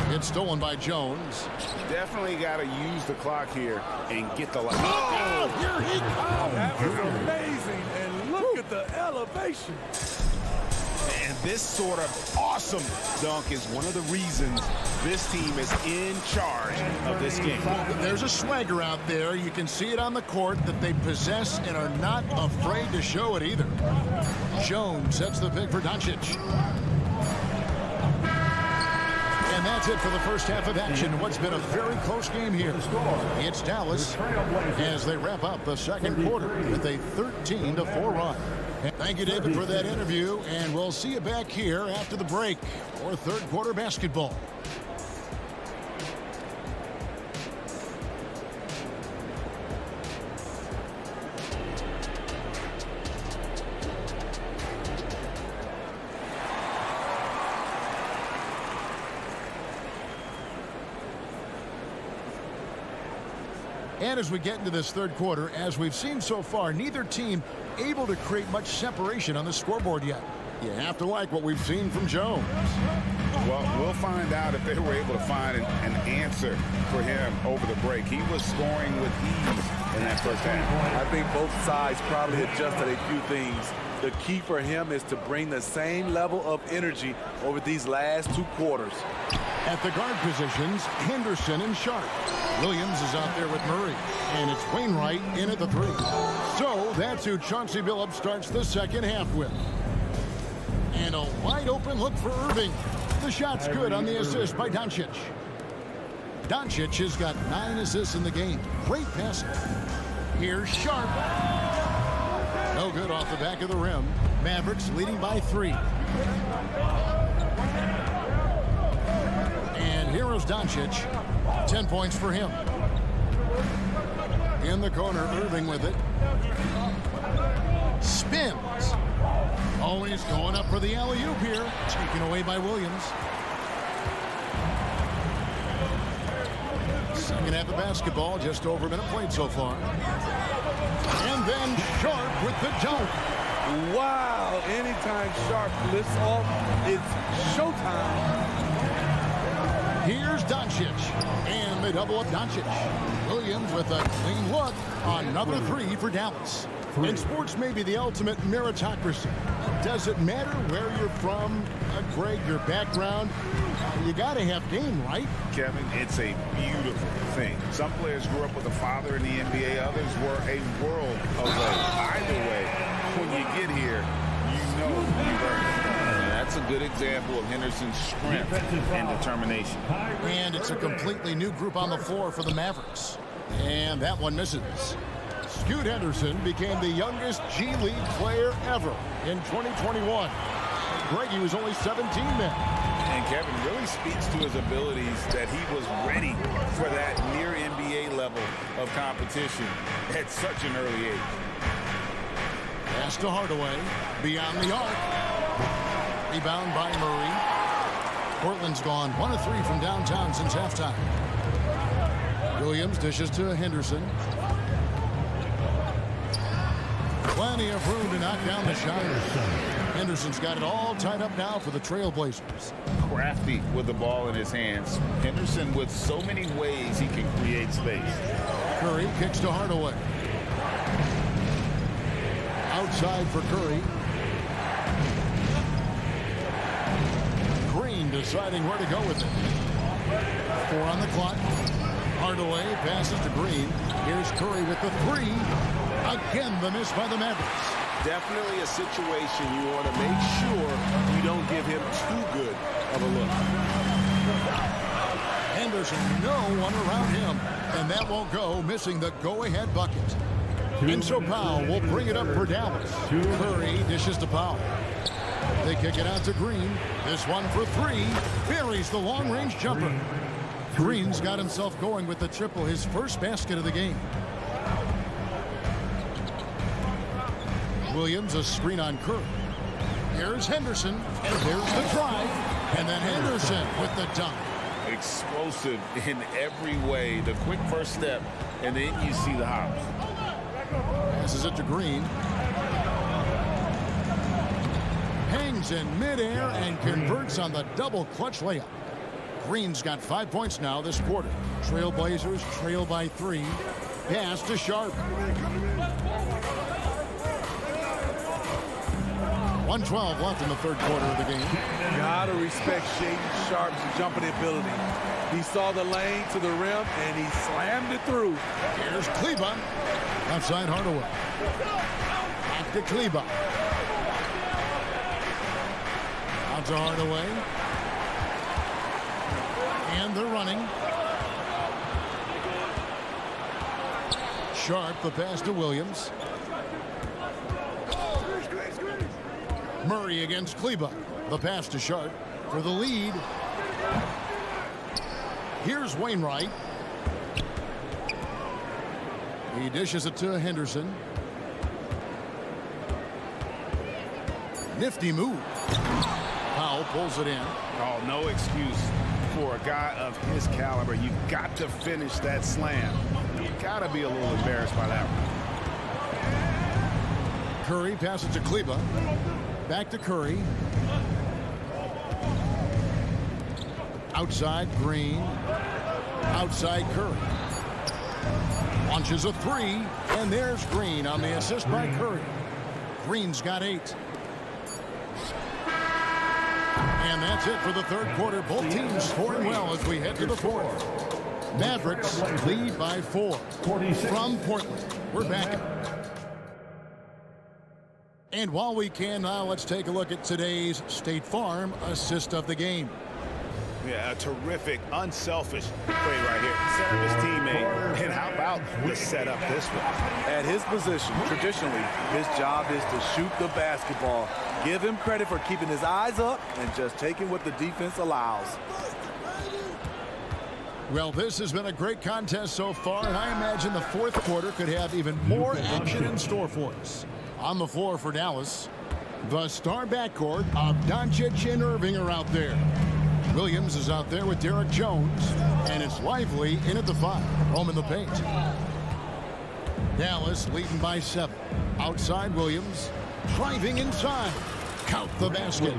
It's stolen by Jones. Definitely got to use the clock here and get the line. Oh, here he comes. That was amazing. And look at the elevation. And this sort of awesome dunk is one of the reasons this team is in charge of this game. There's a swagger out there. You can see it on the court that they possess and are not afraid to show it either. Jones sets the pick for Doncic. And that's it for the first half of action. What's been a very close game here. It's Dallas as they wrap up the second quarter with a 13-4 run. Thank you, David, for that interview, and we'll see you back here after the break for third quarter basketball. And as we get into this third quarter, as we've seen so far, neither team able to create much separation on the scoreboard yet. You have to like what we've seen from Jones. Well, we'll find out if they were able to find an answer for him over the break. He was scoring with ease in that first half. I think both sides probably adjusted a few things. The key for him is to bring the same level of energy over these last two quarters. At the guard positions, Henderson and Sharp. Williams is out there with Murray. And it's Wainwright in at the three. So that's who Chauncey Billups starts the second half with. And a wide open look for Irving. The shot's good on the assist by Doncic. Doncic has got 9 assists in the game. Great passing. Here's Sharp. No good off the back of the rim. Mavericks leading by 3. And here is Doncic. 10 points for him. In the corner, Irving with it. Spins. Always going up for the alley-oop here. Taken away by Williams. Second half of basketball, just over a minute played so far. And then Sharp with the dunk. Wow, anytime Sharp lifts off, it's showtime. Here's Doncic. And they double up Doncic. Williams with a clean look. Another 3 for Dallas. In sports may be the ultimate meritocracy. Does it matter where you're from, Greg, your background? You got to have game, right? Kevin, it's a beautiful thing. Some players grew up with a father in the NBA. Others were a world away. Either way, when you get here, you know you've earned it. That's a good example of Henderson's strength and determination. And it's a completely new group on the floor for the Mavericks. And that one misses. Scoot Henderson became the youngest G League player ever in 2021. Greg, he was only 17 then. And Kevin really speaks to his abilities that he was ready for that near NBA level of competition at such an early age. Pass to Hardaway. Beyond the arc. Rebound by Murray. Portland's gone 1 of 3 from downtown since halftime. Williams dishes to Henderson. Plenty of room to knock down the shot. Henderson's got it all tied up now for the Trailblazers. Crafty with the ball in his hands. Henderson with so many ways he can create space. Curry kicks to Hardaway. Outside for Curry. Green deciding where to go with it. 4 on the clock. Hardaway passes to Green. Here's Curry with the 3. Again, the miss by the Mavericks. Definitely a situation you want to make sure you don't give him too good of a look. Henderson, no one around him. And that won't go, missing the go-ahead bucket. And so Powell will bring it up for Dallas. Curry dishes to Powell. They kick it out to Green. This one for three. Buries the long-range jumper. Green's got himself going with the triple, his first basket of the game. Williams, a screen on Curry. Here's Henderson, and there's the drive. And then Henderson with the dunk. Explosive in every way. The quick first step, and then you see the hops. Passes it to Green. Hangs in midair and converts on the double clutch layup. Green's got 5 points now this quarter. Trailblazers trail by 3. Pass to Sharp. 1:12 left in the third quarter of the game. Gotta respect Shaedon Sharp's jumping ability. He saw the lane to the rim, and he slammed it through. Here's Kleba. Outside Hardaway. Back to Kleba. Out to Hardaway. And they're running. Sharp, the pass to Williams. Murray against Kleba. The pass to Sharp for the lead. Here's Wainwright. He dishes it to Henderson. Nifty move. Powell pulls it in. Oh, no excuse for a guy of his caliber. You've got to finish that slam. You've got to be a little embarrassed by that one. Curry passes to Kleba. Back to Curry. Outside Green. Outside Curry. Launches a three. And there's Green on the assist by Curry. Green's got 8. And that's it for the third quarter. Both teams scoring well as we head to the fourth. Mavericks lead by 4 from Portland. We're back. And while we can now, let's take a look at today's State Farm assist of the game. Yeah, a terrific, unselfish play right here. Set up his teammate. And how about the setup this one? At his position, traditionally, his job is to shoot the basketball. Give him credit for keeping his eyes up and just taking what the defense allows. Well, this has been a great contest so far, and I imagine the fourth quarter could have even more action in store for us. On the floor for Dallas, the star backcourt of Doncic and Irving are out there. Williams is out there with Derek Jones, and it's Lively in at the 5, home in the paint. Dallas leading by 7. Outside Williams, driving inside. Count the basket.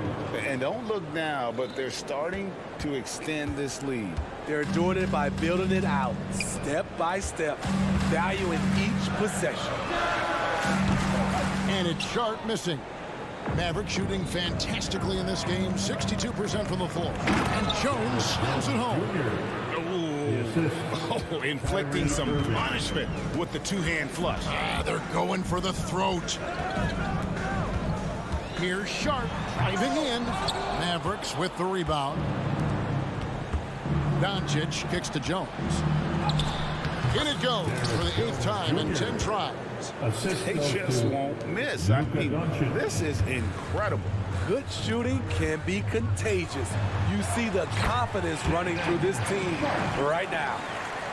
And don't look now, but they're starting to extend this lead. They're doing it by building it out, step by step, valuing each possession. And it's Sharp missing. Mavericks shooting fantastically in this game, 62% from the floor. And Jones slams it home. Oh, inflicting some punishment with the two-hand flush. They're going for the throat. Here's Sharp driving in. Mavericks with the rebound. Doncic kicks to Jones. In it goes for the 8th time in 10 tries. They just won't miss. I mean, this is incredible. Good shooting can be contagious. You see the confidence running through this team right now.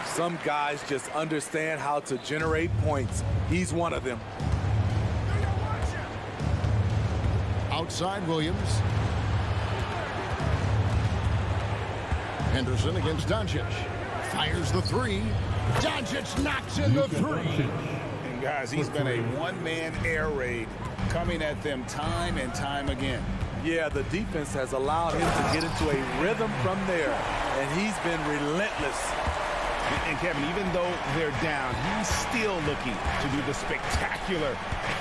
Some guys just understand how to generate points. He's one of them. Outside Williams. Henderson against Doncic. Fires the 3. Doncic knocks in the 3. And guys, he's been a one-man air raid coming at them time and time again. Yeah, the defense has allowed him to get into a rhythm from there, and he's been relentless. And Kevin, even though they're down, he's still looking to do the spectacular,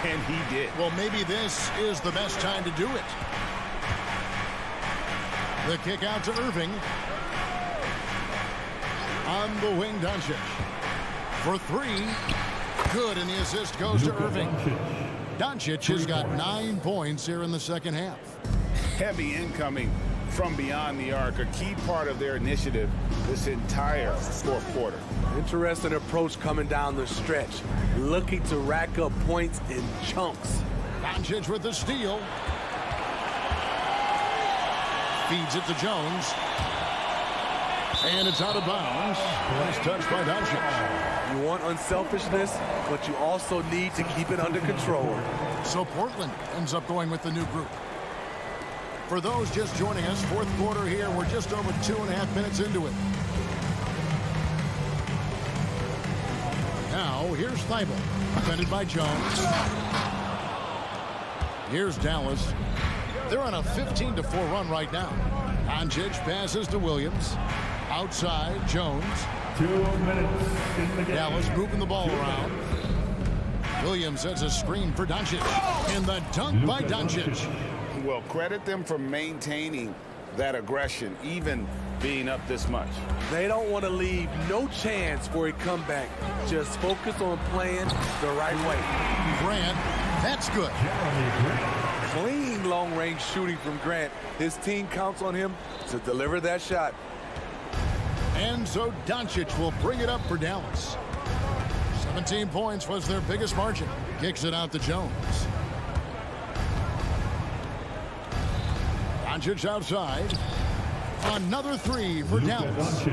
and he did. Well, maybe this is the best time to do it. The kick out to Irving. On the wing, Doncic. For 3. Good, and the assist goes to Irving. Doncic has got 9 points here in the second half. Heavy incoming from beyond the arc, a key part of their initiative this entire fourth quarter. Interesting approach coming down the stretch, looking to rack up points in chunks. Doncic with the steal. Feeds it to Jones. And it's out of bounds. Nice touch by Doncic. You want unselfishness, but you also need to keep it under control. So Portland ends up going with the new group. For those just joining us, fourth quarter here. We're just over 2.5 minutes into it. Now, here's Thibault, defended by Jones. Here's Dallas. They're on a 15-4 run right now. Doncic passes to Williams. Outside, Jones. 2 minutes in the game. Dallas moving the ball around. Williams sets a screen for Doncic. And the dunk by Doncic. Well, credit them for maintaining that aggression, even being up this much. They don't want to leave no chance for a comeback. Just focus on playing the right way. Grant, that's good. Clean long-range shooting from Grant. His team counts on him to deliver that shot. And so Doncic will bring it up for Dallas. 17 points was their biggest margin. Kicks it out to Jones. Doncic outside. Another three for Dallas.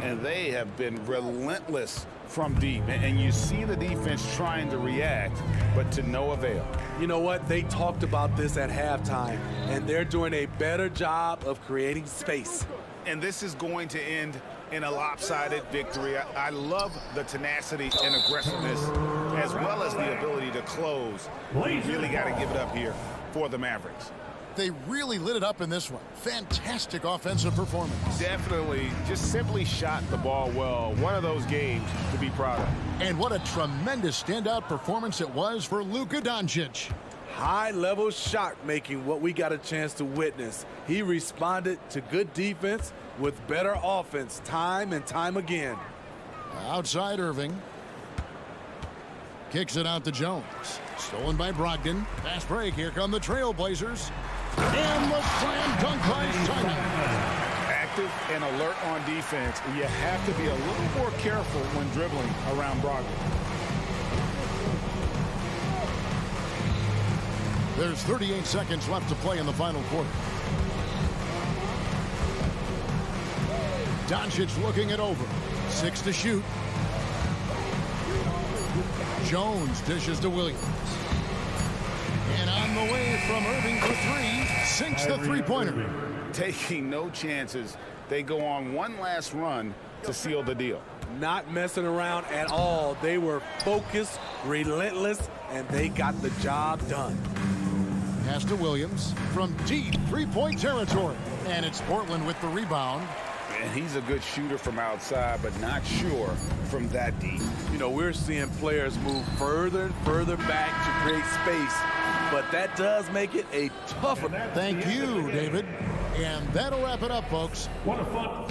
And they have been relentless from deep. And you see the defense trying to react, but to no avail. You know what? They talked about this at halftime, and they're doing a better job of creating space. And this is going to end in a lopsided victory. I love the tenacity and aggressiveness, as well as the ability to close. We really got to give it up here for the Mavericks. They really lit it up in this one. Fantastic offensive performance. Definitely just simply shot the ball well. One of those games to be proud of. And what a tremendous standout performance it was for Luka Doncic. High-level shot making, what we got a chance to witness. He responded to good defense with better offense time and time again. Outside Irving. Kicks it out to Jones. Stolen by Brogdon. Fast break. Here come the Trailblazers. And the slam dunk by Simon. Active and alert on defense. And you have to be a little more careful when dribbling around Brogdon. There's 38 seconds left to play in the final quarter. Doncic looking it over. 6 to shoot. Jones dishes to Williams. And on the way from Irving for three. Sinks the three-pointer. Taking no chances. They go on one last run to seal the deal. Not messing around at all. They were focused, relentless, and they got the job done. Pass to Williams from deep three-point territory. And it's Portland with the rebound. And he's a good shooter from outside, but not sure from that deep. You know, we're seeing players move further and further back to create space, but that does make it a tougher. Thank you, David. And that'll wrap it up, folks. What a fun